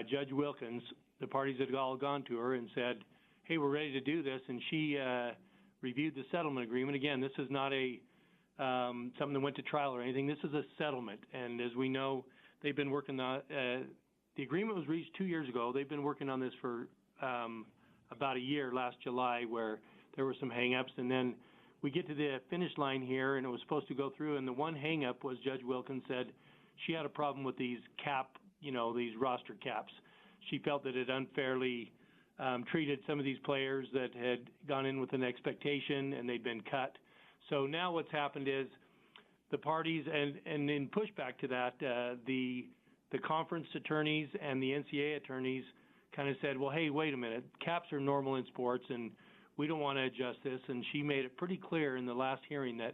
Speaker 9: Judge Wilkins. The parties had all gone to her and said, hey, we're ready to do this, and she reviewed the settlement agreement. Again, this is not a something that went to trial or anything. This is a settlement, and as we know, they've been working on the agreement was reached 2 years ago. They've been working on this for about a year, last July, where there were some hang-ups, and then we get to the finish line here, and it was supposed to go through, and the one hang-up was Judge Wilkins said she had a problem with these these roster caps. She felt that it unfairly treated some of these players that had gone in with an expectation, and they'd been cut. So now what's happened is the parties, and in pushback to that, the conference attorneys and the NCAA attorneys kind of said, well, hey, wait a minute, caps are normal in sports, and we don't want to adjust this. And she made it pretty clear in the last hearing that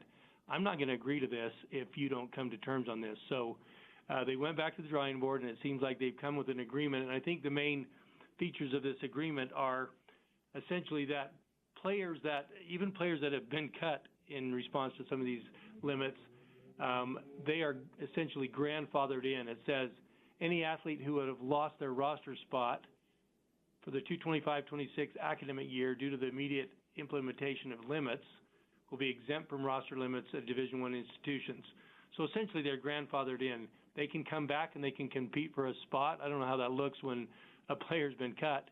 Speaker 9: I'm not going to agree to this if you don't come to terms on this. So they went back to the drawing board, and it seems like they've come with an agreement. And I think the main features of this agreement are essentially that even players that have been cut in response to some of these limits, they are essentially grandfathered in. It says any athlete who would have lost their roster spot for the 225-26 academic year due to the immediate implementation of limits will be exempt from roster limits at Division I institutions. So essentially they're grandfathered in. They can come back and they can compete for a spot. I don't know how that looks when a player's been cut.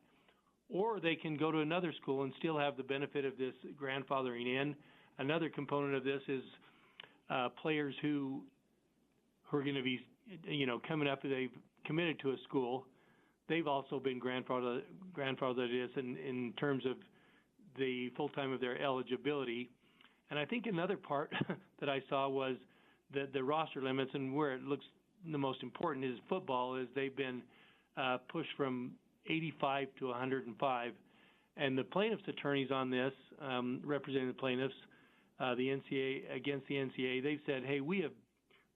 Speaker 9: Or they can go to another school and still have the benefit of this grandfathering in. Another component of this is players who are going to be, coming up, they've committed to a school. They've also been grandfathered in terms of the full time of their eligibility. And I think another part that I saw was the roster limits, and where it looks the most important is football, is they've been pushed from 85 to 105. And the plaintiffs' attorneys on this, representing the plaintiffs, the NCAA, against the NCAA, they've said, hey, we have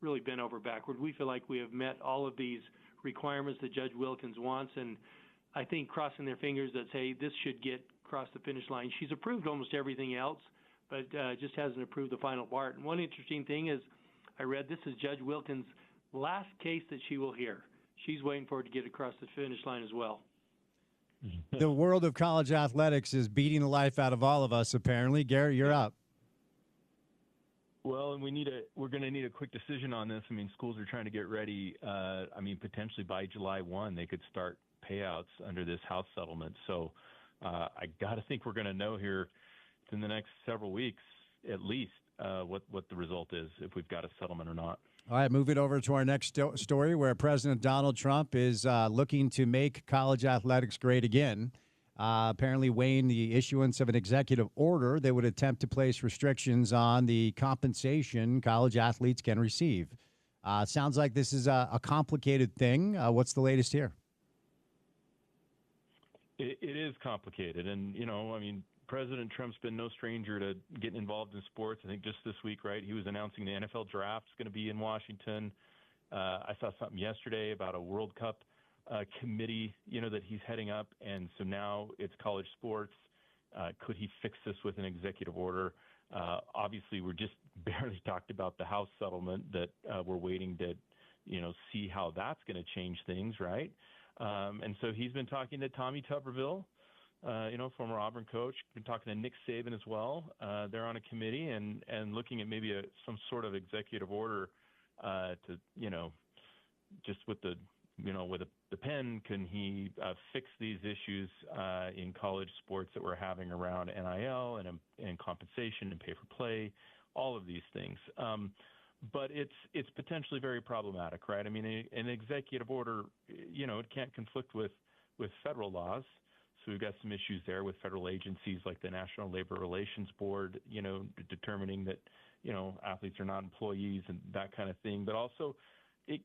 Speaker 9: really bent over backward. We feel like we have met all of these requirements that Judge Wilkins wants, and I think crossing their fingers that say this should get across the finish line. She's approved almost everything else, but just hasn't approved the final part. And one interesting thing is I read this is Judge Wilkins' last case that she will hear. She's waiting for it to get across the finish line as well.
Speaker 1: The world of college athletics is beating the life out of all of us, apparently. Garrett, you're up.
Speaker 10: Well, and we're going to need a quick decision on this. I mean, schools are trying to get ready. Potentially by July 1, they could start payouts under this House settlement. So I got to think we're going to know here in the next several weeks, at least, what the result is, if we've got a settlement or not.
Speaker 1: All right, moving over to our next story, where President Donald Trump is looking to make college athletics great again. Apparently weighing the issuance of an executive order that would attempt to place restrictions on the compensation college athletes can receive. Sounds like this is a complicated thing. What's the latest here?
Speaker 10: It is complicated. And, President Trump's been no stranger to getting involved in sports. I think just this week, right, he was announcing the NFL draft is going to be in Washington. I saw something yesterday about a World Cup committee, that he's heading up, and so now it's college sports. Could he fix this with an executive order? Obviously, we're just barely talked about the House settlement that we're waiting to, see how that's going to change things, right? And so he's been talking to Tommy Tuberville, former Auburn coach, been talking to Nick Saban as well. They're on a committee and looking at maybe some sort of executive order to, just with the pen, can he fix these issues in college sports that we're having around NIL and compensation and pay for play, all of these things. But it's potentially very problematic, right? I mean, an executive order, it can't conflict with federal laws. So we've got some issues there with federal agencies like the National Labor Relations Board, determining that, athletes are not employees and that kind of thing. But also it,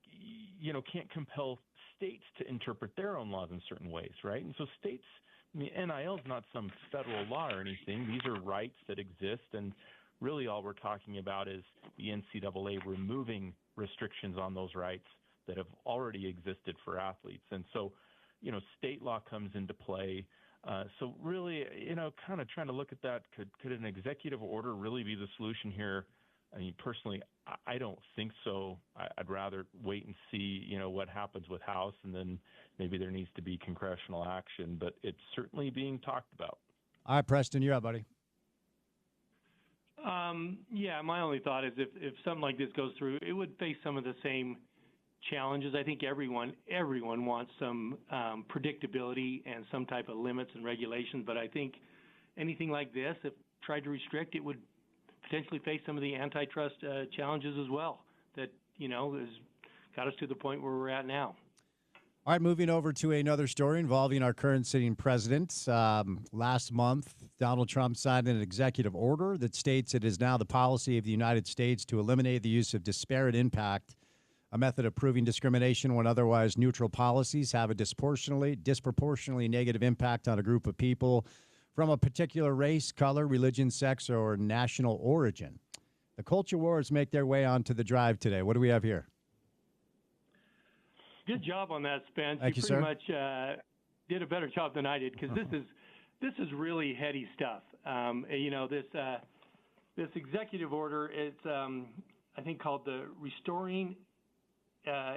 Speaker 10: can't compel states to interpret their own laws in certain ways, right? And so states, I mean, NIL is not some federal law or anything. These are rights that exist, and really all we're talking about is the NCAA removing restrictions on those rights that have already existed for athletes. And so, state law comes into play. So really, kind of trying to look at that, could an executive order really be the solution here? I mean, personally, I don't think so. I'd rather wait and see, what happens with House, and then maybe there needs to be congressional action. But it's certainly being talked about.
Speaker 1: All right, Preston, you're up, buddy.
Speaker 9: Yeah, my only thought is if something like this goes through, it would face some of the same challenges. I think everyone wants some predictability and some type of limits and regulations. But I think anything like this, if tried to restrict, it would potentially face some of the antitrust challenges as well. That has got us to the point where we're at now.
Speaker 1: All right, moving over to another story involving our current sitting president. Last month, Donald Trump signed an executive order that states it is now the policy of the United States to eliminate the use of disparate impact, a method of proving discrimination when otherwise neutral policies have a disproportionately negative impact on a group of people from a particular race, color, religion, sex, or national origin. The culture wars make their way onto the drive today. What do we have here?
Speaker 9: Good job on that, Spence.
Speaker 1: Thank you,
Speaker 9: pretty
Speaker 1: sir.
Speaker 9: much did a better job than I did, because this is really heady stuff. This executive order is I think called the Restoring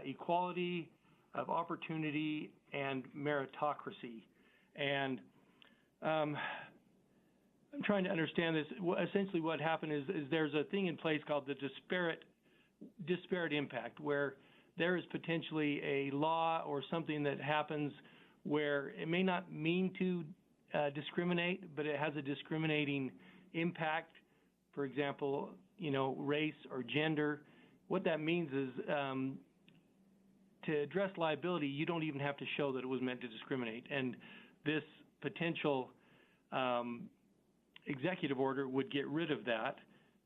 Speaker 9: Equality of Opportunity and Meritocracy, and I'm trying to understand this. Essentially, what happened is there's a thing in place called the disparate impact, where there is potentially a law or something that happens where it may not mean to discriminate, but it has a discriminating impact. For example, race or gender. What that means is to address liability, you don't even have to show that it was meant to discriminate. And this potential executive order would get rid of that.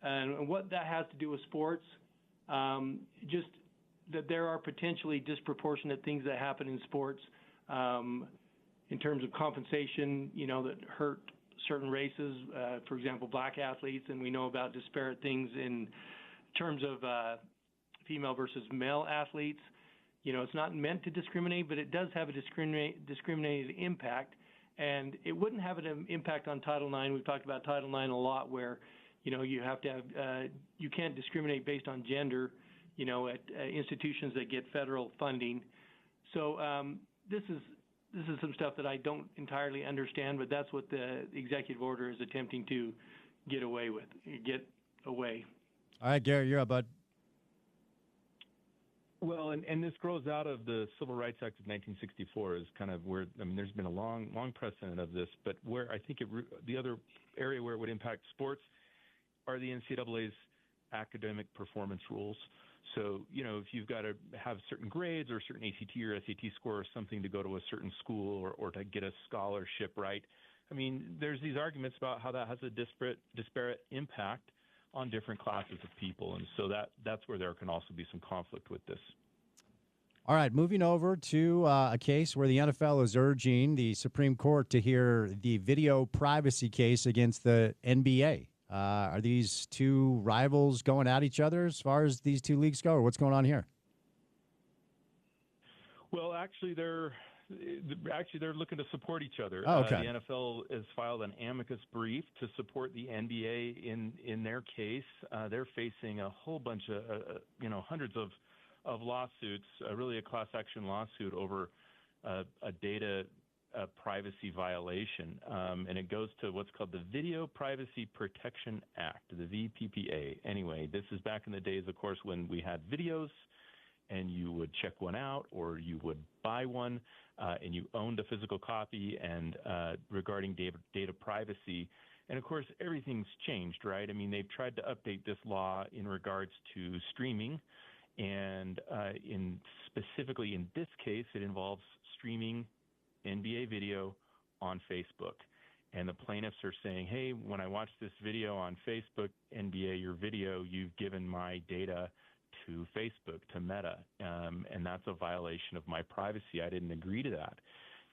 Speaker 9: And what that has to do with sports, just that there are potentially disproportionate things that happen in sports in terms of compensation, that hurt certain races, for example, black athletes, and we know about disparate things in terms of female versus male athletes. It's not meant to discriminate, but it does have a discriminated impact, and it wouldn't have an impact on Title IX. We've talked about Title IX a lot, where you have to have you can't discriminate based on gender, at institutions that get federal funding. So this is some stuff that I don't entirely understand, but that's what the executive order is attempting to get away. All
Speaker 1: right, Gary, you're up, bud.
Speaker 10: Well, and this grows out of the Civil Rights Act of 1964 is kind of where, there's been a long precedent of this, but where I think the other area where it would impact sports are the NCAA's academic performance rules. So, if you've got to have certain grades or a certain ACT or SAT score or something to go to a certain school or to get a scholarship, right? There's these arguments about how that has a disparate impact on different classes of people. And so that's where there can also be some conflict with this.
Speaker 1: All right, moving over to a case where the NFL is urging the Supreme Court to hear the video privacy case against the NBA. Are these two rivals going at each other as far as these two leagues go, or what's going on here?
Speaker 10: Well, actually, they're looking to support each other.
Speaker 1: Oh, okay.
Speaker 10: The NFL has filed an amicus brief to support the NBA in their case. They're facing a whole bunch of hundreds of lawsuits, really a class action lawsuit over a data privacy violation, and it goes to what's called the Video Privacy Protection Act, the VPPA. Anyway, this is back in the days, of course, when we had videos and you would check one out or you would buy one and you owned a physical copy, and regarding data privacy. And, of course, everything's changed, right? They've tried to update this law in regards to streaming, and specifically in this case, it involves streaming NBA video on Facebook. And the plaintiffs are saying, hey, when I watch this video on Facebook, NBA, your video, you've given my data to Facebook, to Meta, and that's a violation of my privacy. I didn't agree to that.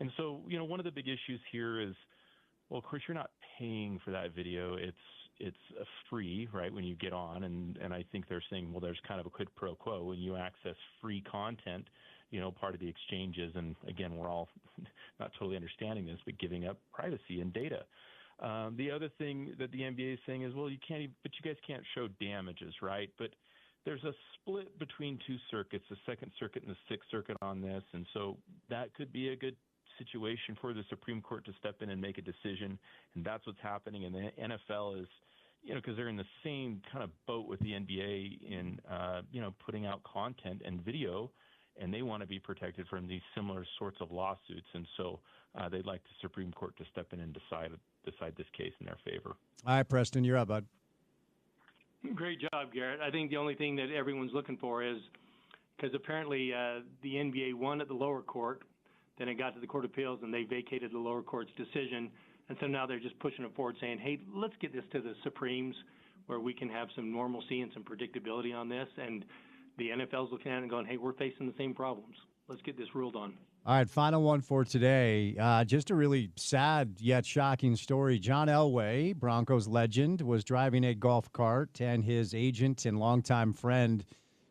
Speaker 10: And so, one of the big issues here is, well, of course, you're not paying for that video. It's free, right, when you get on. And I think they're saying, well, there's kind of a quid pro quo when you access free content, part of the exchanges. And again, we're all not totally understanding this, but giving up privacy and data. The other thing that the NBA is saying is, well, you guys can't show damages, right? But there's a split between two circuits, the Second Circuit and the Sixth Circuit on this. And so that could be a good situation for the Supreme Court to step in and make a decision. And that's what's happening. And the NFL is, because they're in the same kind of boat with the NBA in, putting out content and video, and they want to be protected from these similar sorts of lawsuits. And so they'd like the Supreme Court to step in and decide this case in their favor.
Speaker 1: All right, Preston, you're up, bud.
Speaker 9: Great job, Garrett. I think the only thing that everyone's looking for is, because apparently the NBA won at the lower court, then it got to the Court of Appeals, and they vacated the lower court's decision. And so now they're just pushing it forward, saying, hey, let's get this to the Supremes where we can have some normalcy and some predictability on this. And the NFL's looking at it and going, hey, we're facing the same problems. Let's get this ruled on.
Speaker 1: All right, final one for today. Just a really sad yet shocking story. John Elway, Broncos legend, was driving a golf cart, and his agent and longtime friend,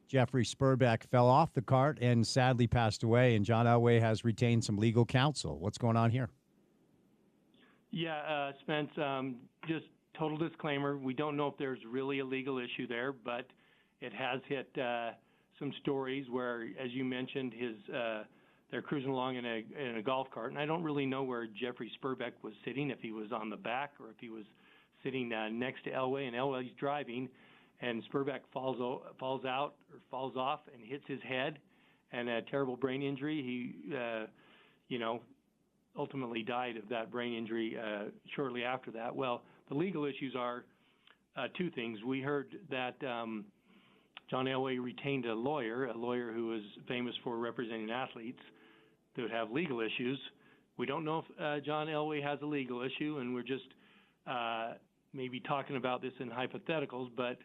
Speaker 1: Jeffrey Spurbeck, fell off the cart and sadly passed away, and John Elway has retained some legal counsel. What's going on here?
Speaker 9: Yeah, Spence, just total disclaimer. We don't know if there's really a legal issue there, but it has hit some stories where, as you mentioned, they're cruising along in a golf cart, and I don't really know where Jeffrey Spurbeck was sitting, if he was on the back or if he was sitting next to Elway, and Elway's driving, and Spurbeck falls off and hits his head, and a terrible brain injury. He, ultimately died of that brain injury shortly after that. Well, the legal issues are two things. We heard that John Elway retained a lawyer who was famous for representing athletes that would have legal issues. We don't know if John Elway has a legal issue, and we're just maybe talking about this in hypotheticals, but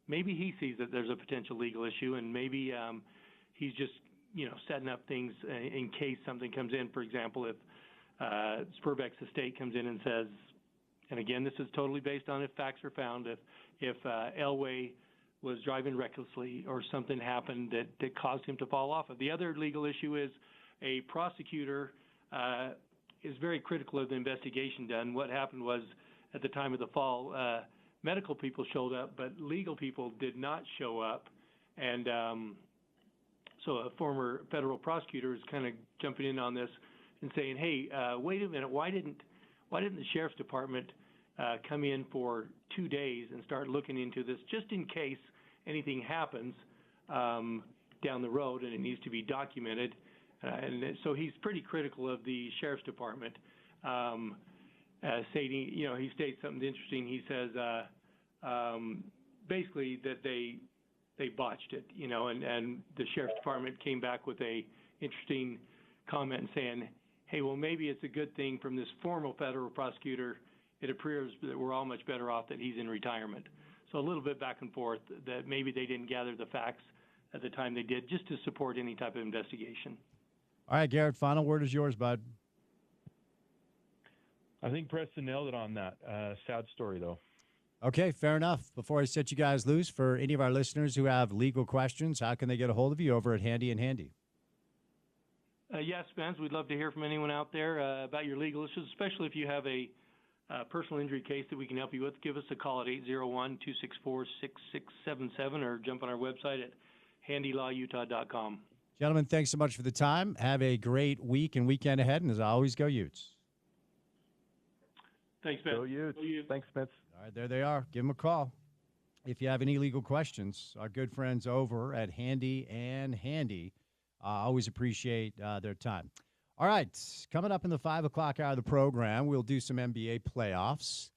Speaker 9: maybe he sees that there's a potential legal issue, and maybe he's just, setting up things in case something comes in. For example, if Spurbeck's estate comes in and says, and again, this is totally based on if facts are found, if Elway was driving recklessly or something happened that caused him to fall off. The other legal issue is a prosecutor is very critical of the investigation done. What happened was, at the time of the fall, medical people showed up, but legal people did not show up. And so a former federal prosecutor is kind of jumping in on this and saying, hey, wait a minute, why didn't the sheriff's department come in for 2 days and start looking into this just in case anything happens down the road and it needs to be documented? And so he's pretty critical of the sheriff's department. Stating, he states something interesting. He says basically that they botched it, and the sheriff's department came back with a interesting comment saying, hey, well, maybe it's a good thing from this formal federal prosecutor. It appears that we're all much better off that he's in retirement. So a little bit back and forth, that maybe they didn't gather the facts at the time they did, just to support any type of investigation.
Speaker 1: All right, Garrett, final word is yours, bud.
Speaker 10: I think Preston nailed it on that. Sad story, though.
Speaker 1: Okay, fair enough. Before I set you guys loose, for any of our listeners who have legal questions, how can they get a hold of you over at Handy and Handy?
Speaker 9: Yes, Spence, we'd love to hear from anyone out there about your legal issues, especially if you have a personal injury case that we can help you with. Give us a call at 801-264-6677 or jump on our website at handylawutah.com.
Speaker 1: Gentlemen, thanks so much for the time. Have a great week and weekend ahead, and as always, go Utes.
Speaker 9: Thanks, Spence.
Speaker 10: Go Utes. Thanks, Spence.
Speaker 1: All right, there they are. Give them a call. If you have any legal questions, our good friends over at Handy and Handy always appreciate their time. All right, coming up in the 5 o'clock hour of the program, we'll do some NBA playoffs.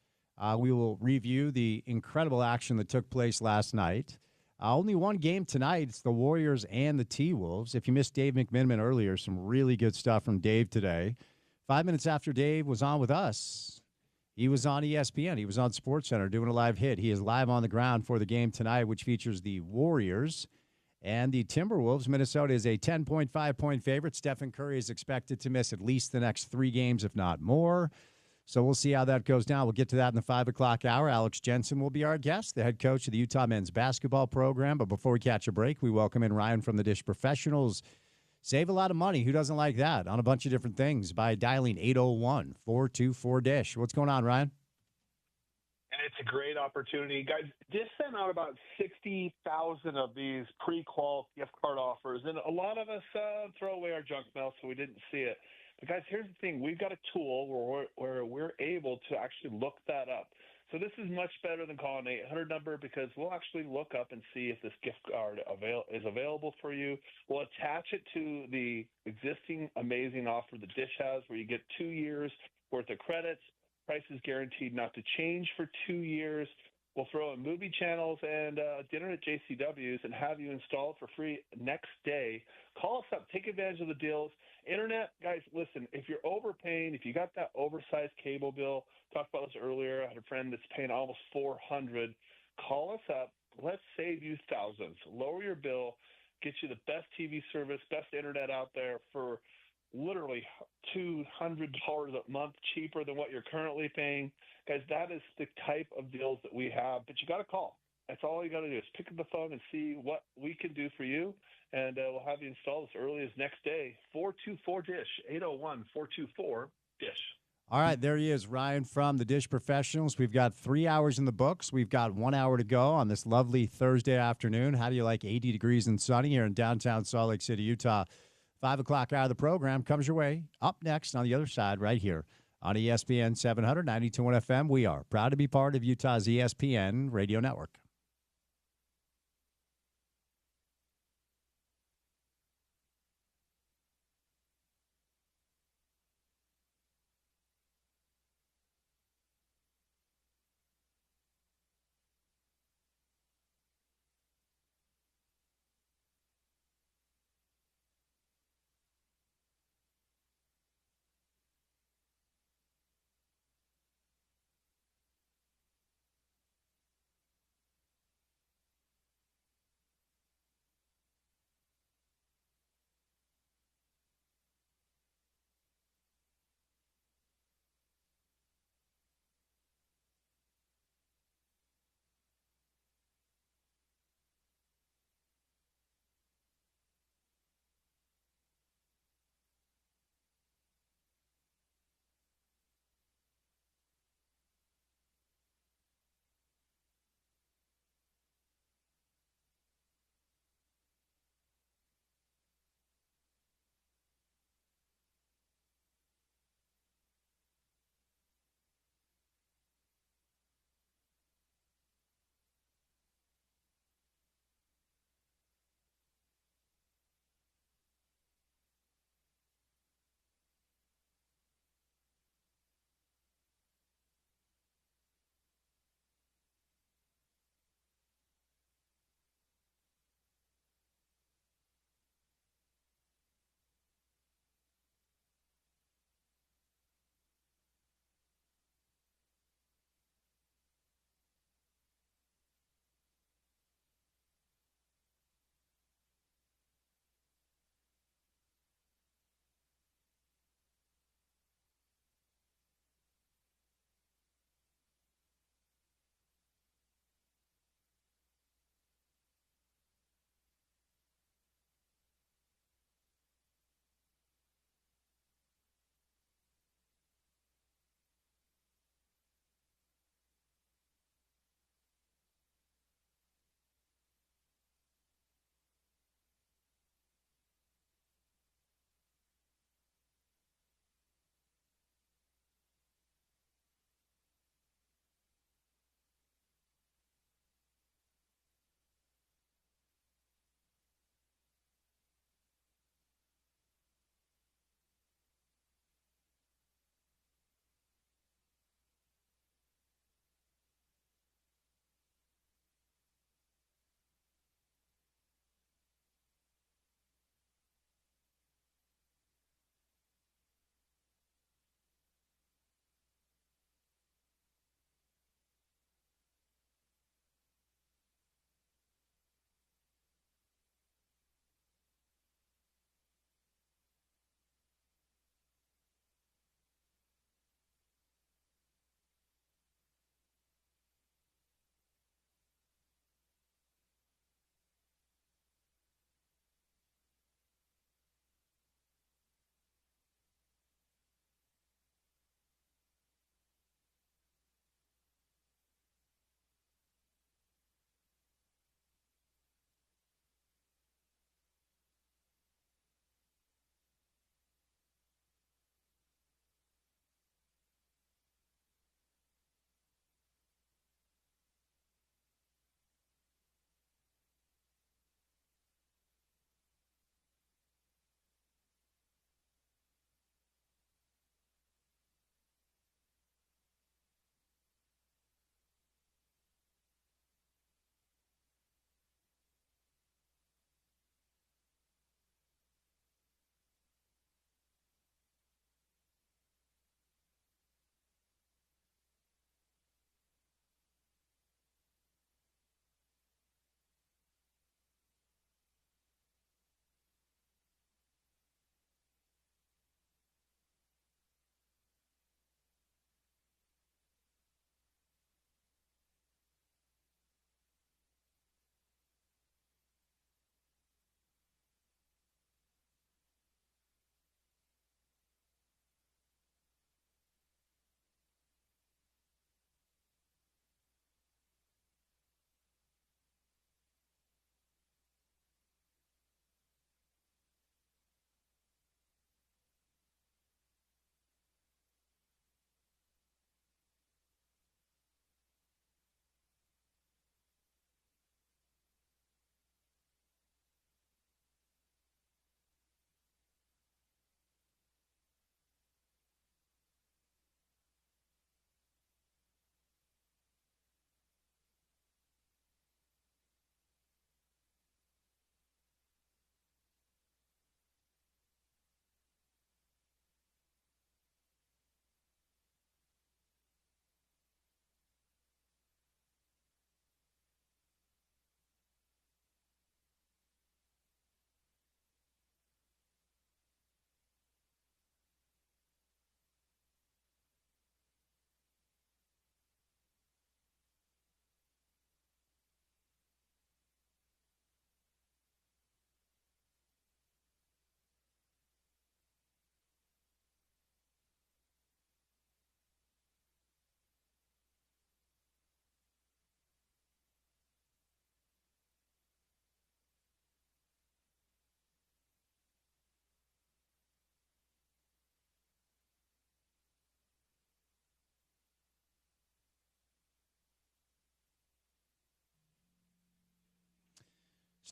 Speaker 1: We will review the incredible action that took place last night. Only one game tonight. It's the Warriors and the T-Wolves. If you missed Dave McMiniman earlier, some really good stuff from Dave today. 5 minutes after Dave was on with us, he was on ESPN. He was on SportsCenter doing a live hit. He is live on the ground for the game tonight, which features the Warriors And the Timberwolves, Minnesota is a 10.5-point favorite. Stephen Curry is expected to miss at least the next 3 games, if not more. So we'll see how that goes down. We'll get to that in the 5 o'clock hour. Alex Jensen will be our guest, the head coach of the Utah men's basketball program. But before we catch a break, we welcome in Ryan from the Dish Professionals. Save a lot of money. Who doesn't like that? On a bunch of different things by dialing 801-424-DISH. What's going on, Ryan?
Speaker 8: And it's a great opportunity. Guys, Dish sent out about 60,000 of these pre-qual gift card offers, and a lot of us throw away our junk mail, so we didn't see it. But, guys, here's the thing. We've got a tool where we're able to actually look that up. So this is much better than calling an 800 number because we'll actually look up and see if this gift card is available for you. We'll attach it to the existing amazing offer the Dish has where you get 2 years worth of credits. Price is guaranteed not to change for 2 years. We'll throw in movie channels and dinner at JCW's and have you installed for free next day. Call us up. Take advantage of the deals. Internet, guys, listen, if you're overpaying, if you got that oversized cable bill, talked about this earlier. I had a friend that's paying almost $400. Call us up. Let's save you thousands. Lower your bill. Get you the best TV service, best internet out there for literally $200 a month cheaper than what you're currently paying. Guys, that is the type of deals that we have, but you got to call. That's all you got to do is pick up the phone and see what we can do for you, and we'll have you installed as early as next day. 424-DISH, 801-424-DISH.
Speaker 1: All right, there he is, Ryan from the Dish Professionals. We've got 3 hours in the books. We've got 1 hour to go on this lovely Thursday afternoon. How do you like 80 degrees and sunny here in downtown Salt Lake City, Utah? 5 o'clock hour of the program comes your way. Up next on the other side right here on ESPN 700, 92.1 FM. We are proud to be part of Utah's ESPN radio network.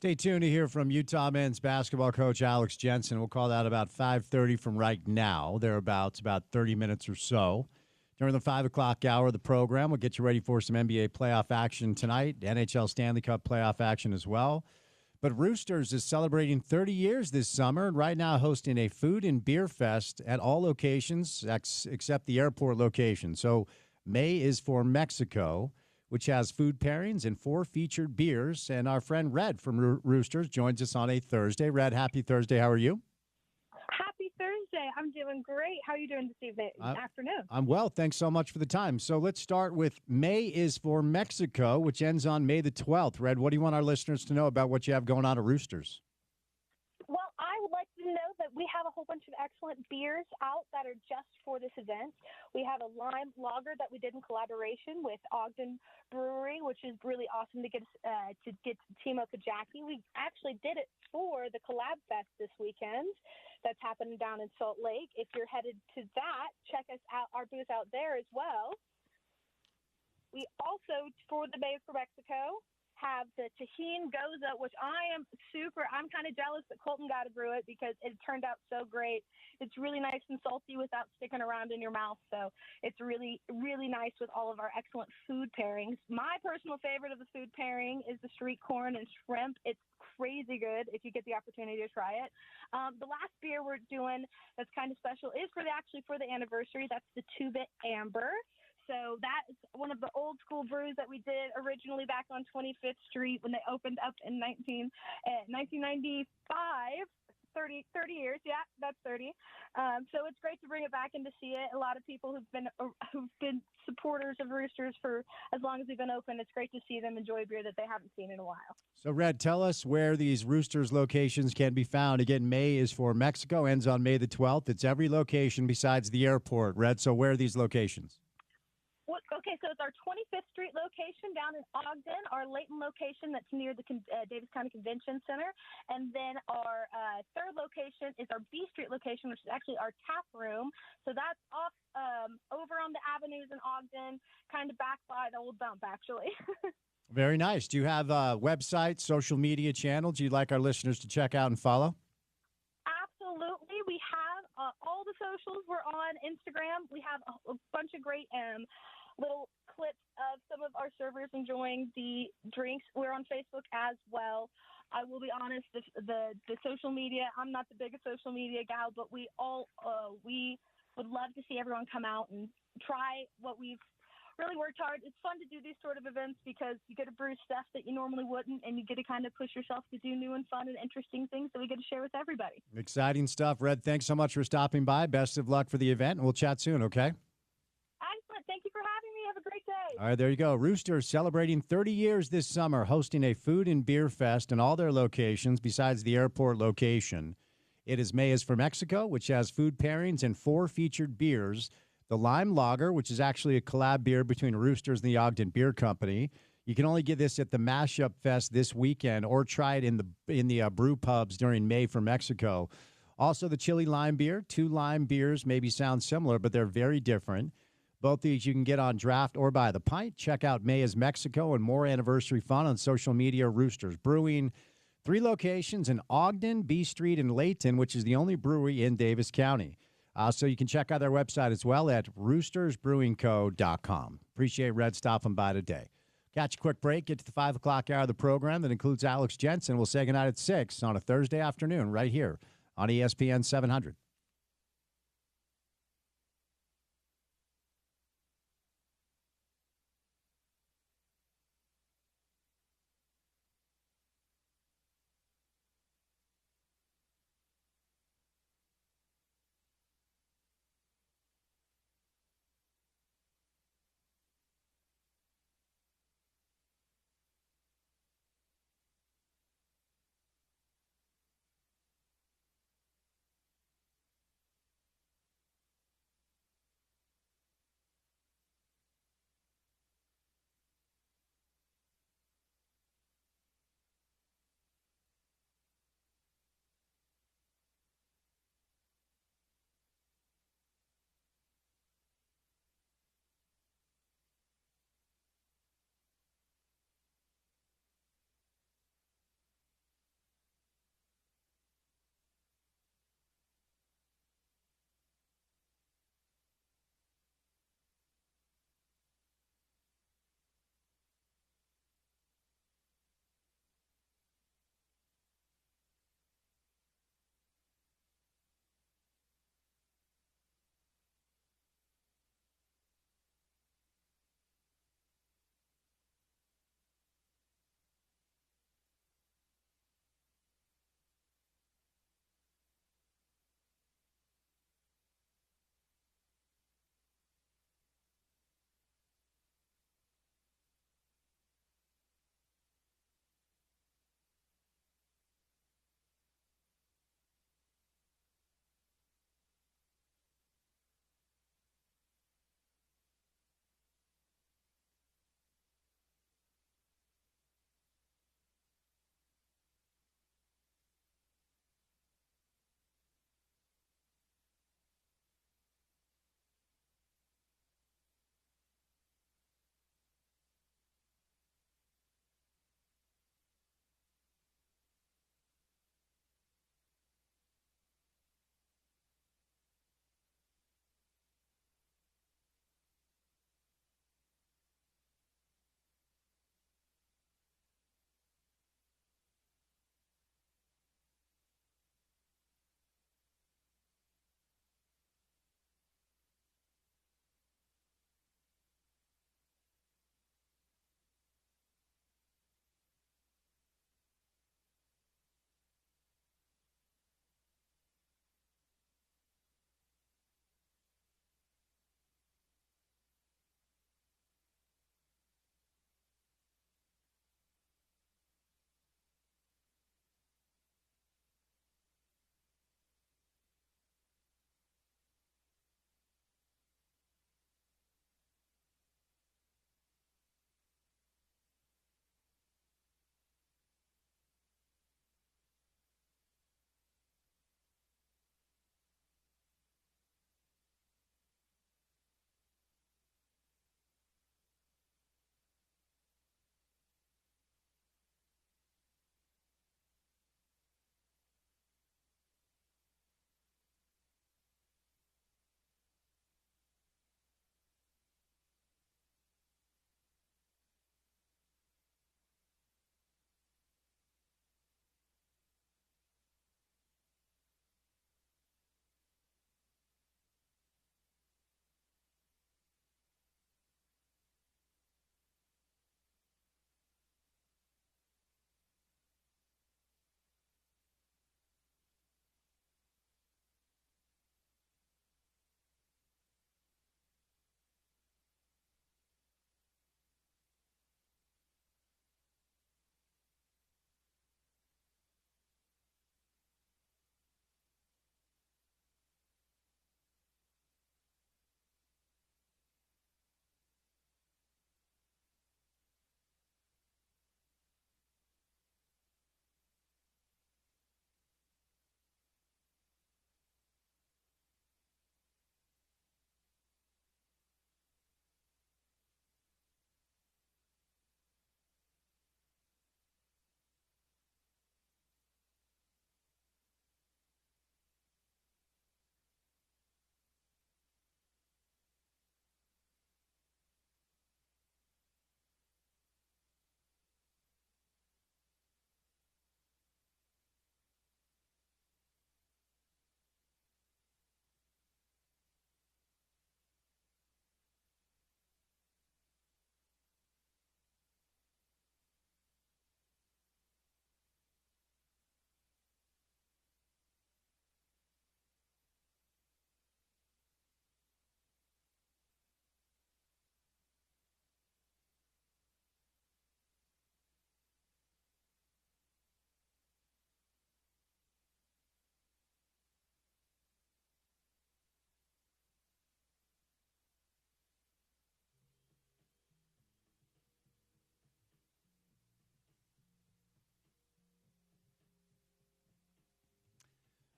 Speaker 1: Stay tuned to hear from Utah men's basketball coach Alex Jensen. We'll call that about 5:30 from right now. Thereabouts, about 30 minutes or so. During the 5 o'clock hour of the program, we'll get you ready for some NBA playoff action tonight, NHL Stanley Cup playoff action as well. But Roosters is celebrating 30 years this summer, and right now hosting a food and beer fest at all locations except the airport location. So May is for Mexico, which has food pairings and 4 featured beers. And our friend Red from Roosters joins us on a Thursday. Red, happy Thursday. How are you?
Speaker 11: Happy Thursday. I'm doing great. How are you doing this afternoon?
Speaker 1: I'm well. Thanks so much for the time. So let's start with May is for Mexico, which ends on May the 12th. Red, what do you want our listeners to know about what you have going on at Roosters?
Speaker 11: Well, I would like to know that we have a whole bunch of excellent beers out that are just for this event. We have a lime lager that we did in collaboration with Ogden Brewery, which is really awesome to get to team up with Jackie. We actually did it for the Collab Fest this weekend. That's happening down in Salt Lake. If you're headed to that, check us out, our booth out there as well. We also, for the Bay for Mexico, have the Tajin Goza, which I'm kind of jealous that Colton got to brew it because it turned out so great. It's really nice and salty without sticking around in your mouth. So it's really, really nice with all of our excellent food pairings. My personal favorite of the food pairing is the street corn and shrimp. It's crazy good if you get the opportunity to try it. The last beer we're doing that's kind of special is for the anniversary. That's the 2-Bit Amber. So that is one of the old school brews that we did originally back on 25th Street when they opened up in 1995. 30 years. Yeah, that's 30. So it's great to bring it back and to see it. A lot of people who've been supporters of Roosters for as long as we've been open. It's great to see them enjoy beer that they haven't seen in a while.
Speaker 1: So, Red, tell us where these Roosters locations can be found. Again, May is for Mexico, ends on May the 12th. It's every location besides the airport, Red. So where are these locations?
Speaker 11: Okay, so it's our 25th Street location down in Ogden, our Layton location that's near the Davis County Convention Center, and then our third location is our B Street location, which is actually our tap room. So that's off over on the avenues in Ogden, kind of back by the old dump, actually.
Speaker 1: Very nice. Do you have a website, social media channels you'd like our listeners to check out and follow?
Speaker 11: Absolutely. We have all the socials. We're on Instagram. We have a bunch of great little clips of some of our servers enjoying the drinks. We're on Facebook as well. I will be honest, the social media, I'm not the biggest social media gal, but we would love to see everyone come out and try what we've really worked hard. It's fun to do these sort of events because you get to brew stuff that you normally wouldn't, and you get to kind of push yourself to do new and fun and interesting things that we get to share with everybody.
Speaker 1: Exciting stuff. Red, thanks so much for stopping by. Best of luck for the event, and we'll chat soon, okay?
Speaker 11: Excellent. Thank you for having me. Have a great day.
Speaker 1: All right, there you go. Roosters celebrating 30 years this summer, hosting a food and beer fest in all their locations besides the airport location. It is May is for Mexico, which has food pairings and 4 featured beers. The Lime Lager, which is actually a collab beer between Roosters and the Ogden Beer Company. You can only get this at the Mashup Fest this weekend or try it in the brew pubs during May for Mexico. Also, the Chili Lime Beer. 2 lime beers maybe sound similar, but they're very different. Both these you can get on draft or by the pint. Check out May is Mexico and more anniversary fun on social media. Roosters Brewing. 3 locations in Ogden, B Street, and Layton, which is the only brewery in Davis County. So you can check out their website as well at roostersbrewingco.com. Appreciate Red stopping by today. Catch a quick break, get to the 5 o'clock hour of the program that includes Alex Jensen. We'll say goodnight at 6 on a Thursday afternoon right here on ESPN 700.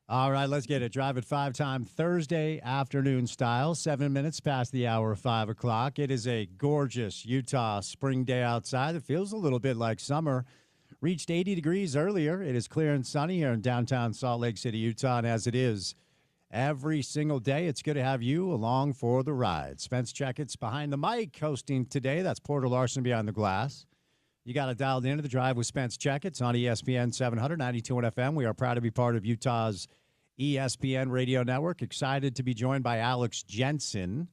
Speaker 1: All right, let's get it. Drive at 5 time Thursday afternoon style, 7 minutes past the hour of 5 o'clock. It is a gorgeous Utah spring day outside. It feels a little bit like summer. Reached 80 degrees earlier. It is clear and sunny here in downtown Salt Lake City, Utah. And as it is every single day, it's good to have you along for the ride. Spence Checketts behind the mic hosting today. That's Porter Larson behind the glass. You got it dialed into the Drive with Spence Checketts on ESPN 700, 92 FM. We are proud to be part of Utah's ESPN radio network. Excited to be joined by Alex Jensen,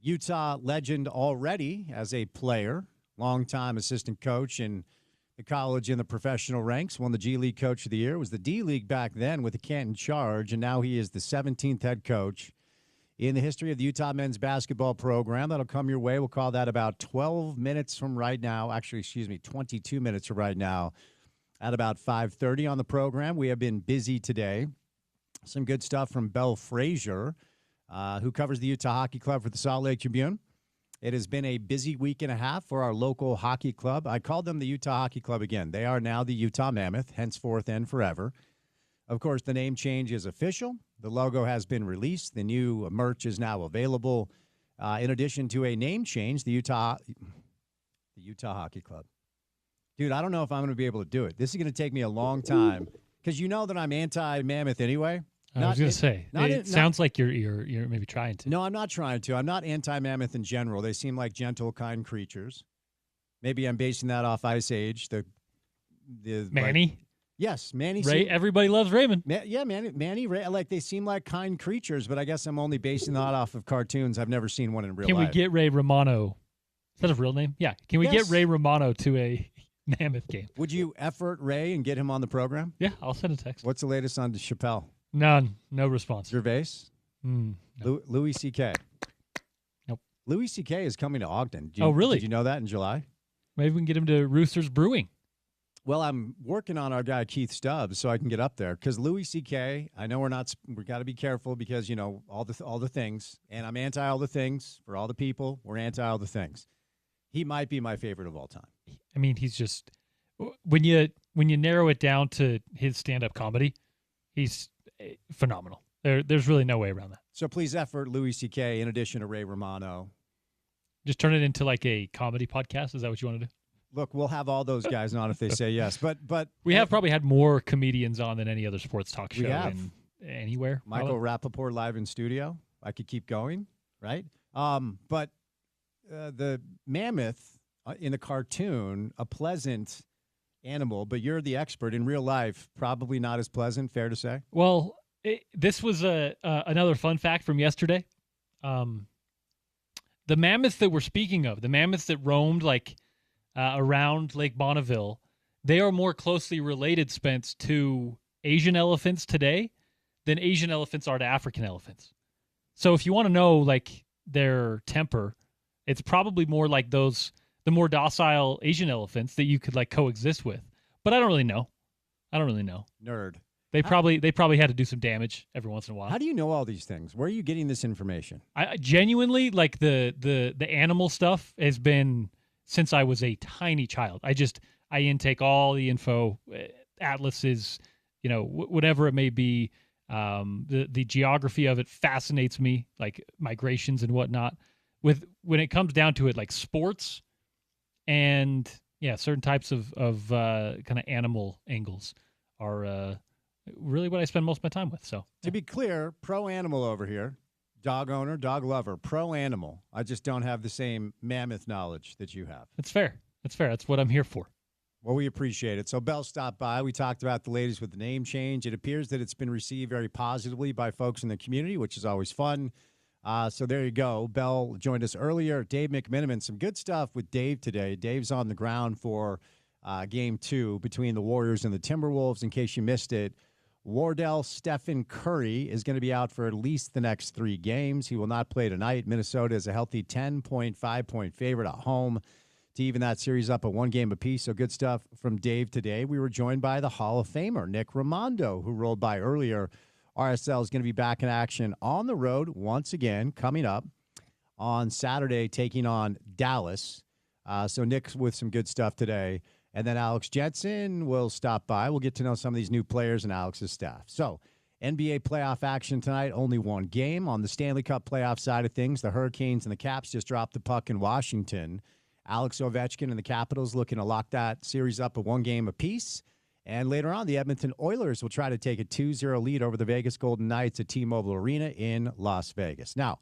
Speaker 1: Utah legend already as a player, longtime assistant coach in the college and the professional ranks. Won the G League Coach of the Year. Was the D League back then with the Canton Charge, and now he is the 17th head coach in the history of the Utah men's basketball program. That'll come your way. We'll call that about 12 minutes from right now. Actually, 22 minutes from right now at about 5:30 on the program. We have been busy today. Some good stuff from Belle Frazier, who covers the Utah Hockey Club for the Salt Lake Tribune. It has been a busy week and a half for our local hockey club. I called them the Utah Hockey Club again. They are now the Utah Mammoth, henceforth and forever. Of course, the name change is official. The logo has been released. The new merch is now available. In addition to a name change, the Utah Hockey Club. Dude, I don't know if I'm going to be able to do it. This is going to take me a long time because you know that I'm anti-Mammoth anyway.
Speaker 2: I was going to say, it sounds like you're maybe trying to.
Speaker 1: No, I'm not trying to. I'm not anti-Mammoth in general. They seem like gentle, kind creatures. Maybe I'm basing that off Ice Age. The
Speaker 2: Manny?
Speaker 1: Yes, Manny.
Speaker 2: Ray, everybody loves Raymond.
Speaker 1: Manny, Ray, like they seem like kind creatures, but I guess I'm only basing that off of cartoons. I've never seen one in real life.
Speaker 2: Can we get Ray Romano? Is that a real name? Yeah. Can we get Ray Romano to a Mammoth game?
Speaker 1: Would you effort Ray and get him on the program?
Speaker 2: Yeah, I'll send a text.
Speaker 1: What's the latest on Chappelle?
Speaker 2: None. No response.
Speaker 1: Gervais?
Speaker 2: No.
Speaker 1: Louis C.K.?
Speaker 2: Nope.
Speaker 1: Louis C.K. is coming to Ogden.
Speaker 2: Really?
Speaker 1: Did you know that in July?
Speaker 2: Maybe we can get him to Roosters Brewing.
Speaker 1: Well, I'm working on our guy Keith Stubbs so I can get up there because Louis C.K. I know we got to be careful because all the things, and I'm anti all the things for all the people. We're anti all the things. He might be my favorite of all time.
Speaker 2: I mean, he's just when you narrow it down to his stand-up comedy, he's phenomenal. There's really no way around that.
Speaker 1: So please effort Louis C.K. in addition to Ray Romano.
Speaker 2: Just turn it into like a comedy podcast. Is that what you want to do?
Speaker 1: Look, we'll have all those guys on if they say yes. But
Speaker 2: we have probably had more comedians on than any other sports talk show anywhere.
Speaker 1: Michael Rappaport live in studio. I could keep going, right? But the mammoth in the cartoon, a pleasant animal, but you're the expert in real life. Probably not as pleasant. Fair to say.
Speaker 2: Well, this was another fun fact from yesterday. The mammoths that we're speaking of, the mammoths that roamed around Lake Bonneville, they are more closely related, Spence, to Asian elephants than Asian elephants are to African elephants. So if you want to know their temper, it's probably more like the more docile Asian elephants that you could coexist with. But I don't really know.
Speaker 1: Nerd.
Speaker 2: They probably had to do some damage every once in a while.
Speaker 1: How do you know all these things? Where are you getting this information?
Speaker 2: I genuinely the animal stuff has been since I was a tiny child. I intake all the info, atlases, whatever it may be. The geography of it fascinates me, like migrations and whatnot. When it comes down to it, like sports and certain types of kind of animal angles are really what I spend most of my time with. So
Speaker 1: to be clear, pro animal over here. Dog owner, dog lover, pro animal. I just don't have the same mammoth knowledge that you have.
Speaker 2: That's fair. That's what I'm here for.
Speaker 1: Well, we appreciate it. So Bell stopped by. We talked about the latest with the name change. It appears that it's been received very positively by folks in the community, which is always fun. So there you go. Bell joined us earlier. Dave McMiniman, some good stuff with Dave today. Dave's on the ground for Game 2 between the Warriors and the Timberwolves. In case you missed it, Wardell Stephen Curry is going to be out for at least the next 3 games. He will not play tonight. Minnesota is a healthy 10.5-point favorite at home to even that series up at 1 game apiece. So good stuff from Dave today. We were joined by the Hall of Famer, Nick Raimondo, who rolled by earlier. RSL is going to be back in action on the road once again coming up on Saturday, taking on Dallas. So Nick's with some good stuff today. And then Alex Jensen will stop by. We'll get to know some of these new players and Alex's staff. So NBA playoff action tonight, only one game. On the Stanley Cup playoff side of things, the Hurricanes and the Caps just dropped the puck in Washington. Alex Ovechkin and the Capitals looking to lock that series up at one game apiece. And later on, the Edmonton Oilers will try to take a 2-0 lead over the Vegas Golden Knights at T-Mobile Arena in Las Vegas. Now,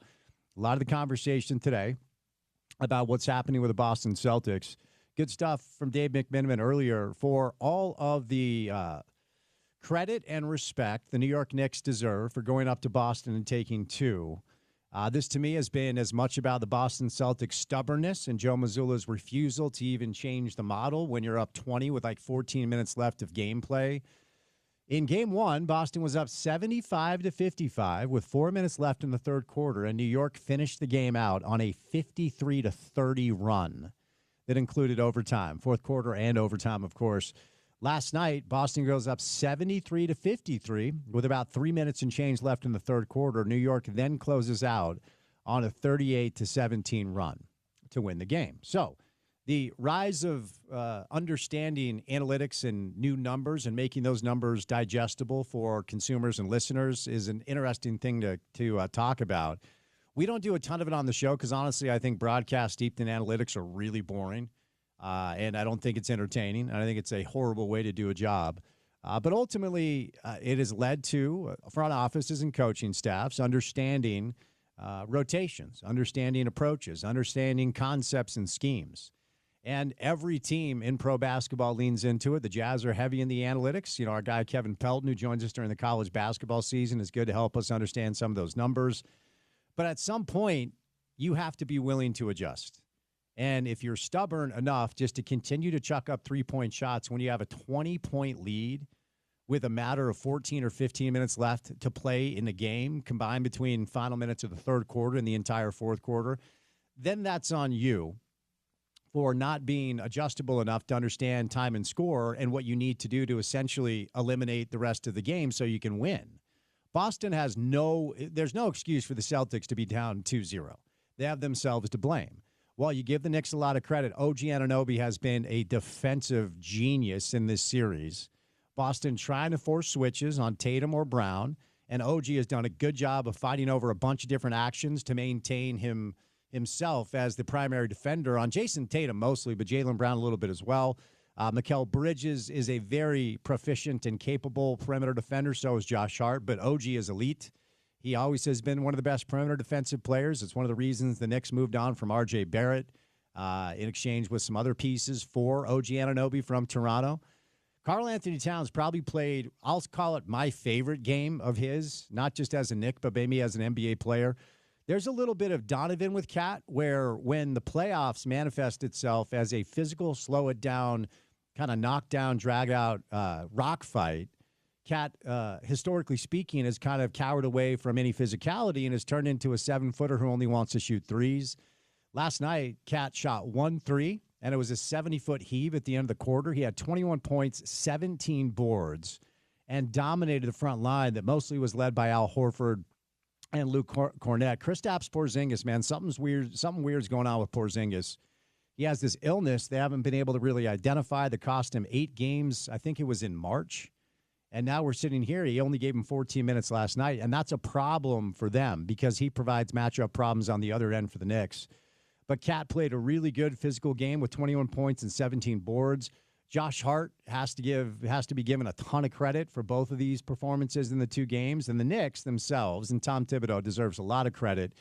Speaker 1: a lot of the conversation today about what's happening with the Boston Celtics. Good stuff from Dave McMenamin earlier. For all of the credit and respect the New York Knicks deserve for going up to Boston and taking two. This, to me, has been as much about the Boston Celtics' stubbornness and Joe Mazzulla's refusal to even change the model when you're up 20 with like 14 minutes left of gameplay. In Game 1, Boston was up 75-55 with 4 minutes left in the third quarter, and New York finished the game out on a 53-30 run that included overtime, fourth quarter and overtime, of course. Last night, Boston goes up 73-53 with about 3 minutes and change left in the third quarter. New York then closes out on a 38-17 run to win the game. So the rise of understanding analytics and new numbers and making those numbers digestible for consumers and listeners is an interesting thing to talk about. We don't do a ton of it on the show because, honestly, I think broadcast steeped in analytics are really boring. And I don't think it's entertaining. I think it's a horrible way to do a job. But ultimately, it has led to front offices and coaching staffs understanding rotations, understanding approaches, understanding concepts and schemes. And every team in pro basketball leans into it. The Jazz are heavy in the analytics. You know, our guy Kevin Pelton, who joins us during the college basketball season, is good to help us understand some of those numbers. But at some point, you have to be willing to adjust. And if you're stubborn enough just to continue to chuck up three-point shots when you have a 20-point lead with a matter of 14 or 15 minutes left to play in the game, combined between final minutes of the third quarter and the entire fourth quarter, then that's on you for not being adjustable enough to understand time and score and what you need to do to essentially eliminate the rest of the game so you can win. Boston there's no excuse for the Celtics to be down 2-0. They have themselves to blame. While you give the Knicks a lot of credit, OG Anunoby has been a defensive genius in this series. Boston trying to force switches on Tatum or Brown, and OG has done a good job of fighting over a bunch of different actions to maintain himself as the primary defender on Jason Tatum mostly, but Jaylen Brown a little bit as well. Mikal Bridges is a very proficient and capable perimeter defender, so is Josh Hart, but OG is elite. He always has been one of the best perimeter defensive players. It's one of the reasons the Knicks moved on from R.J. Barrett in exchange with some other pieces for OG Anunoby from Toronto. Karl Anthony Towns probably played, I'll call it my favorite game of his, not just as a Knick, but maybe as an NBA player. There's a little bit of Donovan with Cat where when the playoffs manifest itself as a physical, slow it down, kind of knockdown, drag out rock fight, Cat, historically speaking, has kind of cowered away from any physicality and has turned into a 7-footer who only wants to shoot threes. Last night, Cat shot 1 3, and it was a 70-foot heave at the end of the quarter. He had 21 points, 17 boards, and dominated the front line that mostly was led by Al Horford and Luke Cornett. Kristaps Porzingis, man, something weird's going on with Porzingis. He has this illness they haven't been able to really identify that cost him 8 games. I think it was in March. And now we're sitting here. He only gave him 14 minutes last night, and that's a problem for them because he provides matchup problems on the other end for the Knicks. But Cat played a really good physical game with 21 points and 17 boards. Josh Hart has to be given a ton of credit for both of these performances in the two games, and the Knicks themselves, and Tom Thibodeau deserves a lot of credit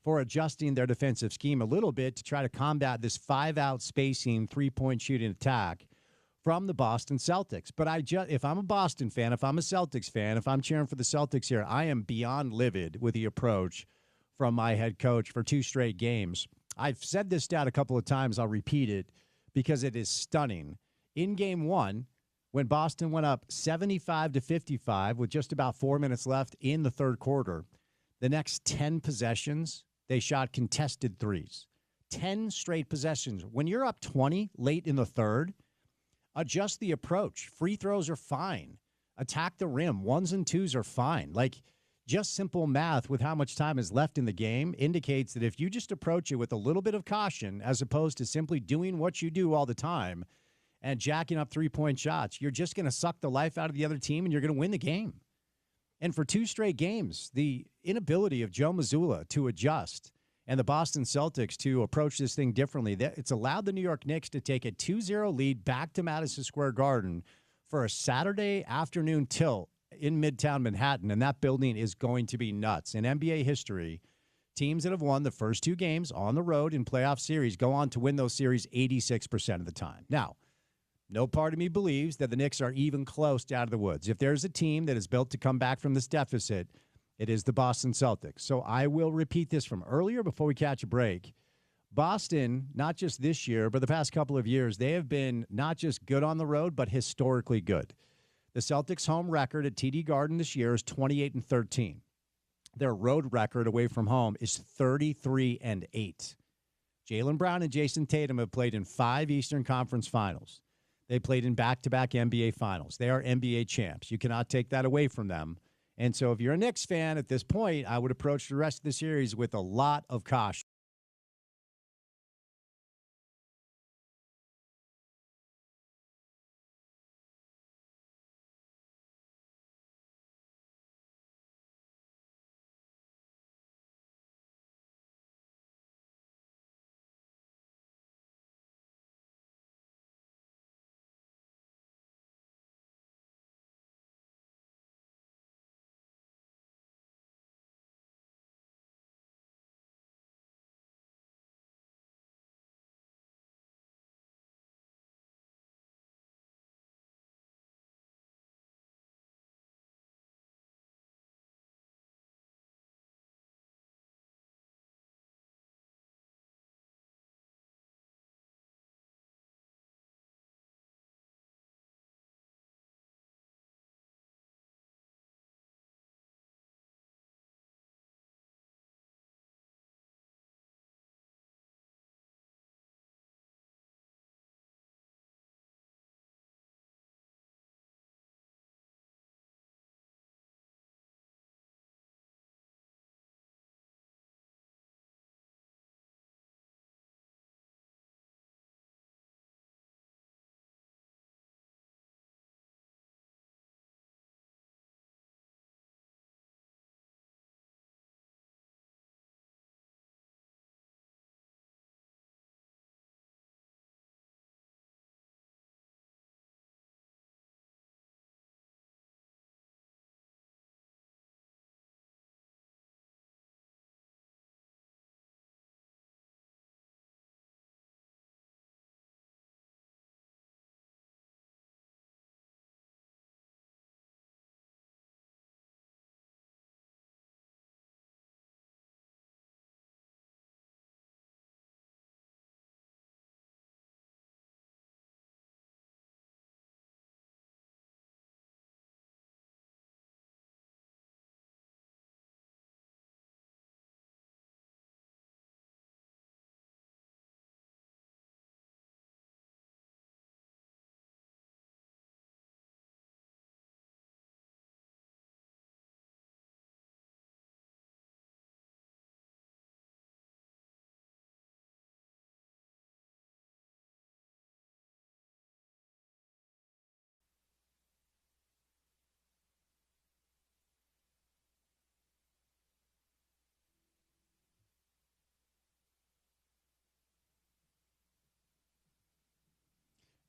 Speaker 1: for adjusting their defensive scheme a little bit to try to combat this 5-out spacing, 3-point shooting attack from the Boston Celtics. But if I'm a Boston fan, if I'm a Celtics fan, if I'm cheering for the Celtics here, I am beyond livid with the approach from my head coach for 2 straight games. I've said this stat a couple of times. I'll repeat it because it is stunning. In Game 1, when Boston went up 75-55 with just about 4 minutes left in the third quarter, the next 10 possessions, they shot contested threes. 10 straight possessions. When you're up 20 late in the third, adjust the approach. Free throws are fine. Attack the rim. 1s and 2s are fine. Like, just simple math with how much time is left in the game indicates that if you just approach it with a little bit of caution as opposed to simply doing what you do all the time and jacking up 3-point shots, you're just going to suck the life out of the other team and you're going to win the game. And for 2 straight games, the inability of Joe Mazzulla to adjust and the Boston Celtics to approach this thing differently, it's allowed the New York Knicks to take a 2-0 lead back to Madison Square Garden for a Saturday afternoon tilt in Midtown Manhattan, and that building is going to be nuts. In NBA history, teams that have won the first 2 games on the road in playoff series go on to win those series 86% of the time. Now, no part of me believes that the Knicks are even close to out of the woods. If there's a team that is built to come back from this deficit, it is the Boston Celtics. So I will repeat this from earlier before we catch a break. Boston, not just this year, but the past couple of years, they have been not just good on the road, but historically good. The Celtics' home record at TD Garden this year is 28-13. Their road record away from home is 33-8. Jaylen Brown and Jason Tatum have played in 5 Eastern Conference Finals. They played in back-to-back NBA Finals. They are NBA champs. You cannot take that away from them. And so if you're a Knicks fan at this point, I would approach the rest of the series with a lot of caution.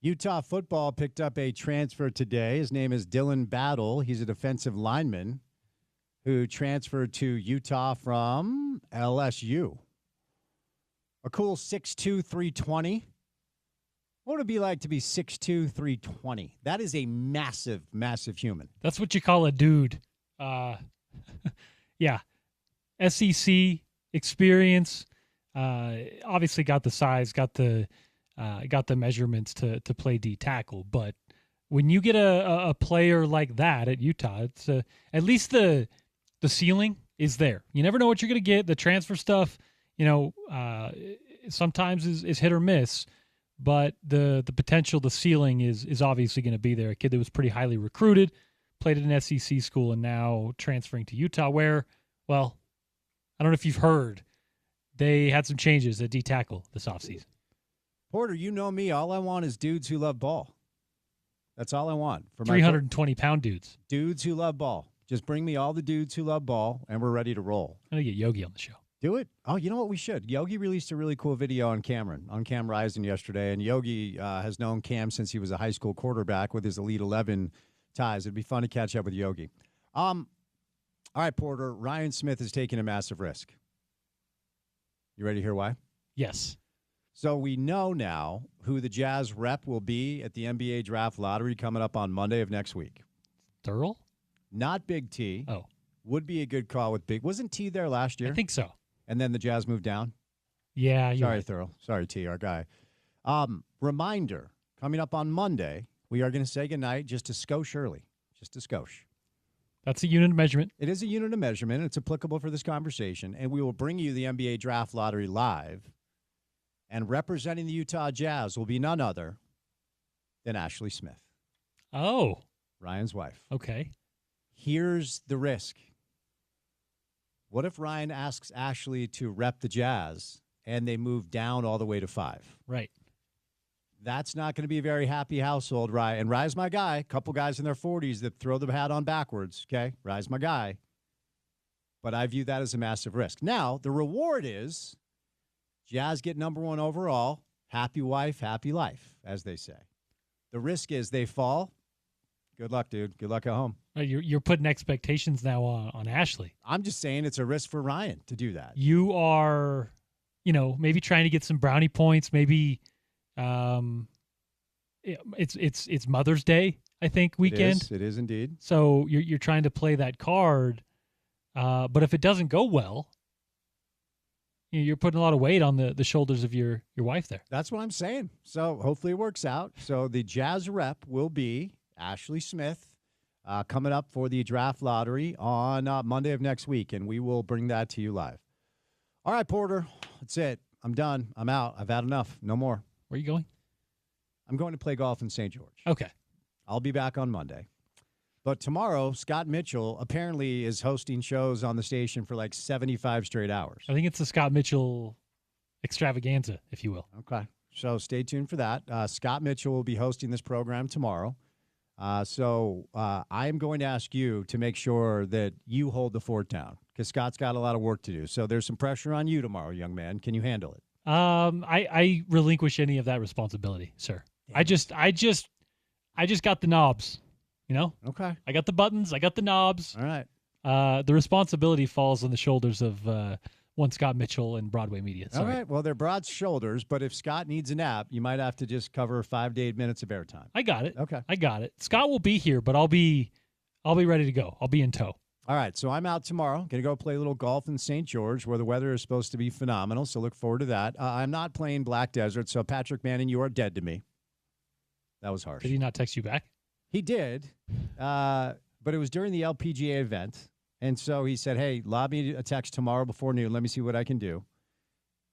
Speaker 1: Utah football picked up a transfer today. His name is Dylan Battle. He's a defensive lineman who transferred to Utah from LSU. A cool 6'2", 320. What would it be like to be 6'2", 320? That is a massive, massive human.
Speaker 2: That's what you call a dude. Yeah. SEC experience. Obviously got the size, got the measurements to play D tackle. But when you get a player like that at Utah, it's at least the ceiling is there. You never know what you're going to get. The transfer stuff, sometimes is hit or miss, but the potential, the ceiling is obviously going to be there. A kid that was pretty highly recruited, played at an SEC school, and now transferring to Utah where, well, I don't know if you've heard, they had some changes at D tackle this offseason.
Speaker 1: Porter, you know me. All I want is dudes who love ball. That's all I want. For
Speaker 2: 320-pound dudes.
Speaker 1: Dudes who love ball. Just bring me all the dudes who love ball, and we're ready to roll.
Speaker 2: I'm going to get Yogi on the show.
Speaker 1: Do it. Oh, you know what? We should. Yogi released a really cool video on Cam Rising yesterday, and Yogi has known Cam since he was a high school quarterback with his Elite 11 ties. It'd be fun to catch up with Yogi. All right, Porter. Ryan Smith is taking a massive risk. You ready to hear why?
Speaker 2: Yes.
Speaker 1: So we know now who the Jazz rep will be at the NBA Draft Lottery coming up on Monday of next week.
Speaker 2: Thurl?
Speaker 1: Not Big T.
Speaker 2: Oh.
Speaker 1: Would be a good call with Big. Wasn't T there last year?
Speaker 2: I think so.
Speaker 1: And then the Jazz moved down?
Speaker 2: Yeah.
Speaker 1: Sorry,
Speaker 2: Right.
Speaker 1: Thurl. Sorry, T, our guy. Reminder, coming up on Monday, we are going to say goodnight just to skosh early. Just to skosh.
Speaker 2: That's a unit of measurement.
Speaker 1: It is a unit of measurement. It's applicable for this conversation. And we will bring you the NBA Draft Lottery live. And representing the Utah Jazz will be none other than Ashley Smith.
Speaker 2: Oh.
Speaker 1: Ryan's wife.
Speaker 2: Okay.
Speaker 1: Here's the risk. What if Ryan asks Ashley to rep the Jazz and they move down all the way to 5?
Speaker 2: Right.
Speaker 1: That's not going to be a very happy household, Ryan. And Ryan's my guy. A couple guys in their 40s that throw the hat on backwards, okay? Ryan's my guy. But I view that as a massive risk. Now, the reward is Jazz get number 1 overall. Happy wife, happy life, as they say. The risk is they fall. Good luck, dude. Good luck at home.
Speaker 2: You're putting expectations now on Ashley.
Speaker 1: I'm just saying it's a risk for Ryan to do that.
Speaker 2: You are, maybe trying to get some brownie points. Maybe it's Mother's Day, I think, weekend.
Speaker 1: It is indeed.
Speaker 2: So you're trying to play that card. But if it doesn't go well, you're putting a lot of weight on the shoulders of your wife there.
Speaker 1: That's what I'm saying. So hopefully it works out. So the Jazz rep will be Ashley Smith coming up for the draft lottery on Monday of next week, and we will bring that to you live. All right, Porter, that's it. I'm done. I'm out. I've had enough. No more.
Speaker 2: Where are you going?
Speaker 1: I'm going to play golf in St. George.
Speaker 2: Okay.
Speaker 1: I'll be back on Monday. But tomorrow, Scott Mitchell apparently is hosting shows on the station for like 75 straight hours.
Speaker 2: I think it's the Scott Mitchell extravaganza, if you will.
Speaker 1: Okay. So stay tuned for that. Scott Mitchell will be hosting this program tomorrow. So I am going to ask you to make sure that you hold the fort down because Scott's got a lot of work to do. So there's some pressure on you tomorrow, young man. Can you handle it?
Speaker 2: I relinquish any of that responsibility, sir.
Speaker 1: Damn.
Speaker 2: I just got the knobs,
Speaker 1: Okay.
Speaker 2: I got the buttons. I got the knobs.
Speaker 1: All right.
Speaker 2: The responsibility falls on the shoulders of one Scott Mitchell and Broadway Media. Sorry.
Speaker 1: All right. Well, they're broad shoulders, but if Scott needs a nap, you might have to just cover 5 to 8 minutes of airtime.
Speaker 2: I got it.
Speaker 1: Okay.
Speaker 2: I got it. Scott will be here, but I'll be ready to go. I'll be in tow.
Speaker 1: All right. So I'm out tomorrow. Going to go play a little golf in St. George where the weather is supposed to be phenomenal. So look forward to that. I'm not playing Black Desert. So Patrick Manning, you are dead to me. That was harsh.
Speaker 2: Did he not text you back?
Speaker 1: He did. But it was during the LPGA event. And so he said, hey, lob me a text tomorrow before noon. Let me see what I can do.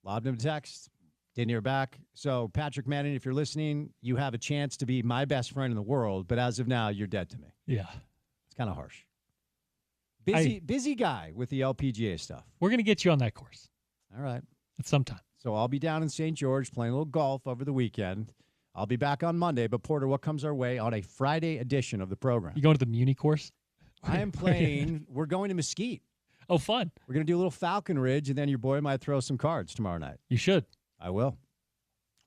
Speaker 1: Lobbed him a text. Didn't hear back. So, Patrick Manning, if you're listening, you have a chance to be my best friend in the world. But as of now, you're dead to me.
Speaker 2: Yeah.
Speaker 1: It's kind of harsh. Busy guy with the LPGA stuff.
Speaker 2: We're going to get you on that course.
Speaker 1: All right.
Speaker 2: At some time.
Speaker 1: So, I'll be down in St. George playing a little golf over the weekend. I'll be back on Monday. But, Porter, what comes our way on a Friday edition of the program?
Speaker 2: You going to the Muni course?
Speaker 1: I am playing. We're going to Mesquite.
Speaker 2: Oh, fun.
Speaker 1: We're going to do a little Falcon Ridge, and then your boy might throw some cards tomorrow night.
Speaker 2: You should.
Speaker 1: I will.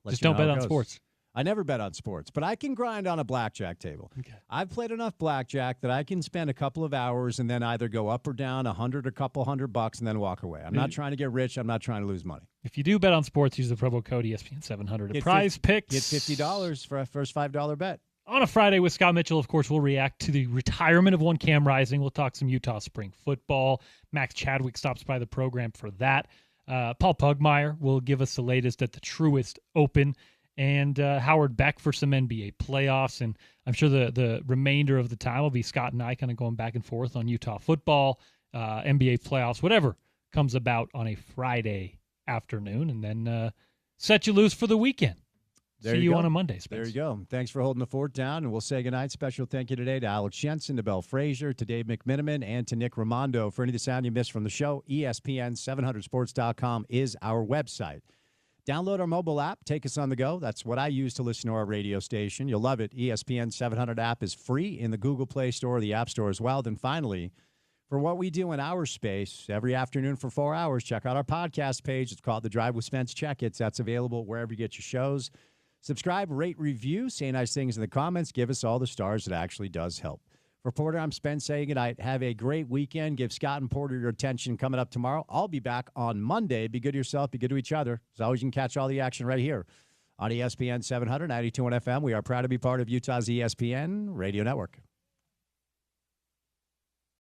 Speaker 2: Just don't bet on sports.
Speaker 1: I never bet on sports, but I can grind on a blackjack table.
Speaker 2: Okay.
Speaker 1: I've played enough blackjack that I can spend a couple of hours and then either go up or down $100, a couple $100 and then walk away. I'm not trying to get rich. I'm not trying to lose money.
Speaker 2: If you do bet on sports, use the promo code ESPN 700 at Prize Picks.
Speaker 1: Get $50 for a first $5 bet.
Speaker 2: On a Friday with Scott Mitchell, of course, we'll react to the retirement of one Cam Rising. We'll talk some Utah spring football. Max Chadwick stops by the program for that. Paul Pugmire will give us the latest at the Truist Open. And Howard Beck for some NBA playoffs. And I'm sure the remainder of the time will be Scott and I kind of going back and forth on Utah football, NBA playoffs, whatever comes about on a Friday afternoon. And then set you loose for the weekend. See you on a Monday, Spence.
Speaker 1: There you go. Thanks for holding the fort down, and we'll say goodnight. Special thank you today to Alex Jensen, to Belle Frazier, to Dave McMiniman, and to Nick Raimondo. For any of the sound you missed from the show, ESPN700sports.com is our website. Download our mobile app. Take us on the go. That's what I use to listen to our radio station. You'll love it. ESPN 700 app is free in the Google Play Store or the App Store as well. Then finally, for what we do in our space every afternoon for 4 hours, check out our podcast page. It's called The Drive with Spence Checketts. That's available wherever you get your shows. Subscribe, rate, review, say nice things in the comments. Give us all the stars. It actually does help. For Porter, I'm Spence saying goodnight. Have a great weekend. Give Scott and Porter your attention coming up tomorrow. I'll be back on Monday. Be good to yourself. Be good to each other. As always, you can catch all the action right here on ESPN 700, 92 FM. We are proud to be part of Utah's ESPN Radio Network.